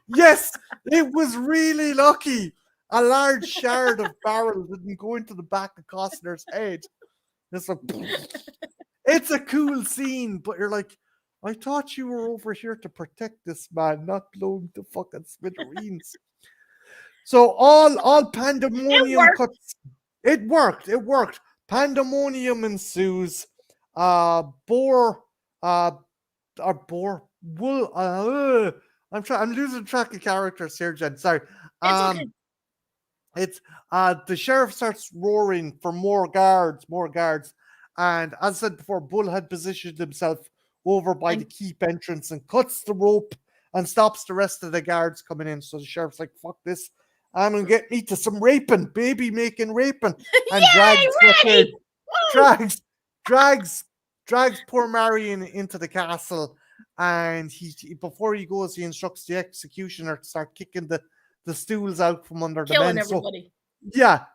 Yes, it was really lucky. A large shard of barrel didn't go into the back of Costner's head. It's a cool scene, but you're like, I thought you were over here to protect this man, not blow him to fucking smithereens. So all pandemonium cuts. It worked. Pandemonium ensues. I'm losing track of characters here, Jen. Sorry. It's the sheriff starts roaring for more guards. And as I said before, Bull had positioned himself over by the keep entrance and cuts the rope and stops the rest of the guards coming in. So the sheriff's like, fuck this. I'm gonna get me to some raping, baby making raping. And drags poor Marion into the castle. And he before he goes, he instructs the executioner to start kicking the stools out from under the men. Everybody.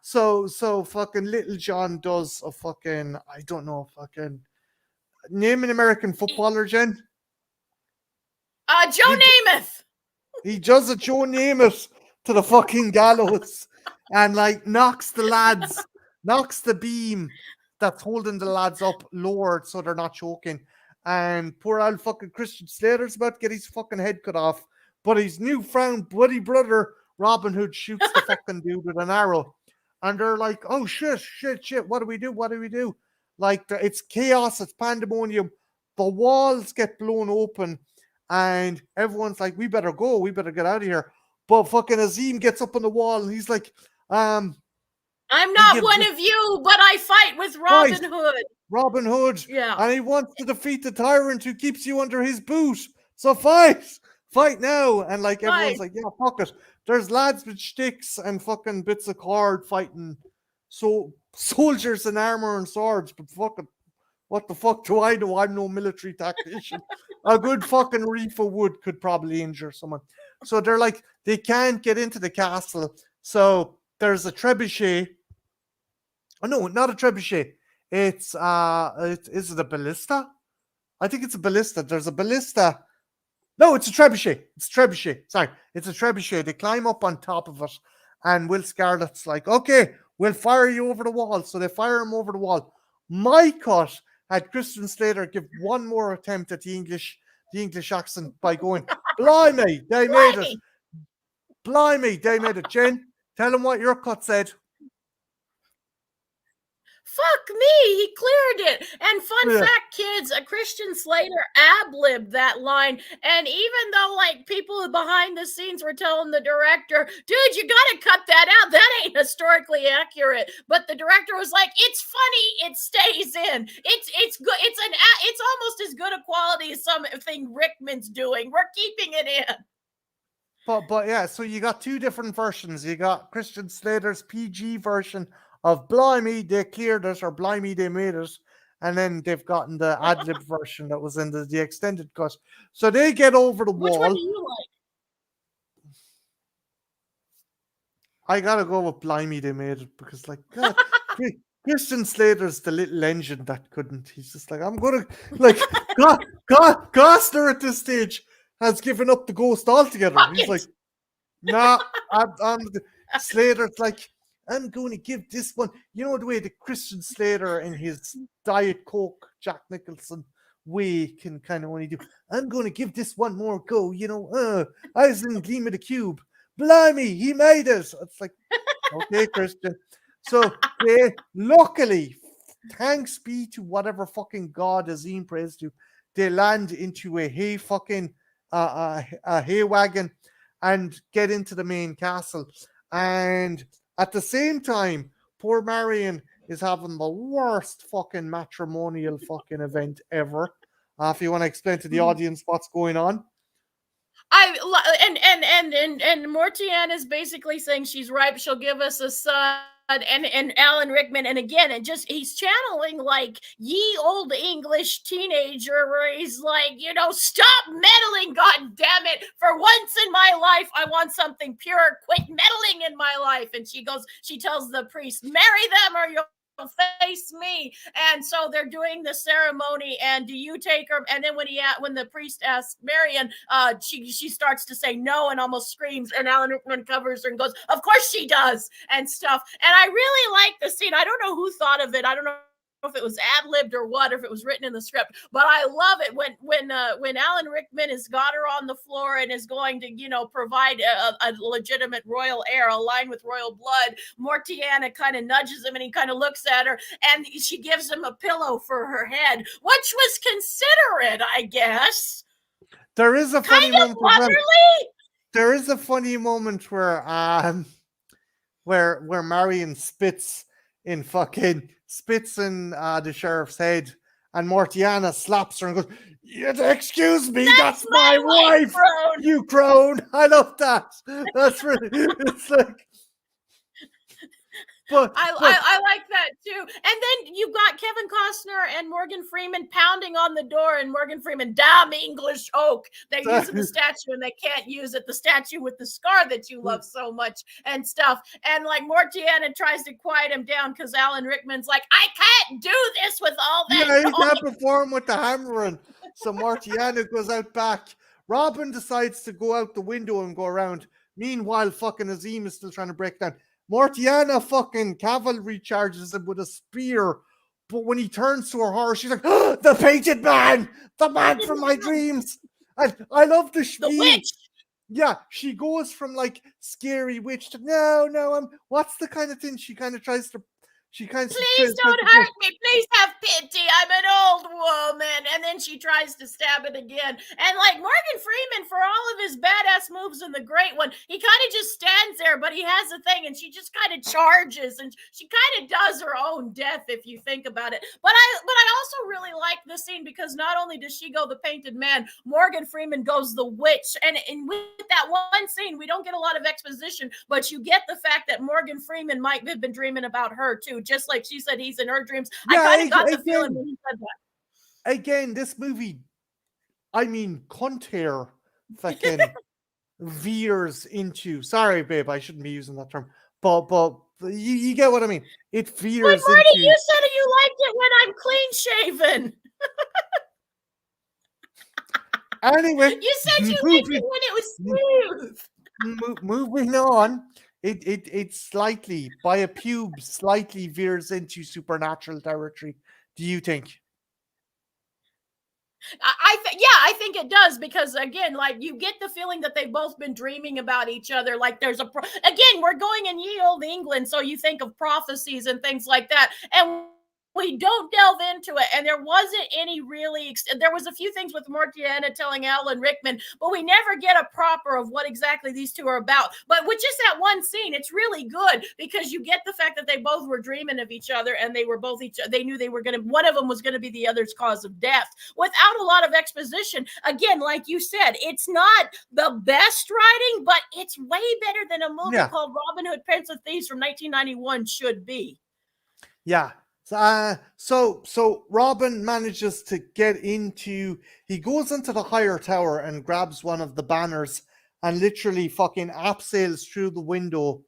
So fucking Little John does a fucking, I don't know, fucking name an American footballer, Jen. Joe Namath. He does a Joe Namath to the fucking gallows and like knocks the beam that's holding the lads up lowered so they're not choking. And poor old fucking Christian Slater's about to get his fucking head cut off, but his newfound bloody brother Robin Hood shoots the fucking dude with an arrow. And they're like, oh shit, what do we do? Like, it's chaos, it's pandemonium. The walls get blown open, and everyone's like, we better go, we better get out of here. But fucking Azim gets up on the wall, and he's like, I'm not one of you, but I fight with Robin Hood. Robin Hood. Yeah. And he wants to defeat the tyrant who keeps you under his boot. So fight now. And like everyone's like, yeah, fuck it. There's lads with sticks and fucking bits of cord fighting so soldiers in armor and swords, but fucking what the fuck do I know? I'm no military tactician. A good fucking reef of wood could probably injure someone. So they're like, they can't get into the castle. So there's a trebuchet. Oh no, not a trebuchet. Is it a ballista? I think it's a ballista. There's a ballista. No, it's a trebuchet. Sorry, it's a trebuchet. They climb up on top of it, and Will Scarlet's like, okay, we'll fire you over the wall. So they fire him over the wall. My cut had Christian Slater give one more attempt at the English accent by going, blimey, they made it. Blimey, they made it. Jen, tell him what your cut said. Fuck me, he cleared it. And fun Yeah. fact, kids, a Christian Slater ad-libbed that line. And even though like people behind the scenes were telling the director, dude, you gotta cut that out. That ain't historically accurate. But the director was like, it's funny, it stays in. It's good. It's almost as good a quality as something Rickman's doing. We're keeping it in. But yeah, so you got two different versions. You got Christian Slater's PG version of Blimey, they cleared it, or Blimey, they made it. And then they've gotten the ad lib version that was in the extended cut. So they get over the Which one wall. do you like? I gotta go with Blimey, they made it, because like God, Christian Slater's the little engine that couldn't. He's just like, I'm gonna like Costner at this stage has given up the ghost altogether. Fuck He's it. like, nah, I'm Slater's like, I'm going to give this one. You know the way the Christian Slater in his Diet Coke Jack Nicholson way can kind of only do. I'm going to give this one more go. You know, I was in Gleam of the Cube. Blimey, he made it. It's like, okay, Christian. So they luckily, thanks be to whatever fucking God Azim prays to, they land into a hay wagon and get into the main castle. And at the same time, poor Marion is having the worst fucking matrimonial fucking event ever. If you want to explain to the audience what's going on. And Mortianne is basically saying she's ripe. She'll give us a son. And Alan Rickman, and again, and just he's channeling like ye old English teenager, where he's like, you know, stop meddling, god damn it! For once in my life, I want something pure. Quit meddling in my life. And she tells the priest, marry them or you'll face me. And so they're doing the ceremony, and do you take her? And then when the priest asks Marion, she starts to say no and almost screams, and Alan Rickman covers her and goes, of course she does, and stuff. And I really like the scene. I don't know who thought of it. I don't know if it was ad-libbed or what, or if it was written in the script, but I love it when Alan Rickman has got her on the floor and is going to, you know, provide a legitimate royal heir, a line with royal blood. Mortiana kind of nudges him, and he kind of looks at her, and she gives him a pillow for her head, which was considerate, I guess. There is a funny kind of moment. motherly. There is a funny moment where Marion spits in the sheriff's head, and Mortiana slaps her and goes, excuse me, that's my wife, crone. You crone. I love that. That's really, it's like, but I like that too. And then you've got Kevin Costner and Morgan Freeman pounding on the door, and Morgan Freeman, damn English oak. They're using the statue and they can't use it. The statue with the scar that you love so much and stuff. And like Mortiana tries to quiet him down because Alan Rickman's like, I can't do this with all that. Yeah, he can't perform with the hammering. So Mortiana goes out back. Robin decides to go out the window and go around. Meanwhile, fucking Azim is still trying to break down. Mortiana fucking cavalry charges him with a spear, but when he turns to her horror, she's like, oh, the painted man! The man from my dreams! And I love the spiel. The witch! Yeah, she goes from like scary witch to no, what's the kind of thing she kind of tries to Please don't hurt me. Please have pity. I'm an old woman. And then she tries to stab it again. And like Morgan Freeman, for all of his badass moves in the great one, he kind of just stands there, but he has a thing, and she just kind of charges, and she kind of does her own death if you think about it. But I also really like this scene because not only does she go the painted man, Morgan Freeman goes the witch. And with that one scene, we don't get a lot of exposition, but you get the fact that Morgan Freeman might have been dreaming about her too. Just like she said, he's in her dreams. Yeah, I kind of got the feeling when he said that. Again, this movie, I mean, Contair fucking veers into. Sorry, babe, I shouldn't be using that term, but you get what I mean. It veers. But Marty, into... you said you liked it when I'm clean shaven. Anyway, you said you liked it when it was smooth. Moving on. It slightly, by a pube, slightly veers into supernatural territory. Do you think? I think it does, because again, like you get the feeling that they've both been dreaming about each other. Like there's again, we're going in ye old England, so you think of prophecies and things like that. And we don't delve into it. And there wasn't any really, there was a few things with Mortiana telling Alan Rickman, but we never get a proper of what exactly these two are about. But with just that one scene, it's really good because you get the fact that they both were dreaming of each other and they were both they knew they were going to, one of them was going to be the other's cause of death without a lot of exposition. Again, like you said, it's not the best writing, but it's way better than a movie called Robin Hood, Prince of Thieves from 1991 should be. Yeah. So Robin manages to get into, he goes into the higher tower and grabs one of the banners and literally fucking abseils through the window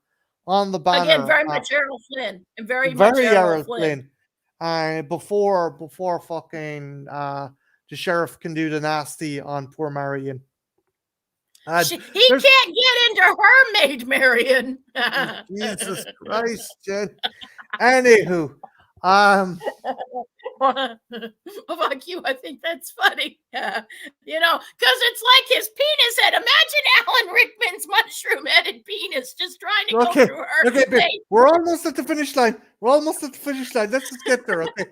on the banner. Again, very much Errol Flynn. And very much Errol Flynn. Before fucking the sheriff can do the nasty on poor Marion. He can't get into her Maid Marian. Jesus Christ, Jen. Anywho, fuck you. I think that's funny. You know, because it's like his penis head. Imagine Alan Rickman's mushroom-headed penis just trying to go through her. Okay, babe, we're almost at the finish line. Let's just get there. Okay.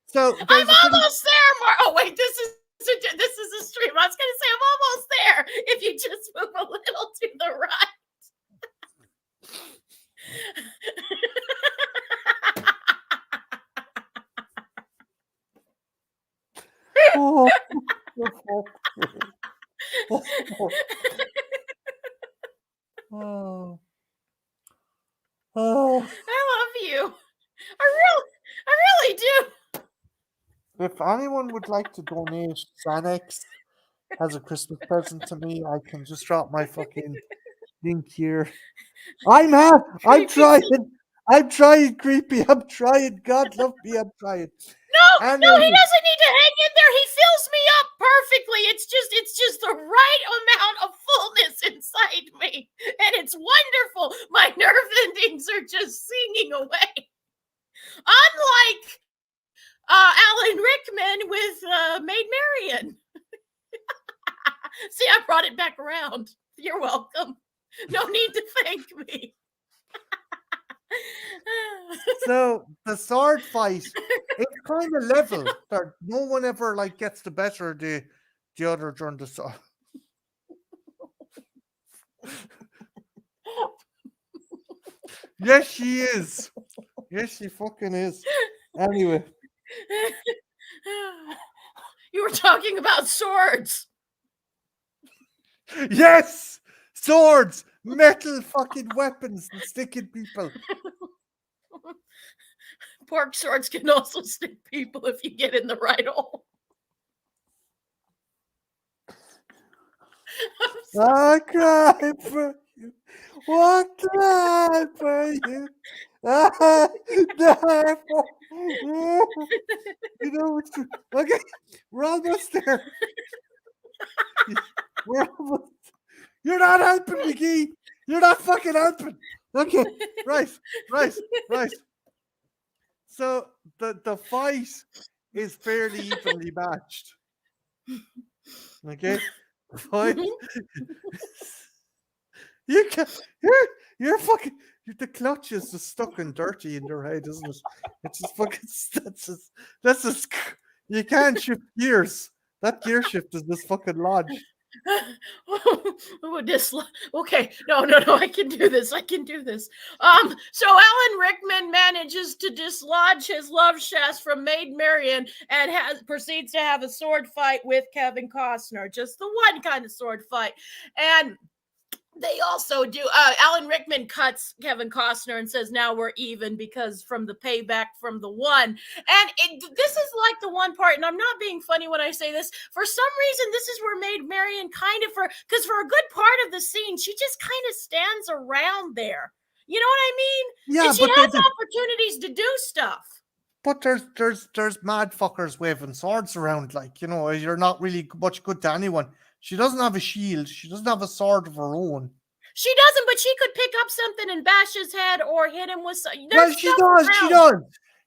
So I'm almost there. Oh wait, this is a stream. I was going to say I'm almost there. If you just move a little to the right. Oh. I love you. I really do. If anyone would like to donate Xanax as a Christmas present to me, I can just drop my fucking link here. I'm trying, creepy. I'm trying. God love me, I'm trying. No, he doesn't need to hang in there. He fills me up perfectly. It's just the right amount of fullness inside me. And it's wonderful. My nerve endings are just singing away. Unlike Alan Rickman with Maid Marian. See, I brought it back around. You're welcome. No need to thank me. So the sword fight, it's kind of level. No one ever like gets the better of the other during the sword. Yes, she is. Yes, she fucking is. Anyway. You were talking about swords. Yes! Swords! Metal fucking weapons and sticking people. Pork swords can also stick people if you get in the right hole. I cry for you. What cry for you? I die for you. You know what's okay? We're almost there. You're not helping, McGee. You're not fucking helping. Okay, right. So the fight is fairly evenly matched. Okay, fight. You're fucking. The clutch is just stuck and dirty in your head, isn't it? It's just fucking. That's just. You can't shift gears. That gear shift is just fucking lodged. Okay, no, I can do this. So Alan Rickman manages to dislodge his love shaft from Maid Marian and proceeds to have a sword fight with Kevin Costner. Just the one kind of sword fight. And they also do, Alan Rickman cuts Kevin Costner and says, now we're even because from the payback from the one. And this is like the one part, and I'm not being funny when I say this, for some reason, this is where Maid Marian because for a good part of the scene, she just kind of stands around there. You know what I mean? Yeah, and she has opportunities to do stuff. But there's mad fuckers waving swords around, like, you know, you're not really much good to anyone. She doesn't have a shield. She doesn't have a sword of her own. She doesn't, but she could pick up something and bash his head or hit him with something. Well, she does.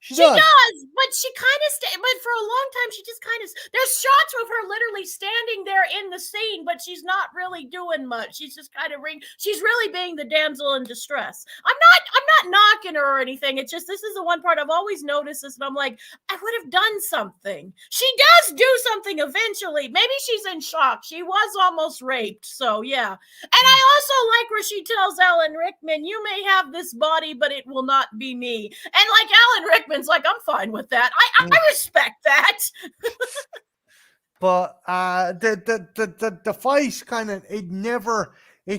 She She does. does, but she kind of but for a long time she just kind of there's shots of her literally standing there in the scene, but she's not really doing much. She's just kind of she's really being the damsel in distress. I'm not knocking her or anything. It's just this is the one part I've always noticed this, and I'm like, I would have done something. She does do something eventually. Maybe she's in shock. She was almost raped, so yeah. And I also like where she tells Alan Rickman, "You may have this body, but it will not be me." And like Alan Rickman's like, I'm fine with that. I respect that. But the fight kind of it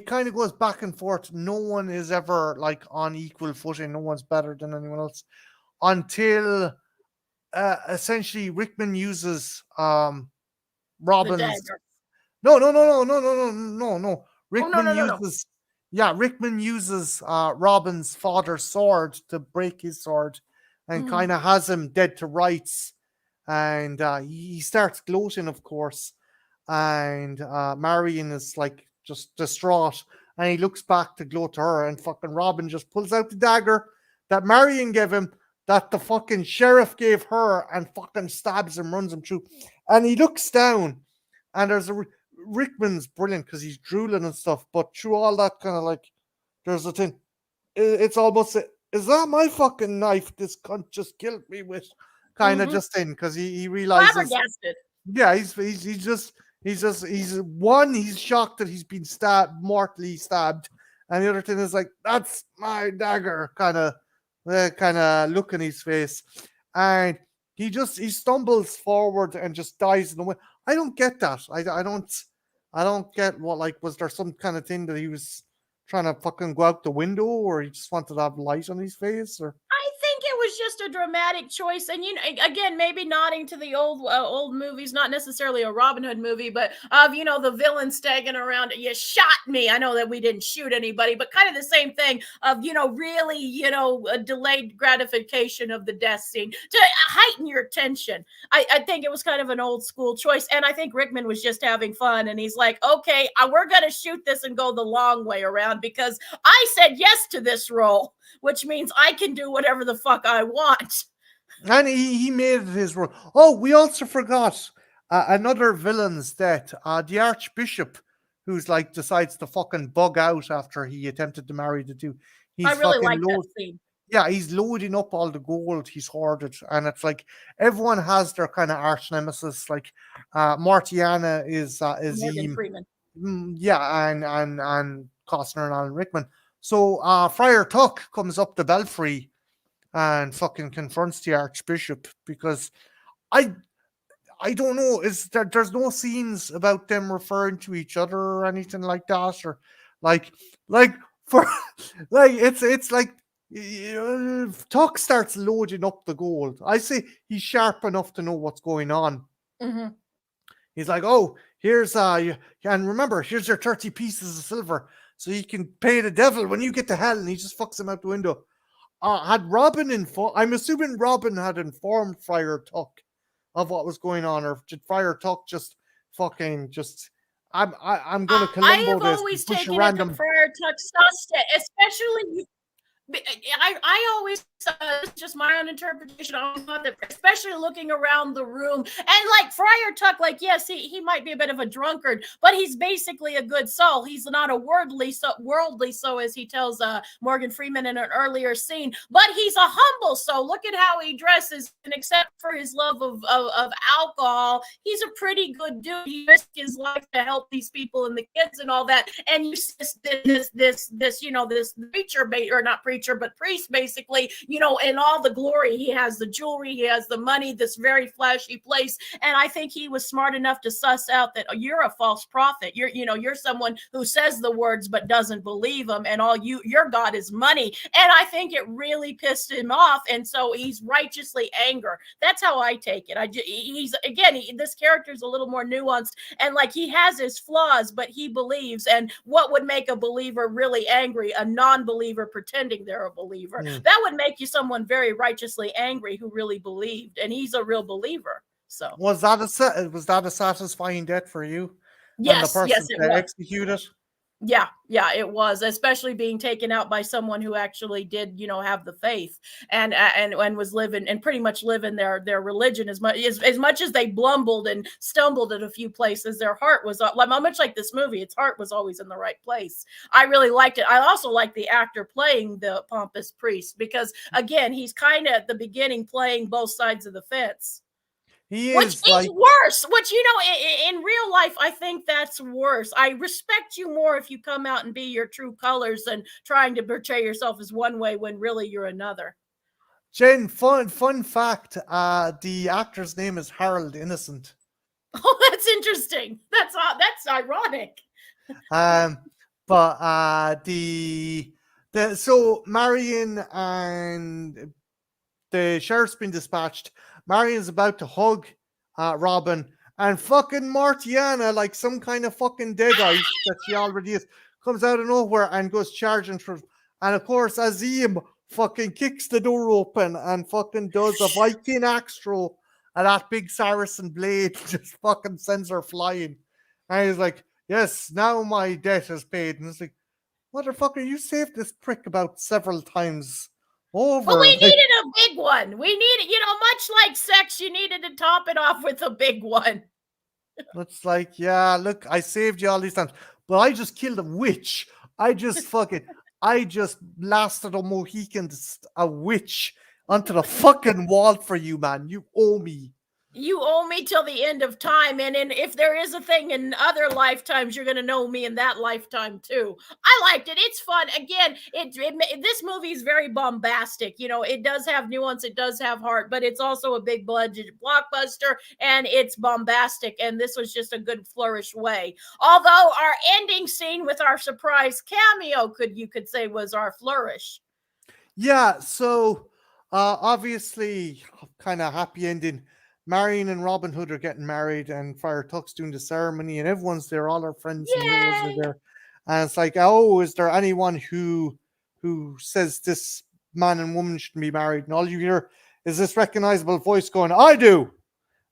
kind of goes back and forth. No one is ever like on equal footing. No one's better than anyone else until essentially Rickman uses The Robin's. dagger. No. Oh no Rickman no no no. uses Rickman uses Robin's father's sword to break his sword, and kind of has him dead to rights. And he starts gloating, of course. And Marion is like just distraught, and he looks back to gloat to her, and fucking Robin just pulls out the dagger that Marion gave him, that the fucking sheriff gave her, and fucking stabs him, runs him through. And he looks down, and there's a Rickman's brilliant because he's drooling and stuff, but through all that kind of like, there's a thing. It's almost, is that my fucking knife this cunt just killed me with? Kind of just in, because he realizes, Flabbergasted. yeah, he's shocked that he's been mortally stabbed, and the other thing is like, that's my dagger, kind of look in his face, and he stumbles forward and just dies in the way. I don't get that. I don't get what, like, was there some kind of thing that he was trying to fucking go out the window, or he just wanted to have light on his face, or? I think it was just a dramatic choice, and again, maybe nodding to the old movies, not necessarily a Robin Hood movie, but of the villain staggering around. You shot me. I know that we didn't shoot anybody, but kind of the same thing of really a delayed gratification of the death scene to heighten your tension. I think it was kind of an old school choice, and I think Rickman was just having fun, and he's like, okay, we're gonna shoot this and go the long way around because I said yes to this role, which means I can do whatever the fuck I want. And he made it his role. Oh, we also forgot another villain's death. The Archbishop, who's like decides to fucking bug out after he attempted to marry the two. I really like that scene. Yeah, he's loading up all the gold he's hoarded, and it's like everyone has their kind of arch nemesis. Like Mortiana is Morgan Freeman. Yeah, and Costner and Alan Rickman. So Friar Tuck comes up the belfry and fucking confronts the Archbishop, because I don't know, there's no scenes about them referring to each other or anything like that, or like for like it's like Tuck starts loading up the gold. I say he's sharp enough to know what's going on. Mm-hmm. He's like, oh, here's and remember, here's your 30 pieces of silver, so you can pay the devil when you get to hell, and he just fucks him out the window. Had Robin I'm assuming Robin had informed Friar Tuck of what was going on, or did Friar Tuck just fucking just? I'm going to Columbo I have this. always taken it that Friar Tuck sussed it, especially. I always, it's just my own interpretation. I always thought that, especially looking around the room, and like Friar Tuck, like, yes, he might be a bit of a drunkard, but he's basically a good soul. He's not a worldly soul, as he tells Morgan Freeman in an earlier scene, but he's a humble soul. Look at how he dresses, and except for his love of alcohol, he's a pretty good dude. He risked his life to help these people and the kids and all that. And you this preacher, or not preacher, but priest, basically, in all the glory. He has the jewelry, he has the money, this very flashy place. And I think he was smart enough to suss out that you're a false prophet. You're someone who says the words but doesn't believe them, and your God is money. And I think it really pissed him off, and so he's righteously angry. That's how I take it. This character is a little more nuanced, and like, he has his flaws, but he believes. And what would make a believer really angry? A non-believer pretending they're a believer. That would make you someone very righteously angry who really believed, and he's a real believer. So was that a satisfying death for you? Yes, and the person yes, it was. executed. Yeah, it was, especially being taken out by someone who actually did, have the faith and was living and pretty much living their religion as much as they blumbled and stumbled at a few places. Their heart was like much like this movie. Its heart was always in the right place. I really liked it. I also like the actor playing the pompous priest because again, he's kind of at the beginning playing both sides of the fence. He Which is is like, worse. Which in real life, I think that's worse. I respect you more if you come out and be your true colors than trying to portray yourself as one way when really you're another. Jen, fun fact, the actor's name is Harold Innocent. Oh, that's interesting. That's ironic. Um, but the so Marion and the sheriff's been dispatched. Marion's about to hug Robin, and fucking Martiana, like some kind of fucking deadite that she already is, comes out of nowhere and goes charging through. And of course, Azim fucking kicks the door open and fucking does a Viking axe throw, and that big Saracen blade just fucking sends her flying. And he's like, "Yes, now my debt is paid." And it's like, "Motherfucker, you saved this prick about several times But over." we Like, needed a big one. We needed, much like sex, you needed to top it off with a big one. it's like, yeah, look, I saved you all these times, but I just killed a witch. I just blasted a Mohican, a witch, onto the fucking wall for you, man. You owe me. You owe me till the end of time, and if there is a thing in other lifetimes, you're going to know me in that lifetime too. I liked it. It's fun. Again, this movie is very bombastic. It does have nuance, it does have heart, but it's also a big budget blockbuster, and it's bombastic. And this was just a good flourish way. Although our ending scene with our surprise cameo, you could say, was our flourish. Yeah, so obviously, kind of happy ending. Marion and Robin Hood are getting married, and Friar Tuck's doing the ceremony, and everyone's there. All our friends and heroes are Yay! there, and it's like, oh, is there anyone who says this man and woman shouldn't be married? And all you hear is this recognizable voice going, "I do,"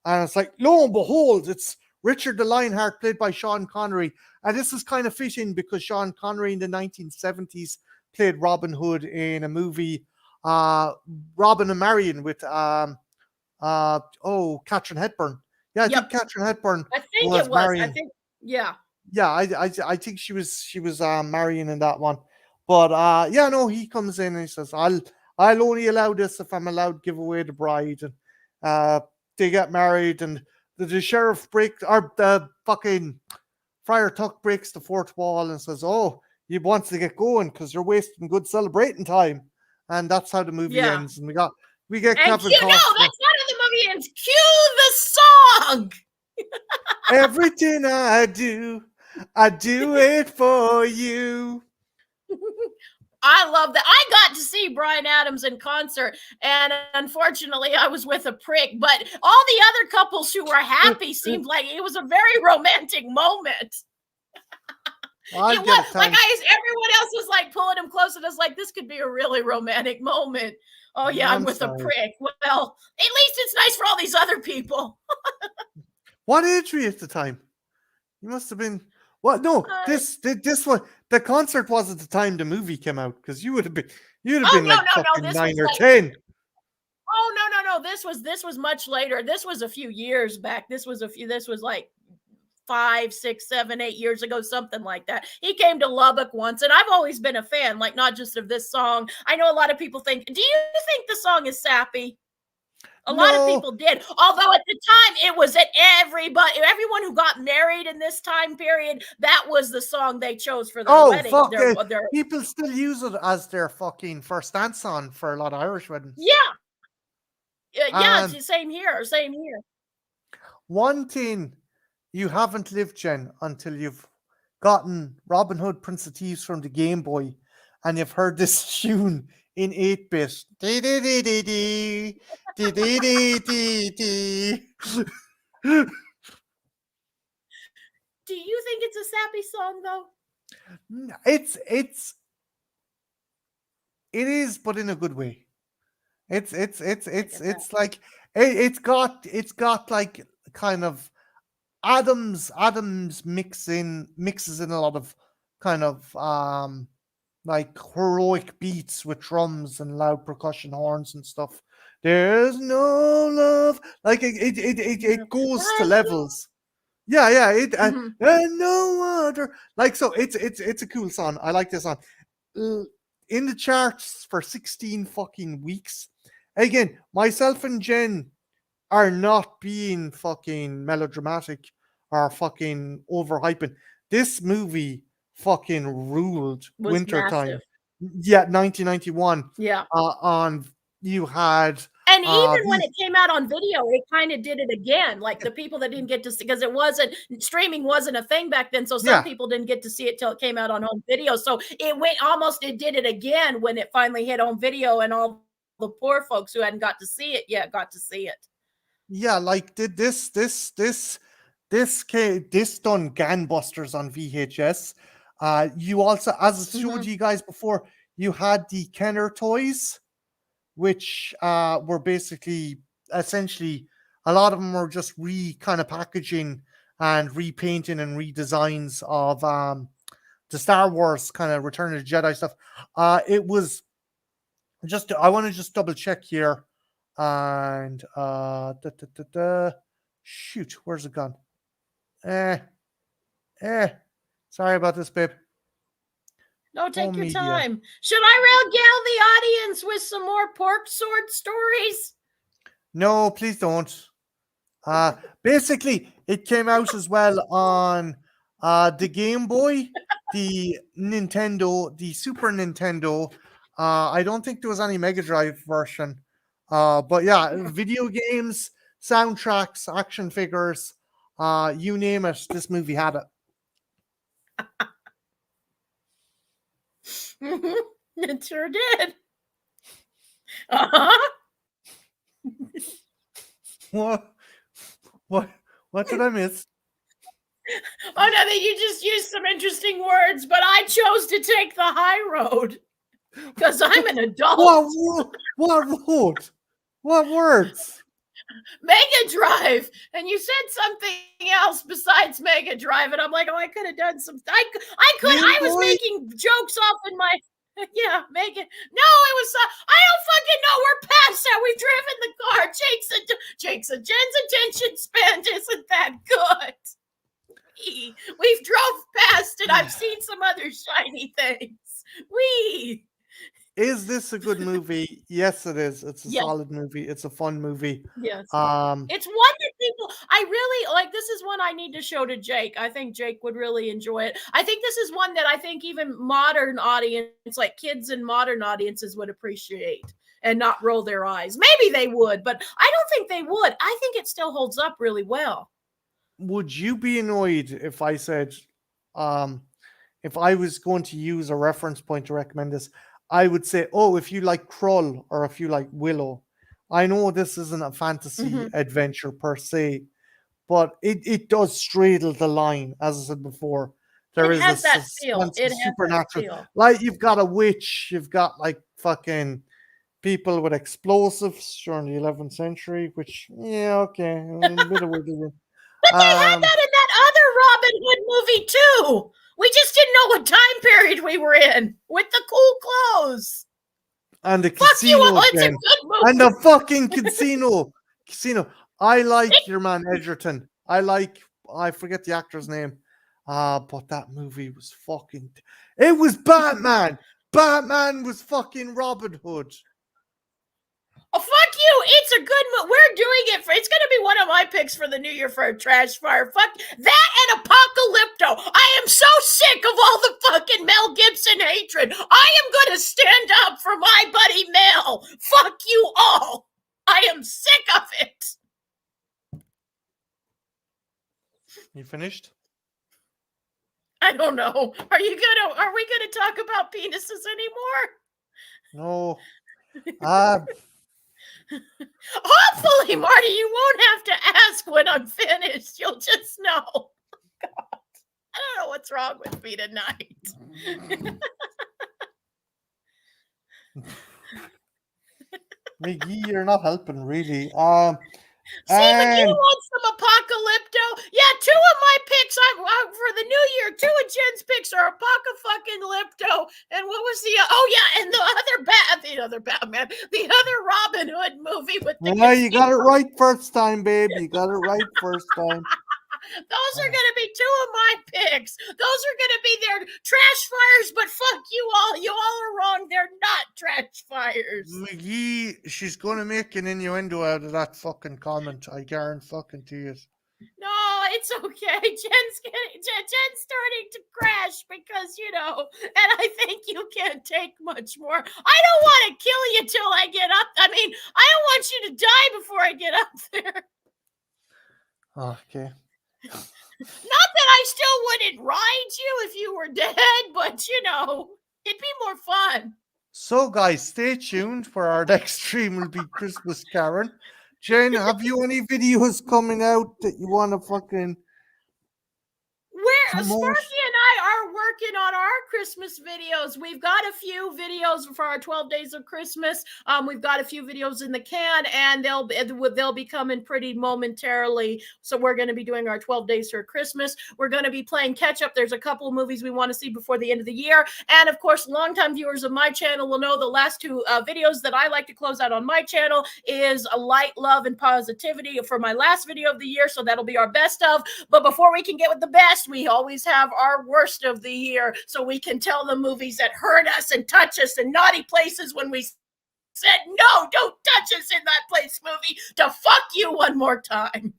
and it's like, lo and behold, it's Richard the Lionheart, played by Sean Connery, and this is kind of fitting because Sean Connery in the 1970s played Robin Hood in a movie, Robin and Marion, with Katharine Hepburn. Yeah, I think Yep. Katharine Hepburn I think it was was. I Marion. think, yeah. Yeah, I think she was Marion in that one. But yeah, no, he comes in and he says, I'll only allow this if I'm allowed to give away the bride. And they get married, and the sheriff breaks, or the fucking Friar Tuck breaks the fourth wall and says, "Oh, he wants to get going because you're wasting good celebrating time." And that's how the movie Yeah. ends. And we get And Kevin cue, no, Costner. that's not how the movie ends. Cue the song. Everything I do it for you. I love that. I got to see Bryan Adams in concert, and unfortunately, I was with a prick. But all the other couples who were happy seemed like it was a very romantic moment. I'll It get was it like time. everyone else was like pulling him close, and I was like, "This could be a really romantic moment." Oh yeah, I'm I'm with a sorry. prick. Well, at least it's nice for all these other people. What age were you at the time? You must have been. What? No, Uh, this one. The concert was at the time the movie came out, because you'd have been oh no, like no, no! fucking This was 9 or 10. Oh no. This was much later. This was a few years back. This was like 5, 6, 7, 8 years ago, something like that. He came to Lubbock once, and I've always been a fan, like not just of this song. I know a lot of people think, do you think the song is sappy? A lot of No. people did. Although at the time it was at everyone who got married in this time period, that was the song they chose for their Oh wedding. fuck it. People still use it as their fucking first dance song for a lot of Irish weddings. Yeah. Yeah, it's And the same here. Same here. one thing you haven't lived, Jen, until you've gotten Robin Hood, Prince of Thieves from the Game Boy, and you've heard this tune in 8-bit. Dee dee dee dee dee. Dee dee dee dee dee. Do you think it's a sappy song though? It is, but in a good way. It's it's it's I it's get that. it's like it's got like kind of Adams mixes in a lot of kind of like heroic beats with drums and loud percussion horns and stuff. There's no love. Like Yeah. it goes to Like you. levels. Yeah, yeah. Mhm. And no other. Like so, it's a cool song. I like this song. L- In the charts for 16 fucking weeks. Again, myself and Jen are not being fucking melodramatic or fucking overhyping. This movie fucking ruled Was wintertime. massive. Yeah, 1991. Yeah. On you had And even when these it came out on video, it kind of did it again. Like the people that didn't get to see, because it wasn't streaming wasn't a thing back then. So some yeah, people didn't get to see it till it came out on home video. So it went almost, it did it again when it finally hit home video, and all the poor folks who hadn't got to see it yet got to see it. yeah, like did this done gangbusters on VHS. You also, as I showed Mhm. you guys before, you had the Kenner toys, which were basically essentially a lot of them were just kind of packaging and repainting and redesigns of the Star Wars kind of Return of the Jedi stuff. It was just I want to just double check here, and shoot, where's it gone? Eh, eh. Sorry about this, babe. No, take Home your media. time. Should I regale the audience with some more pork sword stories? No, please don't. Basically, it came out as well on the Game Boy, the Nintendo, the Super Nintendo. I don't think there was any Mega Drive version. But yeah, video games, soundtracks, action figures, you name it, this movie had it. Mhm. It sure did. Uh-huh. What? What? What did I miss? Oh, no, that you just used some interesting words, but I chose to take the high road because I'm an adult. What road? What words? Mega Drive, and you said something else besides Mega Drive, and I'm like, oh, I could have done some. Game I was Boy? making jokes off in my. Yeah, Mega. No, it was. I don't fucking know. We're past that. We've driven the car. Jake's and Jen's attention span isn't that good. We've drove past it. I've seen some other shiny things. We. Is this a good movie? Yes, it is. It's a Yes. solid movie. It's a fun movie. Yes. Um, It's one that people I really like. This is one I need to show to Jake. I think Jake would really enjoy it. I think this is one that I think even modern audience, like kids and modern audiences, would appreciate and not roll their eyes. Maybe they would, but I don't think they would. I think it still holds up really well. would you be annoyed if I said, um, if I was going to use a reference point to recommend this, I would say, oh, if you like Krull or if you like Willow, I know this isn't a fantasy Mhm. adventure per se, but it does straddle the line, as I said before. There It is a has that feel. suspense It of has that supernatural. feel. Like you've got a witch, you've got like fucking people with explosives during the 11th century, which yeah, okay, a bit of wiggle room. But they had Um, that in that other Robin Hood movie too. We just didn't know what time period we were in with the cool clothes. and the Fuck you casino all. It's a again, good and movie. the fucking casino. I like your man Edgerton. I forget the actor's name. But that movie was fucking. It was Batman. Batman was fucking Robin Hood. Oh, fuck you. It's a good movie. We're doing it for, it's going to be one of my picks for the new year for a trash fire. Fuck that and Apocalypto. I am so sick of all the fucking Mel Gibson hatred. I am going to stand up for my buddy Mel. Fuck you all. I am sick of it. You finished? I don't know. Are we gonna talk about penises anymore? No. Hopefully, Marty, you won't have to ask when I'm finished. You'll just know. God, I don't know what's wrong with me tonight. McGee, you're not helping really. See, McGee And wants some Apocalypto. Yeah, two of my picks for the new year, two of Jen's picks are other Batman, the other Robin Hood movie with the Yeah, you got it right first time, babe. You got it right first time. Those are going to be two of my picks. Those are going to be their trash fires, but fuck you all. You all are wrong. They're not trash fires. McGee, she's going to make an innuendo out of that fucking comment. I guarantee fucking to you. No, it's okay. Jen's starting to crash because, and I think you can't take much more. I don't want to kill you till I get up. I mean, I don't want you to die before I get up there. Okay. Not that I still wouldn't ride you if you were dead, but it'd be more fun. So, guys, stay tuned for our next stream. Will be Christmas Karen. Jen, have you any videos coming out that you want to fucking? Where Sparky and I are working on our Christmas videos. We've got a few videos for our 12 Days of Christmas. We've got a few videos in the can, and they'll be coming pretty momentarily. So we're going to be doing our 12 Days for Christmas. We're going to be playing catch up. There's a couple of movies we want to see before the end of the year. And of course, longtime viewers of my channel will know the last two videos that I like to close out on my channel is a light, love, and positivity for my last video of the year. So that'll be our best of. But before we can get with the best, we always have our worst of the year, so we can tell the movies that hurt us and touch us in naughty places when we said, no, don't touch us in that place movie, to fuck you one more time.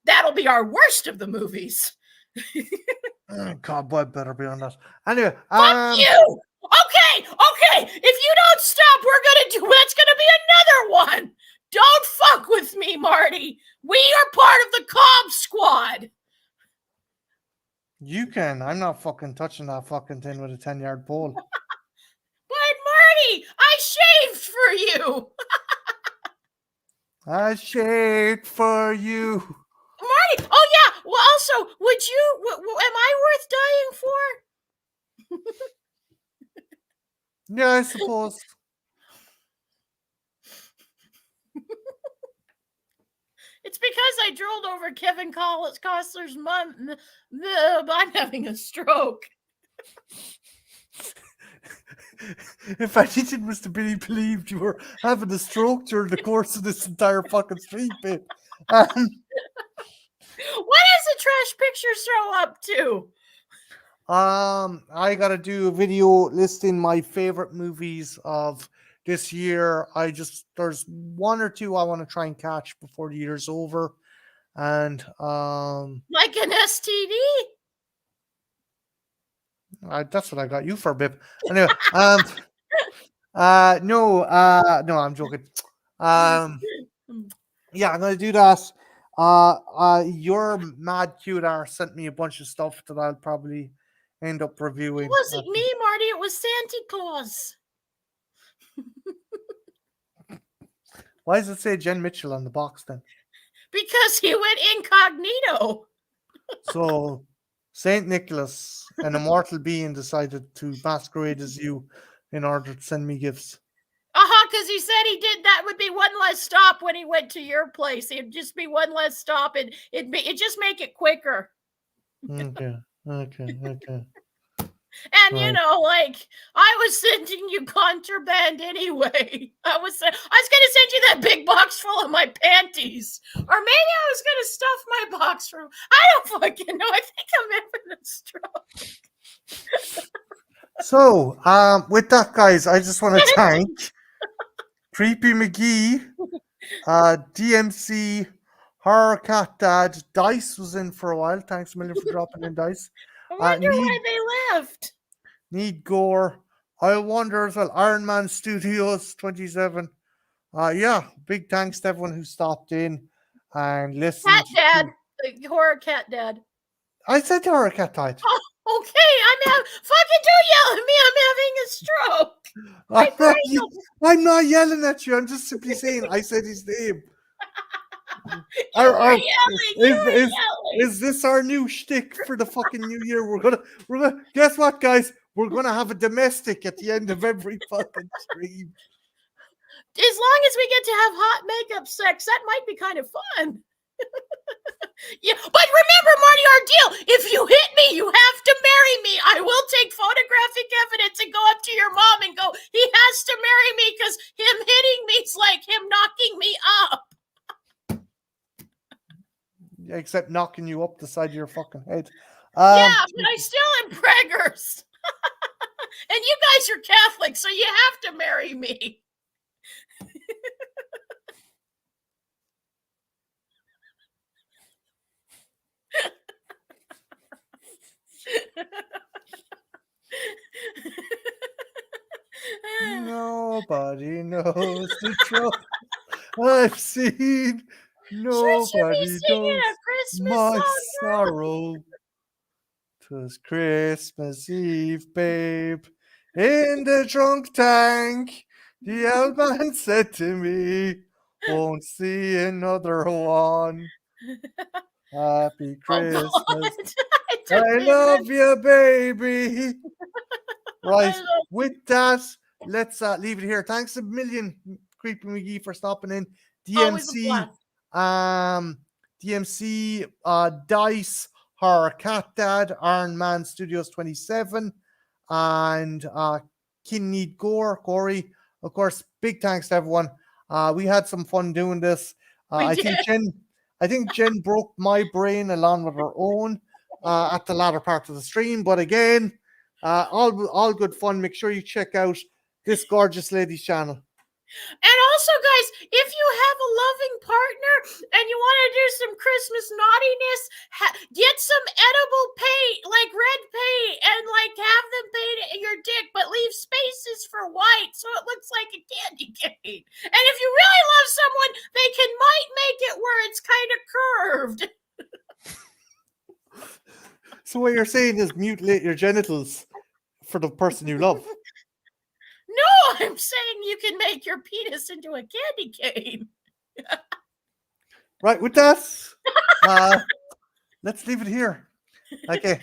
That'll be our worst of the movies. Oh, God, boy, better be on that. Anyway, fuck you. Okay. If you don't stop, that's gonna be another one. Don't fuck with me, Marty. We are part of the Cobb Squad. You can. I'm not fucking touching that fucking thing with a 10-yard pole. But Marty, I shaved for you. I shaved for you. Marty, oh yeah. Well, also, am I worth dying for? Yeah, I suppose. It's because I drooled over Kevin Costner's mom. I'm having a stroke. If anything was to be believed, you were having a stroke during the course of this entire fucking street bit. What does the trash picture show up to? I gotta do a video listing my favorite movies of this year. There's one or two I want to try and catch before the year's over. And like an STD? That's what I got you for, babe. Anyway, no, I'm joking. Yeah, I'm gonna do that. Your mad cuter sent me a bunch of stuff that I'll probably end up reviewing. It wasn't me, Marty. It was Santa Claus. Why does it say Jen Mitchell on the box then? Because he went incognito. So, Saint Nicholas, an immortal being, decided to masquerade as you in order to send me gifts. Because he said he did. That would be one less stop when he went to your place. It'd just be one less stop, and it'd just make it quicker. Okay. And right. I was sending you contraband anyway. I was gonna send you that big box full of my panties, or maybe I was gonna stuff my box from. I don't fucking know. I think I'm having a stroke. So, with that, guys, I just want to thank Creepy McGee, DMC, Horror Cat Dad, Dice was in for a while. Thanks a million for dropping in, Dice. I wonder why they left. Need Gore. I wonder as well. Iron Man Studios 27. Yeah, big thanks to everyone who stopped in and listened. Cat Dad, the Horror Cat Dad. I said Horror Cat Dad. Oh, okay, fucking don't yell at me. I'm having a stroke. I'm not yelling at you. I'm just simply saying I said his name. Is this our new shtick for the fucking new year? We're gonna guess what, guys? We're gonna have a domestic at the end of every fucking stream. As long as we get to have hot makeup sex, that might be kind of fun. Yeah, but remember, Marty, our deal. If you hit me, you have to marry me. I will take photographic evidence and go up to your mom and go, he has to marry me because except knocking you up the side of your fucking head. Yeah, but I still am preggers. And you guys are Catholic, so you have to marry me. Nobody knows the trouble I've seen. Should you be Nobody singing knows a Christmas my song, girl? sorrow. 'Twas Christmas Eve, babe, in the drunk tank. The old man said to me, won't see another one. Happy Oh, Christmas. God. It I took me a love minute. you, baby. Right, I love with that, let's leave it here. Thanks a million, Creepy McGee, for stopping in. always a DMC, blast. DMC, Dice, Horror Cat Dad, Iron Man Studios 27, and Kinnead Corey. Of course, big thanks to everyone. We had some fun doing this. We I did. think Jen broke my brain along with her own at the latter part of the stream. But again, all good fun. Make sure you check out this gorgeous lady's channel. And also, guys, if you have a loving partner and you want to do some Christmas naughtiness, get some edible paint, like red paint, and like have them paint your dick, but leave spaces for white so it looks like a candy cane. And if you really love someone, they might make it where it's kind of curved. So what you're saying is mutilate your genitals for the person you love. No, I'm saying you can make your penis into a candy cane. Right, with that, let's leave it here. Okay.